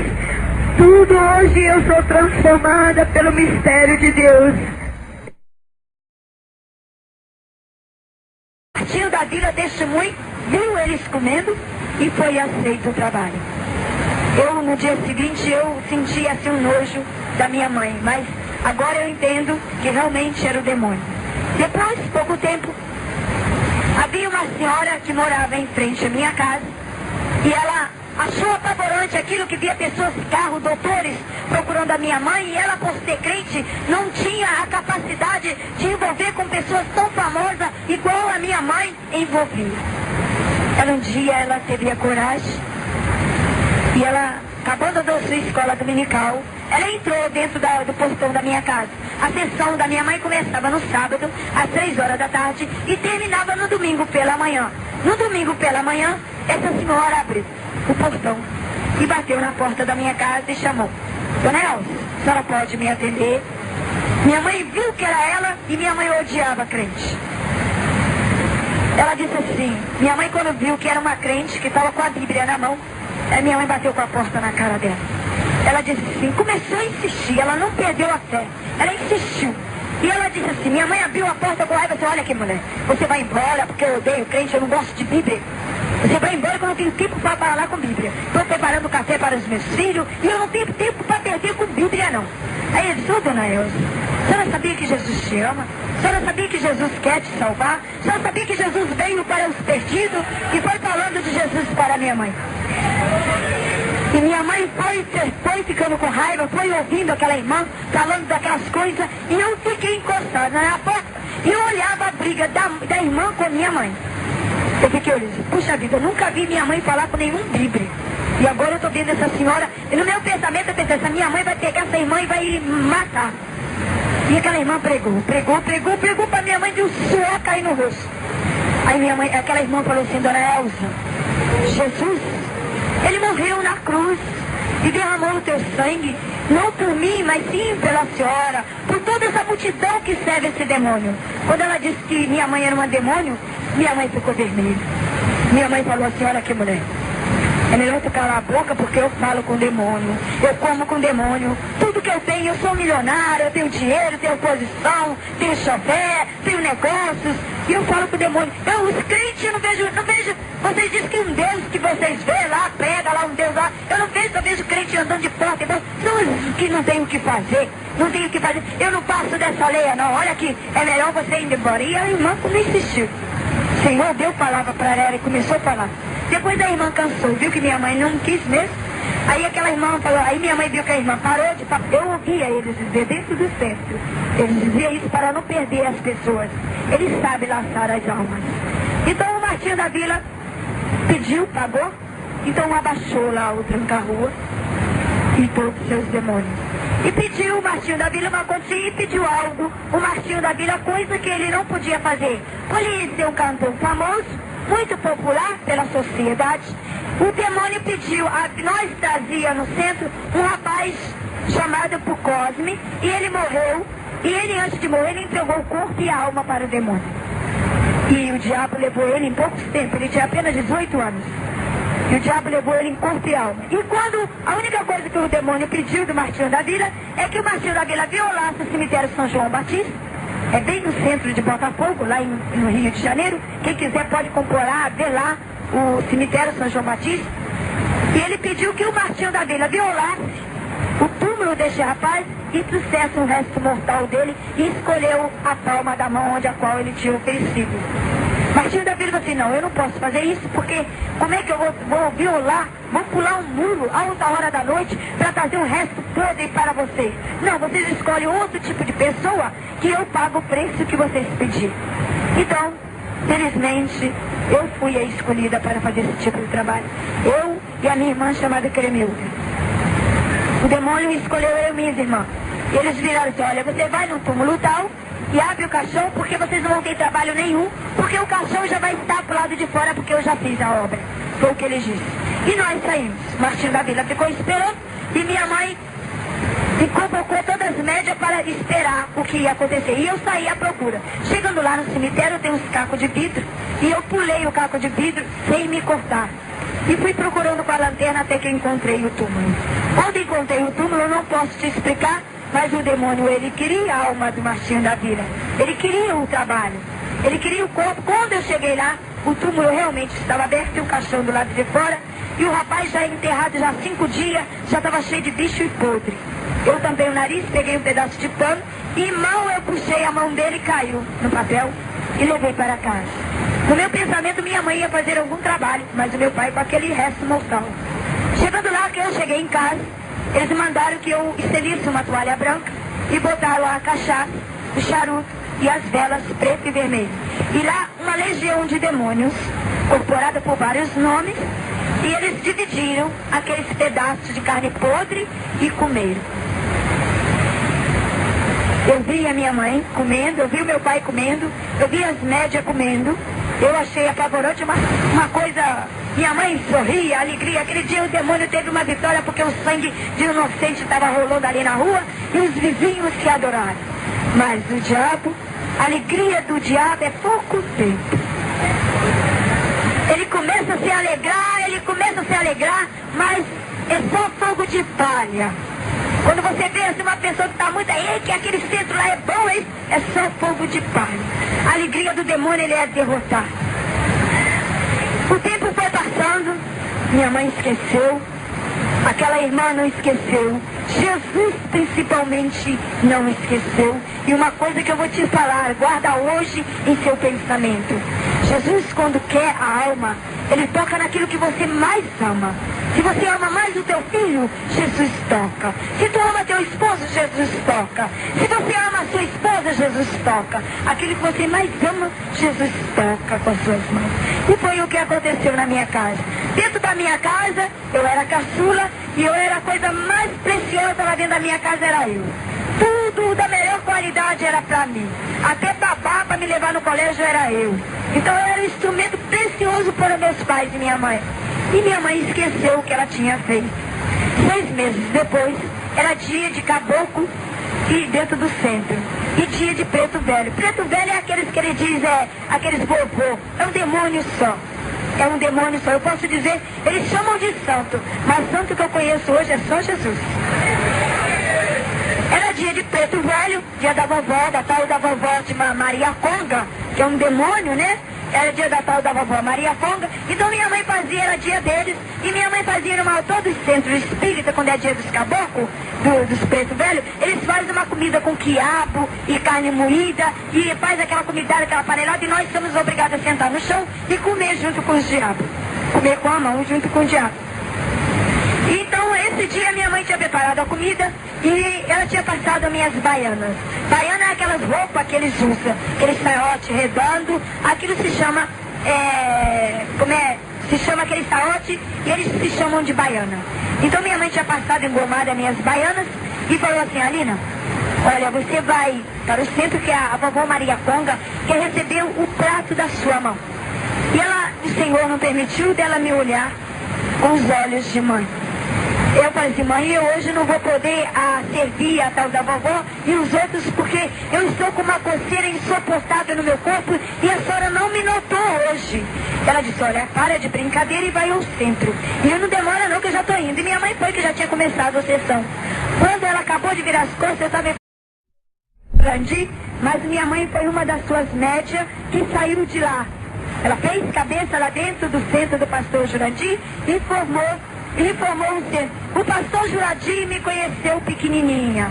Tudo hoje eu sou transformada pelo mistério de Deus. Partiu da vila testemunho, viu eles comendo e foi aceito o trabalho. Eu, no dia seguinte, eu senti assim um nojo da minha mãe, mas agora eu entendo que realmente era o demônio. Depois, pouco tempo, havia uma senhora que morava em frente à minha casa e ela achou apavorante aquilo que via pessoas, carros, doutores procurando a minha mãe, e ela, por ser crente, não tinha a capacidade de envolver com pessoas tão famosas igual a minha mãe envolvia. Um dia ela teve a coragem e ela, acabando da sua escola dominical, ela entrou dentro do portão da minha casa. A sessão da minha mãe começava no sábado, às 3 horas da tarde, e terminava no domingo pela manhã. No domingo pela manhã, essa senhora abriu o portão e bateu na porta da minha casa e chamou: Dona Elza, a senhora pode me atender? Minha mãe viu que era ela e minha mãe odiava crente. Ela disse assim, minha mãe quando viu que era uma crente que estava com a Bíblia na mão, minha mãe bateu com a porta na cara dela. Ela disse assim, começou a insistir, ela não perdeu a fé, ela insistiu. E ela disse assim, minha mãe abriu a porta com raiva e disse, olha aqui mulher, você vai embora porque eu odeio crente, eu não gosto de Bíblia. Você vai embora que eu não tenho tempo para falar com Bíblia. Estou preparando café para os meus filhos e eu não tenho tempo para perder com Bíblia não. Aí ele disse, ô dona Elza, a senhora sabia que Jesus te ama? A senhora sabia que Jesus quer te salvar? A senhora sabia que Jesus veio para os perdidos? E foi falando de Jesus para minha mãe. E minha mãe foi ficando com raiva, foi ouvindo aquela irmã falando daquelas coisas, e eu fiquei encostada na porta e eu olhava a briga da irmã com minha mãe. Eu fiquei olhando, puxa vida, eu nunca vi minha mãe falar com nenhum bíblia. E agora eu estou vendo essa senhora, e no meu pensamento eu pensei, essa minha mãe vai pegar essa irmã e vai matar. E aquela irmã pregou para minha mãe de um suor cair no rosto. Aí minha mãe, aquela irmã falou assim, dona Elza, Jesus, ele morreu na cruz e derramou o teu sangue, não por mim, mas sim pela senhora, por toda essa multidão que serve esse demônio. Quando ela disse que minha mãe era um demônio, minha mãe ficou vermelha. Minha mãe falou assim, olha aqui mulher, é melhor tu calar a boca porque eu falo com demônio, eu como com demônio, tudo que eu tenho, eu sou milionário, eu tenho dinheiro, tenho posição, tenho chofer, tenho negócios, e eu falo com demônio. Os crentes, eu não vejo, vocês dizem que um Deus que vocês vê lá, prega lá um Deus lá, eu vejo crente andando de porta, então, que não tem o que fazer, eu não passo dessa lei não, olha aqui, é melhor você ir embora. E a irmã como insistiu. O Senhor deu palavra para ela e começou a falar. Depois a irmã cansou, viu que minha mãe não quis mesmo. Aí aquela irmã falou, aí minha mãe viu que a irmã parou de falar. Eu ouvia eles dizer dentro do centro. Eles diziam isso para não perder as pessoas. Ele sabe laçar as almas. Então o Martinho da Vila pediu, pagou. Então abaixou lá o tranca-rua e todos os seus demônios. E pediu o Martinho da Vila uma quantia e pediu algo. O Martinho da Vila, coisa que ele não podia fazer. Por ele ser um cantor famoso, muito popular pela sociedade, o demônio pediu, nós trazia no centro um rapaz chamado por Cosme, e ele morreu, e ele antes de morrer, ele entregou o corpo e a alma para o demônio. E o diabo levou ele em pouco tempo, ele tinha apenas 18 anos. E o diabo levou ele em corpo e alma. E quando a única coisa que o demônio pediu do Martinho da Vila é que o Martinho da Vila violasse o cemitério São João Batista, é bem no centro de Botafogo, lá no Rio de Janeiro. Quem quiser pode comprar, ver lá o cemitério São João Batista. E ele pediu que o Martinho da Vila violasse o túmulo deste rapaz e trouxesse o resto mortal dele e escolheu a palma da mão onde a qual ele tinha oferecido. Martinho da Vila falou assim, não, eu não posso fazer isso porque como é que eu vou violar, vou pular um muro a alta hora da noite para trazer o resto podre para vocês. Não, vocês escolhem outro tipo de pessoa que eu pago o preço que vocês pedirem. Então, felizmente, eu fui a escolhida para fazer esse tipo de trabalho. Eu e a minha irmã chamada Cremilda. O demônio escolheu eu e minha irmã. E eles viraram assim, olha, você vai no túmulo tal e abre o caixão porque vocês não vão ter trabalho nenhum, porque o caixão já vai estar pro lado de fora porque eu já fiz a obra. Foi o que ele disse. E nós saímos. Martinho da Vila ficou esperando e minha mãe convocou todas as médias para esperar o que ia acontecer. E eu saí à procura. Chegando lá no cemitério, tem uns cacos de vidro e eu pulei o caco de vidro sem me cortar. E fui procurando com a lanterna até que encontrei o túmulo. Quando encontrei o túmulo, eu não posso te explicar, mas o demônio, ele queria a alma do Martinho da Vila. Ele queria o trabalho. Ele queria o corpo. Quando eu cheguei lá, o túmulo realmente estava aberto e o caixão do lado de fora. E o rapaz já enterrado já há 5 dias, já estava cheio de bicho e podre. Eu tampei o nariz, peguei um pedaço de pano e mal eu puxei a mão dele e caiu no papel e levei para casa. No meu pensamento, minha mãe ia fazer algum trabalho, mas o meu pai com aquele resto mortal. Chegando lá, que eu cheguei em casa, eles mandaram que eu estendesse uma toalha branca e botaram a cachaça, o charuto e as velas preto e vermelho. E lá, uma legião de demônios, corporada por vários nomes, e eles dividiram aqueles pedaços de carne podre e comeram. Eu vi a minha mãe comendo, eu vi o meu pai comendo, eu vi as médias comendo, Eu achei apavorante, uma coisa... Minha mãe sorria, alegria. Aquele dia o demônio teve uma vitória porque o sangue de inocente estava rolando ali na rua e os vizinhos que adoraram. Mas o diabo, a alegria do diabo é pouco tempo. Ele começa a se alegrar, mas é só fogo de palha. Quando você vê assim, uma pessoa que está muito aí, que aquele centro lá é bom, é só fogo de palha. A alegria do demônio, ele é derrotar. O tempo foi passando, minha mãe esqueceu, aquela irmã não esqueceu, Jesus principalmente não esqueceu. E uma coisa que eu vou te falar, guarda hoje em seu pensamento. Jesus, quando quer a alma, ele toca naquilo que você mais ama. Se você ama mais o teu filho, Jesus toca. Se tu ama teu esposo, Jesus toca. Se você ama a sua esposa, Jesus toca. Aquilo que você mais ama, Jesus toca com as suas mãos. E foi o que aconteceu na minha casa. Dentro da minha casa, eu era caçula e eu era a coisa mais preciosa lá dentro da minha casa, era eu. Tudo da melhor qualidade era pra mim. Até babá para me levar no colégio era eu. Então eu era um instrumento precioso para meus pais e minha mãe. E minha mãe esqueceu o que ela tinha feito. 6 meses depois, era dia de caboclo e dentro do centro. E dia de preto velho. Preto velho é aqueles que ele diz, aqueles vovô. É um demônio só. É um demônio só. Eu posso dizer, eles chamam de santo. Mas santo que eu conheço hoje é só Jesus. Era dia de preto velho, dia da vovó, da tal da vovó de Maria Conga, que é um demônio, né? Era dia da tal da vovó Maria Conga. Então minha mãe fazia, era dia deles. E minha mãe fazia numa todo o centro espírita, quando é dia dos caboclos, dos pretos velhos, eles fazem uma comida com quiabo e carne moída, e faz aquela comida, aquela panelada, e nós somos obrigados a sentar no chão e comer junto com os diabos. Comer com a mão junto com o diabo. Então, esse dia minha mãe tinha preparado a comida e ela tinha passado as minhas baianas. Baiana é aquelas roupas que eles usam, aquele saiote redondo, aquilo se chama, se chama aquele saiote e eles se chamam de baiana. Então minha mãe tinha passado engomada as minhas baianas e falou assim, Alina, olha, você vai para o centro que a vovó Maria Conga quer receber o prato da sua mão. E ela, o Senhor não permitiu dela me olhar com os olhos de mãe. Eu falei assim, mãe, eu hoje não vou poder servir a tal da vovó e os outros porque eu estou com uma coceira insuportável no meu corpo e a senhora não me notou hoje. Ela disse, olha, para de brincadeira e vai ao centro. E eu não demora não que eu já estou indo. E minha mãe foi que já tinha começado a sessão. Quando ela acabou de virar as costas, eu estava grande, mas minha mãe foi uma das suas médias que saíram de lá. Ela fez cabeça lá dentro do centro do pastor Jurandir e formou o centro. O pastor Jurandir me conheceu pequenininha.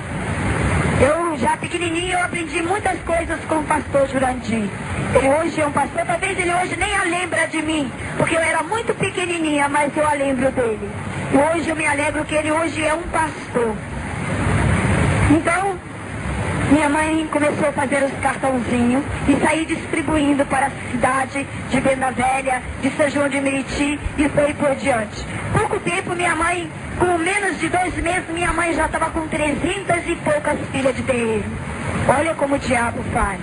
Eu já pequenininha, eu aprendi muitas coisas com o pastor Jurandir. Ele hoje é um pastor, talvez ele hoje nem a lembra de mim, porque eu era muito pequenininha, mas eu a lembro dele. E hoje eu me alegro que ele hoje é um pastor. Então, minha mãe começou a fazer os cartãozinhos e sair distribuindo para a cidade de Venda Velha, de São João de Meriti e foi por diante. Pouco tempo, minha mãe, com menos de 2 meses, minha mãe já estava com 300 e poucas filhas de terreiro. Olha como o diabo faz.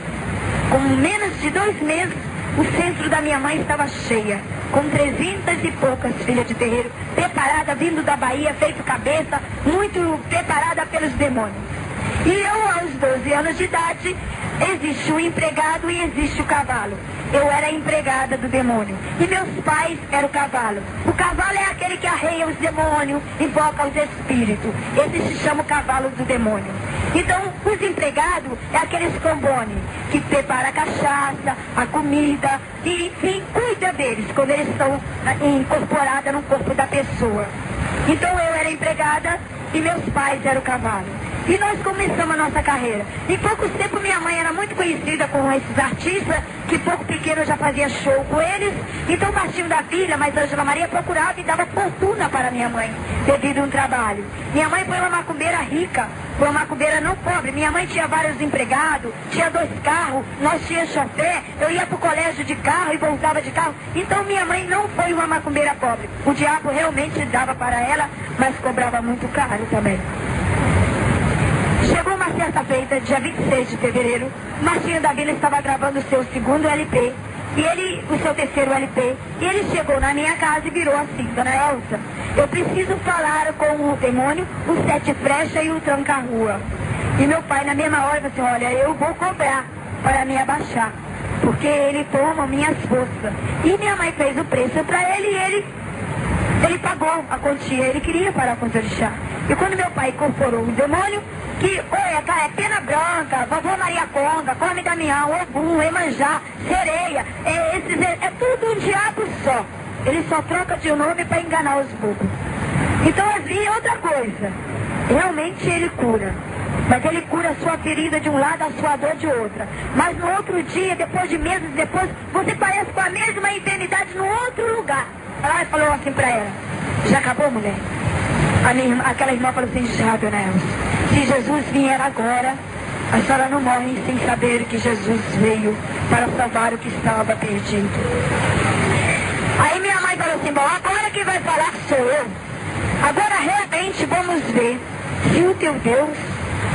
Com menos de 2 meses, o centro da minha mãe estava cheia, com 300 e poucas filhas de terreiro, preparada, vindo da Bahia, feito cabeça, muito preparada pelos demônios. E eu, aos 12 anos de idade, existe o empregado e existe o cavalo. Eu era empregada do demônio. E meus pais eram o cavalo. O cavalo é aquele que arreia os demônios, invoca os espíritos. Esse se chama o cavalo do demônio. Então, os empregados é aqueles combones que prepara a cachaça, a comida, e enfim, cuida deles quando eles estão incorporados no corpo da pessoa. Então eu era empregada e meus pais eram o cavalo. E nós começamos a nossa carreira. Em pouco tempo minha mãe era muito conhecida com esses artistas, que pouco pequeno eu já fazia show com eles. Então o Baixinho da Filha, mas Ângela Maria procurava e dava fortuna para minha mãe, devido a um trabalho. Minha mãe foi uma macumbeira rica, foi uma macumbeira não pobre. Minha mãe tinha vários empregados, tinha 2 carros, nós tínhamos chofé, eu ia para o colégio de carro e voltava de carro. Então minha mãe não foi uma macumbeira pobre. O diabo realmente dava para ela, mas cobrava muito caro também. Chegou uma certa feita, dia 26 de fevereiro, Martinho da Vila estava gravando o seu 2º LP. e o seu terceiro LP, e ele chegou na minha casa e virou assim: Dona Elsa, eu preciso falar com o demônio, o sete frecha e o tranca-rua. E meu pai na mesma hora falou assim: olha, eu vou cobrar para me abaixar, porque ele toma minhas forças. E minha mãe fez o preço para ele e ele pagou a quantia, ele queria parar com os orixás. E quando meu pai incorporou o demônio, que, é pena branca, vovó Maria Conga, come Damião, Ogum, Emanjá, sereia, é tudo um diabo só. Ele só troca de nome para enganar os bobos. Então havia outra coisa, realmente ele cura. Mas ele cura a sua ferida de um lado, a sua dor de outra. Mas no outro dia, depois de meses depois, você parece com a mesma enfermidade no outro lugar. Ela falou assim pra ela: já acabou, mulher? Aquela irmã falou assim: já, Dona Elsa. Se Jesus vier agora, a senhora não morre sem saber que Jesus veio para salvar o que estava perdido. Aí minha mãe falou assim: bom, agora quem vai falar sou eu. Agora realmente vamos ver se o teu Deus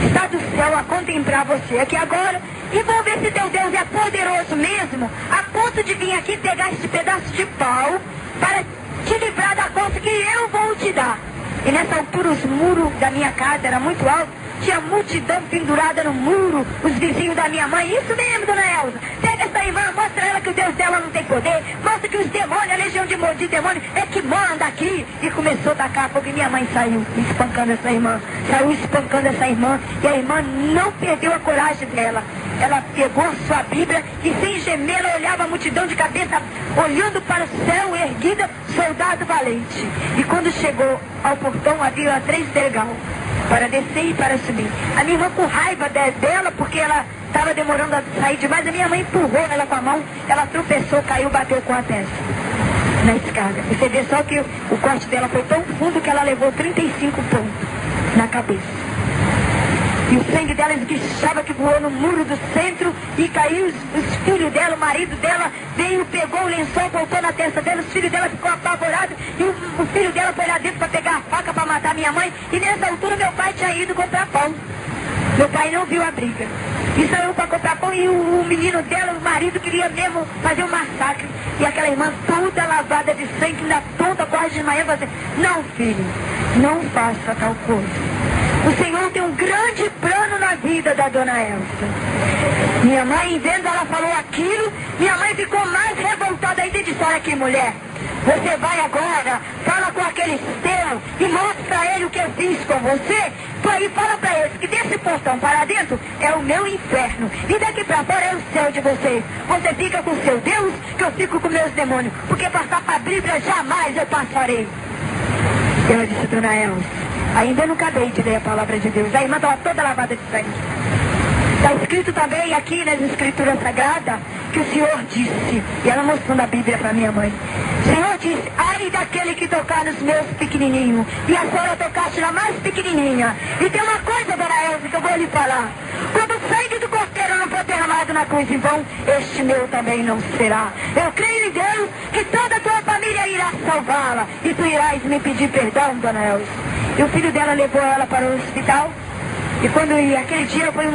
está do céu a contemplar você aqui agora, e vou ver se teu Deus é poderoso mesmo, a ponto de vir aqui pegar esse pedaço de pau para te livrar da coisa que eu vou te dar. E nessa altura os muros da minha casa eram muito altos, tinha multidão pendurada no muro, os vizinhos da minha mãe. Isso mesmo, Dona Elsa, pega essa irmã, mostra ela que o Deus dela não tem poder, mostra que os demônios, a legião de demônios é que manda aqui. E começou a tacar fogo, e minha mãe saiu espancando essa irmã, e a irmã não perdeu a coragem dela. Ela pegou a sua Bíblia e sem gemer ela olhava a multidão de cabeça, olhando para o céu, erguida, soldado valente. E quando chegou ao portão havia 3 degraus para descer e para subir. A minha irmã, com raiva dela, porque ela estava demorando a sair demais, a minha mãe empurrou ela com a mão, ela tropeçou, caiu, bateu com a testa na escada. Você vê só que o corte dela foi tão fundo que ela levou 35 pontos na cabeça. E o sangue dela esguichava, que voou no muro do centro e caiu. Os filhos dela, o marido dela veio, pegou o lençol, voltou na testa dela. Os filhos dela ficou apavorado e o filho dela foi lá dentro para pegar a faca para matar minha mãe. E nessa altura meu pai tinha ido comprar pão. Meu pai não viu a briga e saiu para comprar pão, e o menino dela, o marido, queria mesmo fazer um massacre. E aquela irmã toda lavada de sangue, ainda tonta, quase de manhã, falou assim: não, filho, não faça tal coisa. O Senhor tem um grande plano na vida da Dona Elsa. Minha mãe, vendo ela falou aquilo, minha mãe ficou mais revoltada ainda e disse: olha aqui, mulher, você vai agora, fala com aquele seu e mostra a ele o que eu fiz com você. E fala pra eles que desse portão para dentro é o meu inferno, e daqui pra fora é o céu de vocês. Você fica com o seu Deus, que eu fico com meus demônios, porque passar pra Bíblia jamais eu passarei. Ela disse: Dona Elsa, ainda não acabei de ler a palavra de Deus. A irmã estava toda lavada de sangue. Está escrito também aqui nas Escrituras Sagradas que o Senhor disse, e ela mostrando a Bíblia para minha mãe: o Senhor disse: ai daquele que tocar nos meus pequenininhos. E a senhora tocaste na mais pequenininha. E tem uma coisa, Dona Elsa, que eu vou lhe falar: quando o sangue do cordeiro não for derramado na cruz em vão, este meu também não será. Eu creio em Deus que toda a tua família irá salvá-la, e tu irás me pedir perdão, Dona Elsa. E o filho dela levou ela para o hospital. E quando aquele dia foi